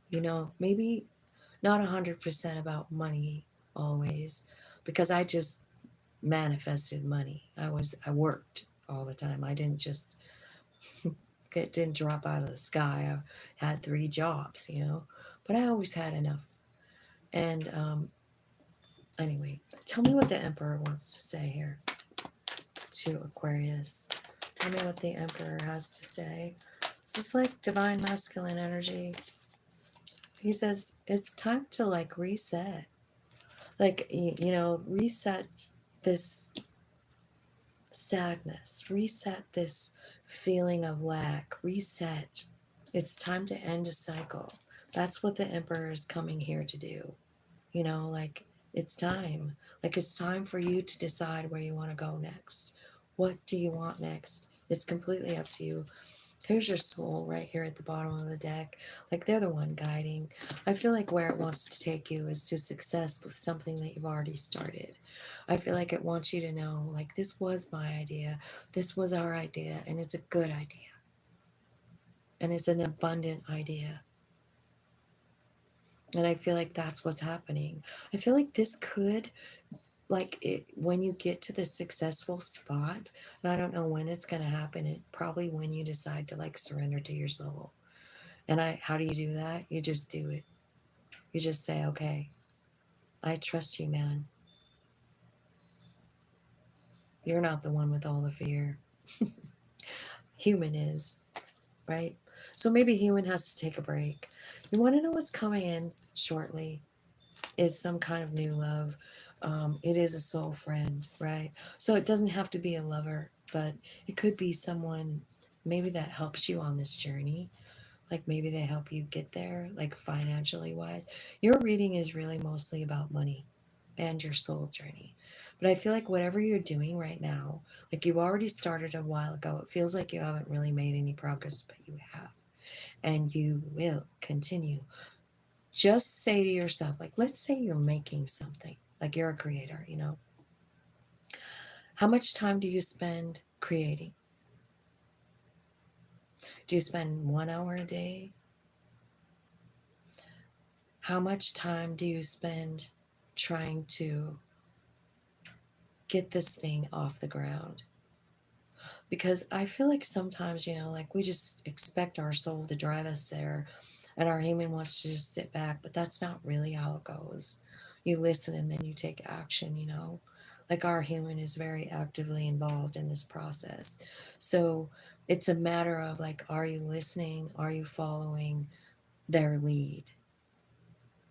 You know, maybe not 100% about money always, because I just manifested money. I worked all the time. I didn't just, it didn't drop out of the sky. I had 3 jobs, you know, but I always had enough. And anyway, tell me what the Emperor wants to say here to Aquarius. Tell me what the Emperor has to say. This is like divine masculine energy. He says it's time to like reset. Like, you know, reset this sadness, reset this feeling of lack, reset. It's time to end a cycle. That's what the Emperor is coming here to do. You know, like it's time. Like it's time for you to decide where you want to go next. What do you want next? It's completely up to you. Here's your soul right here at the bottom of the deck. Like they're the one guiding. I feel like where it wants to take you is to success with something that you've already started. I feel like it wants you to know, like, this was my idea. This was our idea, and it's a good idea. And it's an abundant idea. And I feel like that's what's happening. I feel like this could, like, when you get to the successful spot, and I don't know when it's going to happen, it probably when you decide to, like, surrender to your soul. And how do you do that? You just do it. You just say, okay, I trust you, man. You're not the one with all the fear. Human is, right? So maybe human has to take a break. You want to know what's coming in shortly is some kind of new love. It is a soul friend, right? So it doesn't have to be a lover, but it could be someone maybe that helps you on this journey. Like maybe they help you get there, like financially wise. Your reading is really mostly about money and your soul journey. But I feel like whatever you're doing right now, like you already started a while ago, it feels like you haven't really made any progress, but you have. And you will continue. Just say to yourself, like, let's say you're making something, like you're a creator, you know. How much time do you spend creating? Do you spend 1 hour a day? How much time do you spend trying to get this thing off the ground? Because I feel like sometimes, you know, like we just expect our soul to drive us there and our human wants to just sit back, but that's not really how it goes. You listen and then you take action, you know. Like our human is very actively involved in this process. So it's a matter of like, are you listening? Are you following their lead?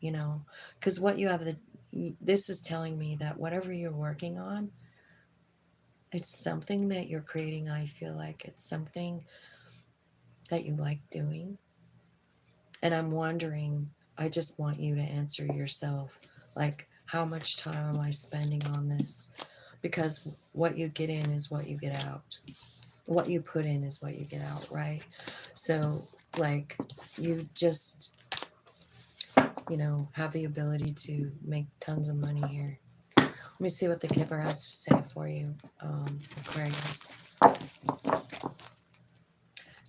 You know, because what you have this is telling me that whatever you're working on, it's something that you're creating. I feel like it's something that you like doing. And I'm wondering, I just want you to answer yourself, like, how much time am I spending on this? because what you get in is what you get out. What you put in is what you get out, right? So, like, you just, you know, have the ability to make tons of money here. Let me see what the Giver has to say for you, Aquarius.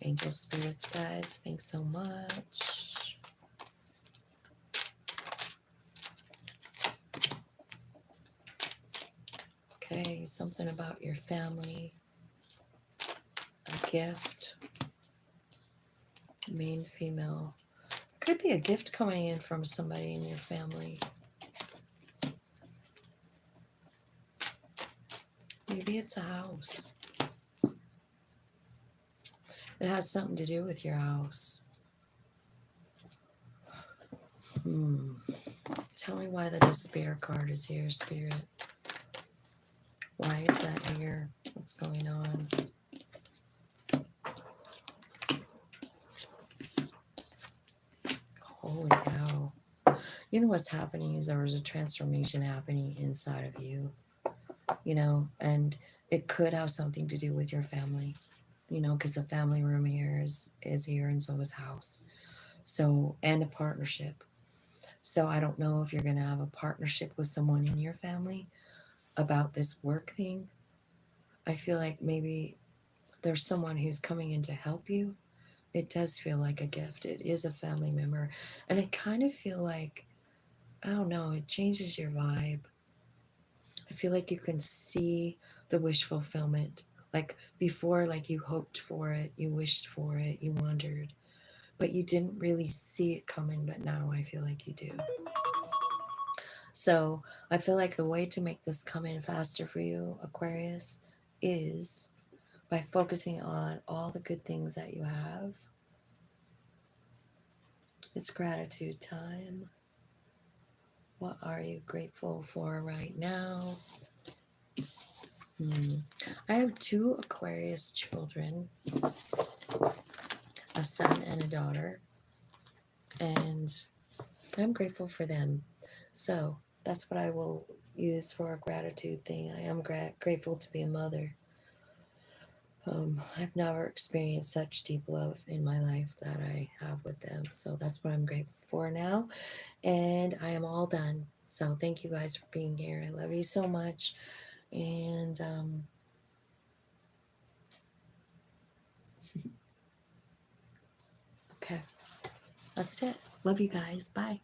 Angel spirits, guys, thanks so much. Okay, something about your family. A gift. Main, female. Could be a gift coming in from somebody in your family. Maybe it's a house. It has something to do with your house. Tell me why the despair card is here, Spirit. Why is that here? What's going on? Holy cow. You know what's happening is there was a transformation happening inside of you, you know, and it could have something to do with your family, you know, because the family room here is here, and so is house. So, and a partnership. So I don't know if you're going to have a partnership with someone in your family about this work thing. I feel like maybe there's someone who's coming in to help you. It does feel like a gift. It is a family member. And I kind of feel like, I don't know, it changes your vibe. I feel like you can see the wish fulfillment. Like before, like you hoped for it, you wished for it, you wondered, but you didn't really see it coming. But now I feel like you do. So I feel like the way to make this come in faster for you, Aquarius, is by focusing on all the good things that you have. It's gratitude time. What are you grateful for right now? I have 2 Aquarius children, a son and a daughter, and I'm grateful for them. So that's what I will use for a gratitude thing. I am grateful to be a mother. I've never experienced such deep love in my life that I have with them. So that's what I'm grateful for now. And I am all done. So thank you guys for being here. I love you so much. And okay, that's it. Love you guys. Bye.